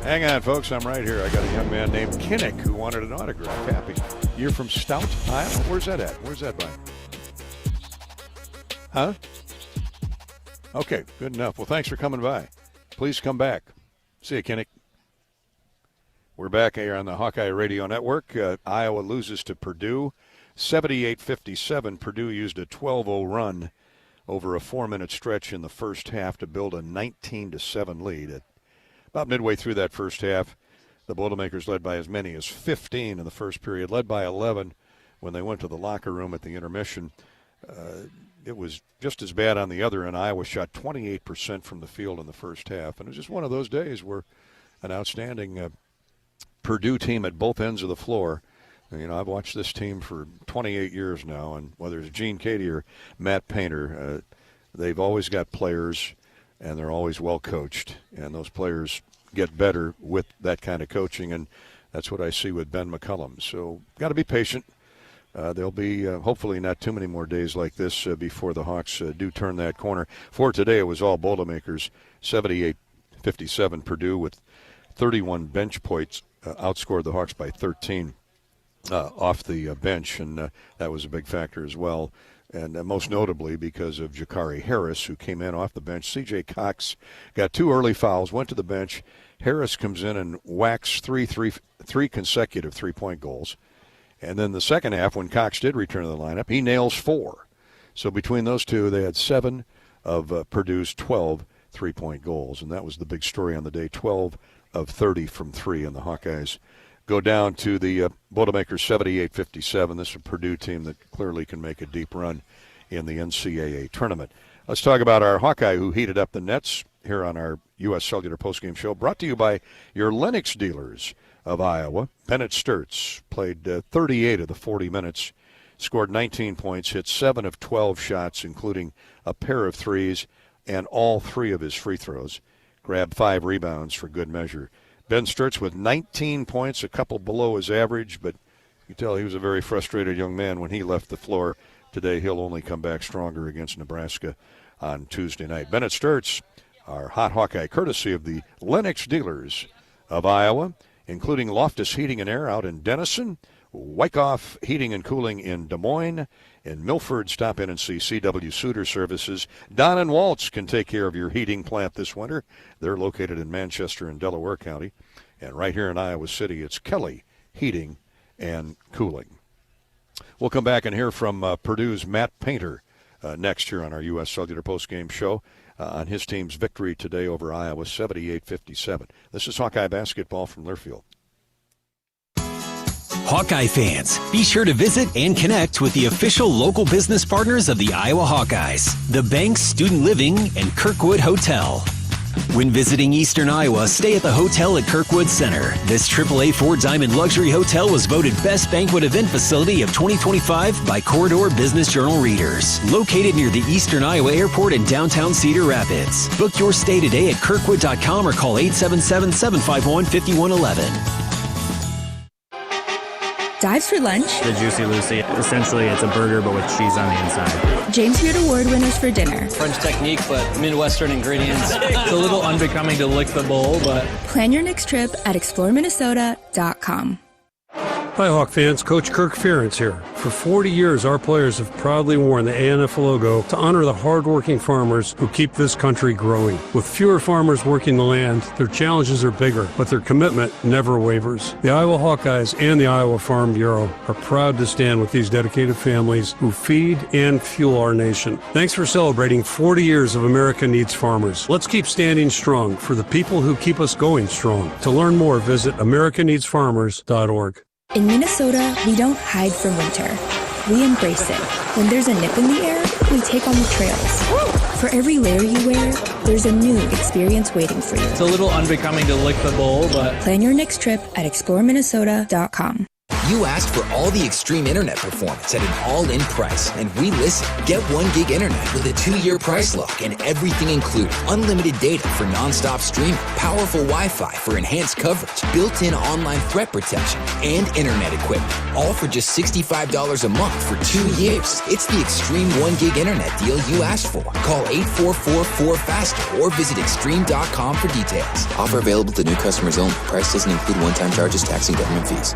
Hang on, folks, I'm right here. I got a young man named Kinnick who wanted an autograph. Happy. You're from Stout, Iowa? Where's that at? Where's that by? Huh? Okay, good enough. Well, thanks for coming by. Please come back. See you, Kinnick. We're back here on the Hawkeye Radio Network. Iowa loses to Purdue, 78-57. Purdue used a 12-0 run over a 4-minute stretch in the first half to build a 19-7 lead. About midway through that first half, the Boilermakers led by as many as 15 in the first period, led by 11 when they went to the locker room at the intermission. It was just as bad on the other end. Iowa shot 28% from the field in the first half, and it was just one of those days where an outstanding Purdue team at both ends of the floor. You know, I've watched this team for 28 years now, and whether it's Gene Cady or Matt Painter, they've always got players, and they're always well coached, and those players get better with that kind of coaching, and that's what I see with Ben McCullum. So got to be patient. There'll be hopefully not too many more days like this before the Hawks do turn that corner. For today, it was all Boilermakers, 78-57. Purdue with 31 bench points outscored the Hawks by 13 off the bench, and that was a big factor as well. And most notably because of Jakari Harris, who came in off the bench. C.J. Cox got 2 early fouls, went to the bench. Harris comes in and whacks three consecutive three-point goals. And then the second half, when Cox did return to the lineup, he nails 4. So between those two, they had 7 of Purdue's 12 three-point goals. And that was the big story on the day, 12 of 30 from 3. And the Hawkeyes go down to the Boilermakers 78-57. This is a Purdue team that clearly can make a deep run in the NCAA tournament. Let's talk about our Hawkeye who heated up the nets here on our U.S. Cellular postgame show, brought to you by your Lennox dealers of Iowa. Bennett Sturtz played 38 of the 40 minutes, scored 19 points, hit 7 of 12 shots, including a pair of threes and all 3 of his free throws. Grabbed 5 rebounds for good measure. Ben Sturtz with 19 points, a couple below his average, but you tell he was a very frustrated young man when he left the floor. Today he'll only come back stronger against Nebraska on Tuesday night. Bennett Sturtz, our hot Hawkeye, courtesy of the Lennox dealers of Iowa, including Loftus Heating and Air out in Denison, Wyckoff Heating and Cooling in Des Moines. In Milford, stop in and see CW Suter Services. Don and Waltz can take care of your heating plant this winter. They're located in Manchester and Delaware County. And right here in Iowa City, it's Kelly Heating and Cooling. We'll come back and hear from Purdue's Matt Painter next here on our U.S. Cellular postgame show on his team's victory today over Iowa, 78-57. This is Hawkeye basketball from Learfield. Hawkeye fans, be sure to visit and connect with the official local business partners of the Iowa Hawkeyes, the Banks Student Living and Kirkwood Hotel. When visiting Eastern Iowa, stay at the hotel at Kirkwood Center. This AAA 4-diamond luxury hotel was voted Best Banquet Event Facility of 2025 by Corridor Business Journal readers. Located near the Eastern Iowa Airport in downtown Cedar Rapids. Book your stay today at kirkwood.com or call 877-751-5111. Dives for lunch. The Juicy Lucy. Essentially, it's a burger, but with cheese on the inside. James Beard Award winners for dinner. French technique, but Midwestern ingredients. It's a little unbecoming to lick the bowl, but... Plan your next trip at exploreminnesota.com. Hi, Hawk fans. Coach Kirk Ferentz here. For 40 years, our players have proudly worn the ANF logo to honor the hardworking farmers who keep this country growing. With fewer farmers working the land, their challenges are bigger, but their commitment never wavers. The Iowa Hawkeyes and the Iowa Farm Bureau are proud to stand with these dedicated families who feed and fuel our nation. Thanks for celebrating 40 years of America Needs Farmers. Let's keep standing strong for the people who keep us going strong. To learn more, visit americaneedsfarmers.org. In Minnesota, we don't hide from winter. We embrace it. When there's a nip in the air, we take on the trails. For every layer you wear, there's a new experience waiting for you. It's a little unbecoming to lick the bowl, but... Plan your next trip at exploreminnesota.com. You asked for all the extreme internet performance at an all-in price, and we listened. Get 1 gig internet with a 2-year price lock and everything included. Unlimited data for non-stop streaming, powerful Wi-Fi for enhanced coverage, built-in online threat protection, and internet equipment. All for just $65 a month for 2 years. It's the extreme 1 gig internet deal you asked for. Call 844-4FASTER or visit extreme.com for details. Offer available to new customers only. Price doesn't include one-time charges, tax, and government fees.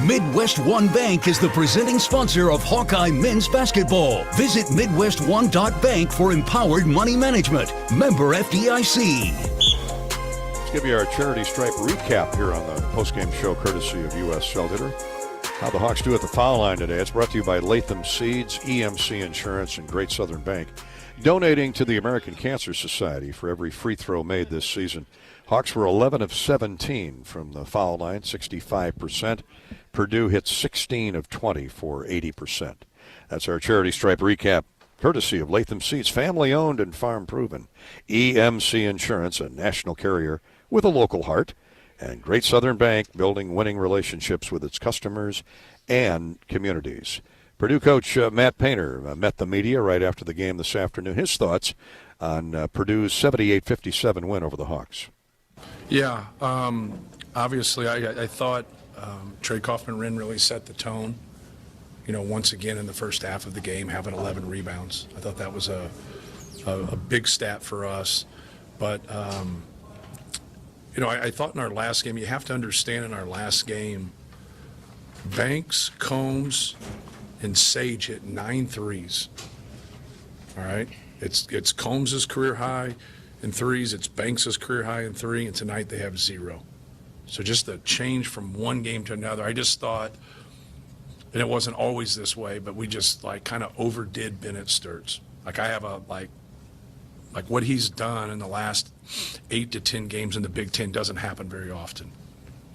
Midwest One Bank is the presenting sponsor of Hawkeye men's basketball. Visit MidwestOne.bank for empowered money management. Member FDIC. Let's give you our charity stripe recap here on the postgame show, courtesy of U.S. Cellular. How the Hawks do at the foul line today. It's brought to you by Latham Seeds, EMC Insurance, and Great Southern Bank. Donating to the American Cancer Society for every free throw made this season. Hawks were 11 of 17 from the foul line, 65%. Purdue hit 16 of 20 for 80%. That's our charity stripe recap, courtesy of Latham Seeds, family-owned and farm-proven. EMC Insurance, a national carrier with a local heart. And Great Southern Bank, building winning relationships with its customers and communities. Purdue coach Matt Painter met the media right after the game this afternoon. His thoughts on Purdue's 78-57 win over the Hawks. Yeah, obviously I thought Trey Kaufman-Wren really set the tone. You know, once again in the first half of the game, having 11 rebounds. I thought that was a big stat for us. But, you know, I thought in our last game, you have to understand in our last game, Banks, Combs, and Sage hit 9 threes. All right? It's Combs' career high in threes. It's Banks' career high in 3, and tonight they have 0. So just the change from one game to another, I just thought, and it wasn't always this way, but we just like kind of overdid Bennett Sturtz. Like I have a like what he's done in the last 8 to 10 games in the Big Ten doesn't happen very often.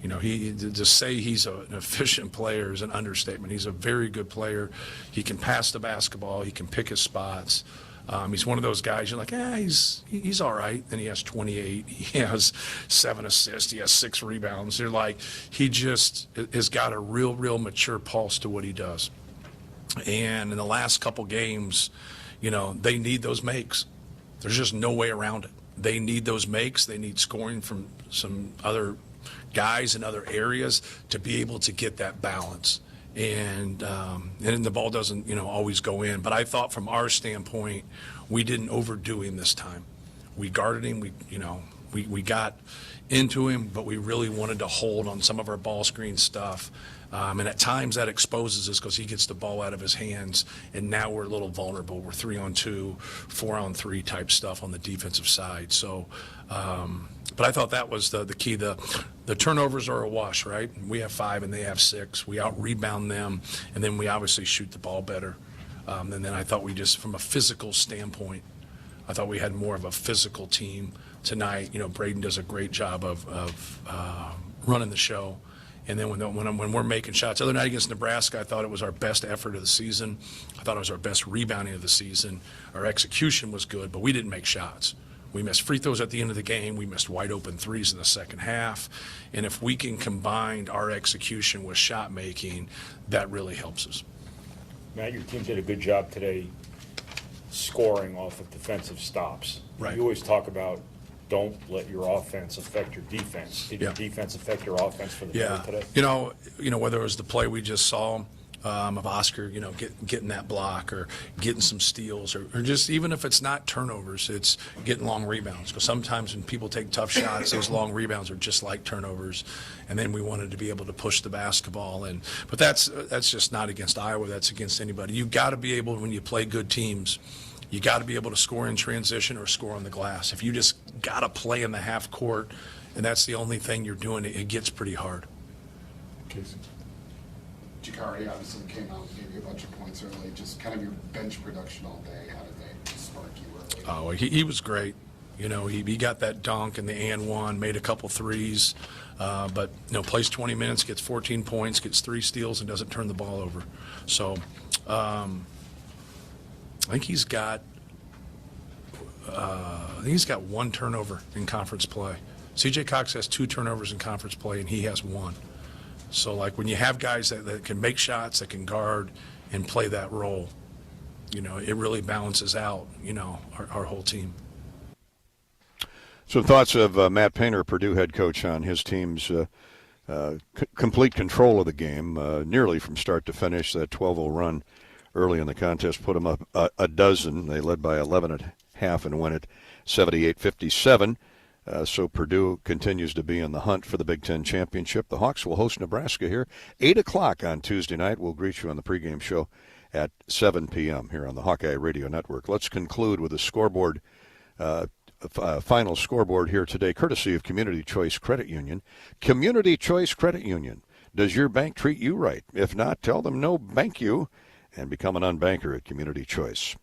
You know, to say he's an efficient player is an understatement. He's a very good player. He can pass the basketball. He can pick his spots. He's one of those guys you're like, he's all right. Then he has 28. He has 7 assists. He has 6 rebounds. They're like, he just has got a real mature pulse to what he does. And in the last couple games, you know, they need those makes. There's just no way around it. They need those makes. They need scoring from some other guys in other areas to be able to get that balance. And the ball doesn't, you know, always go in. But I thought from our standpoint, we didn't overdo him this time. We guarded him. We got into him, but we really wanted to hold on some of our ball screen stuff. And at times that exposes us because he gets the ball out of his hands, and now we're a little vulnerable. We're 3-on-2, 4-on-3 type stuff on the defensive side. So, but I thought that was the key. The turnovers are a wash, right? We have 5 and they have 6. We out-rebound them, and then we obviously shoot the ball better. And then I thought we just, from a physical standpoint, I thought we had more of a physical team tonight. You know, Braden does a great job of running the show. And then when we're making shots, the other night against Nebraska, I thought it was our best effort of the season. I thought it was our best rebounding of the season. Our execution was good, but we didn't make shots. We missed free throws at the end of the game. We missed wide open threes in the second half. And if we can combine our execution with shot making, that really helps us. Matt, your team did a good job today scoring off of defensive stops. Right. You always talk about don't let your offense affect your defense. Did your defense affect your offense for the play today? You know, whether it was the play we just saw, of Oscar, getting that block or getting some steals or just even if it's not turnovers, it's getting long rebounds. Because sometimes when people take tough shots, those long rebounds are just like turnovers. And then we wanted to be able to push the basketball. But that's just not against Iowa. That's against anybody. You got to be able, when you play good teams, you got to be able to score in transition or score on the glass. If you just got to play in the half court and that's the only thing you're doing, it gets pretty hard. Casey. Jakari obviously came out and gave you a bunch of points early. Just kind of your bench production all day. How did they spark you early? Oh, he was great. He got that dunk and the and one, made a couple threes, but plays 20 minutes, gets 14 points, gets 3 steals, and doesn't turn the ball over. So I think he's got 1 turnover in conference play. C.J. Cox has 2 turnovers in conference play, and he has 1. So, when you have guys that can make shots, that can guard and play that role, it really balances out, our whole team. Some thoughts of Matt Painter, Purdue head coach, on his team's complete control of the game, nearly from start to finish. That 12-0 run early in the contest put them up a dozen. They led by 11 at half and won it 78-57. So Purdue continues to be in the hunt for the Big Ten championship. The Hawks will host Nebraska here 8 o'clock on Tuesday night. We'll greet you on the pregame show at 7 p.m. here on the Hawkeye Radio Network. Let's conclude with a scoreboard, final scoreboard here today, courtesy of Community Choice Credit Union. Community Choice Credit Union. Does your bank treat you right? If not, tell them no, bank you, and become an unbanker at Community Choice.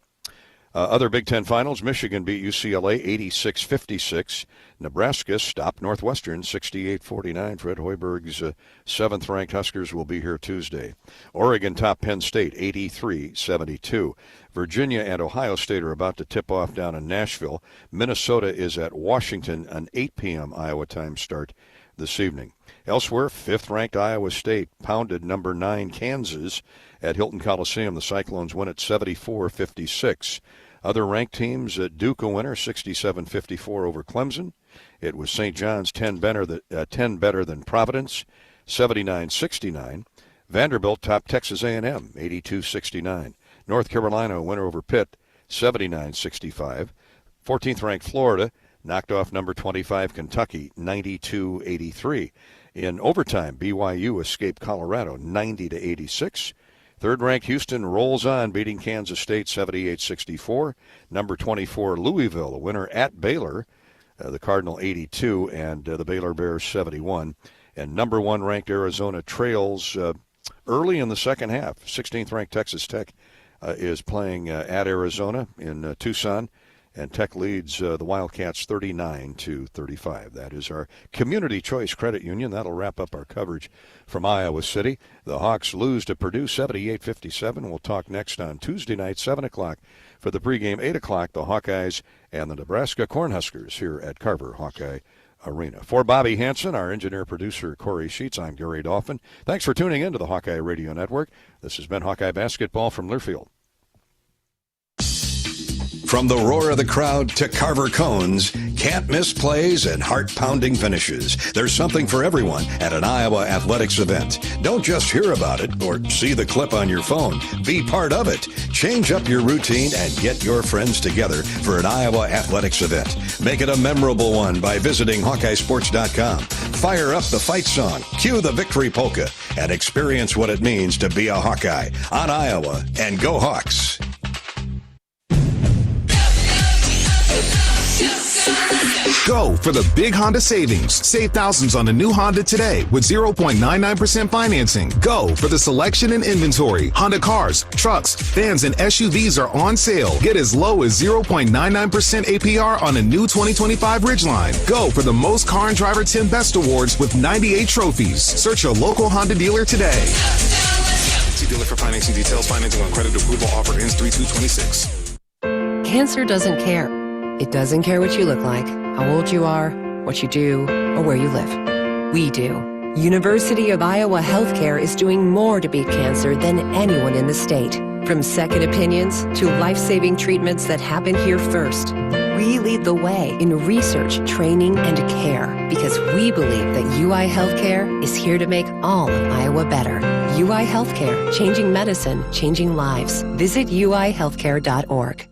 Other Big Ten finals, Michigan beat UCLA 86-56. Nebraska stopped Northwestern 68-49. Fred Hoiberg's 7th-ranked Huskers will be here Tuesday. Oregon topped Penn State 83-72. Virginia and Ohio State are about to tip off down in Nashville. Minnesota is at Washington, an 8 p.m. Iowa time start this evening. Elsewhere, 5th-ranked Iowa State pounded number 9 Kansas at Hilton Coliseum. The Cyclones win at 74-56. Other ranked teams, Duke a winner, 67-54 over Clemson. It was St. John's 10 better than Providence, 79-69. Vanderbilt topped Texas A&M, 82-69. North Carolina a winner over Pitt, 79-65. 14th-ranked Florida knocked off number 25 Kentucky, 92-83. In overtime, BYU escaped Colorado, 90-86. 3rd-ranked Houston rolls on, beating Kansas State 78-64. Number 24 Louisville, a winner at Baylor, the Cardinal 82, and the Baylor Bears 71. And number 1 ranked Arizona trails early in the second half. 16th-ranked Texas Tech is playing at Arizona in Tucson. And Tech leads the Wildcats 39-35. That is our Community Choice Credit Union. That'll wrap up our coverage from Iowa City. The Hawks lose to Purdue 78-57. We'll talk next on Tuesday night, 7 o'clock. For the pregame, 8 o'clock, the Hawkeyes and the Nebraska Cornhuskers here at Carver Hawkeye Arena. For Bobby Hansen, our engineer-producer Corey Sheets, I'm Gary Dolphin. Thanks for tuning in to the Hawkeye Radio Network. This has been Hawkeye Basketball from Learfield. From the roar of the crowd to Carver cones, can't miss plays and heart-pounding finishes. There's something for everyone at an Iowa athletics event. Don't just hear about it or see the clip on your phone. Be part of it. Change up your routine and get your friends together for an Iowa athletics event. Make it a memorable one by visiting HawkeyeSports.com. Fire up the fight song, cue the victory polka, and experience what it means to be a Hawkeye on Iowa. And go Hawks! Go for the big Honda savings. Save thousands on a new Honda today with 0.99% financing. Go for the selection and inventory. Honda cars, trucks, vans, and SUVs are on sale. Get as low as 0.99% APR on a new 2025 Ridgeline. Go for the most Car and Driver 10 Best Awards with 98 trophies. Search your local Honda dealer today. See dealer for financing details. Financing on credit approval offer ends 3/2/26. Cancer doesn't care. It doesn't care what you look like, how old you are, what you do, or where you live. We do. University of Iowa Healthcare is doing more to beat cancer than anyone in the state. From second opinions to life-saving treatments that happen here first, we lead the way in research, training, and care because we believe that UI Healthcare is here to make all of Iowa better. UI Healthcare, changing medicine, changing lives. Visit uihealthcare.org.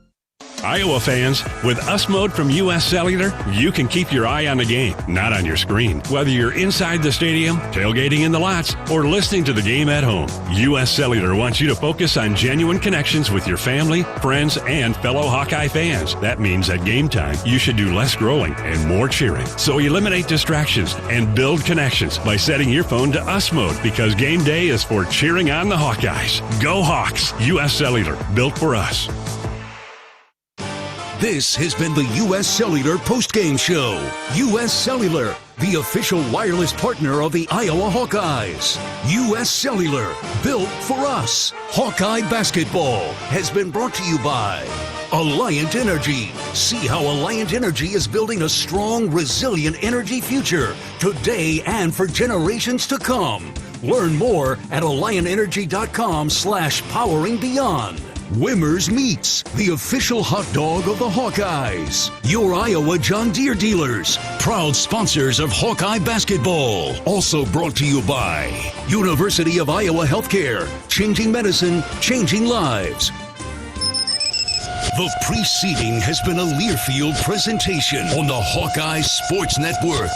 Iowa fans, with US Mode from US Cellular, you can keep your eye on the game, not on your screen. Whether you're inside the stadium, tailgating in the lots, or listening to the game at home, US Cellular wants you to focus on genuine connections with your family, friends, and fellow Hawkeye fans. That means at game time, you should do less growling and more cheering. So eliminate distractions and build connections by setting your phone to US Mode because game day is for cheering on the Hawkeyes. Go Hawks! US Cellular, built for us. This has been the U.S. Cellular Postgame Show. U.S. Cellular, the official wireless partner of the Iowa Hawkeyes. U.S. Cellular, built for us. Hawkeye basketball has been brought to you by Alliant Energy. See how Alliant Energy is building a strong, resilient energy future today and for generations to come. Learn more at alliantenergy.com/poweringbeyond. Wimmer's Meats, the official hot dog of the Hawkeyes. Your Iowa John Deere dealers, proud sponsors of Hawkeye basketball. Also brought to you by University of Iowa Healthcare, changing medicine, changing lives. The preceding has been a Learfield presentation on the Hawkeye Sports Network.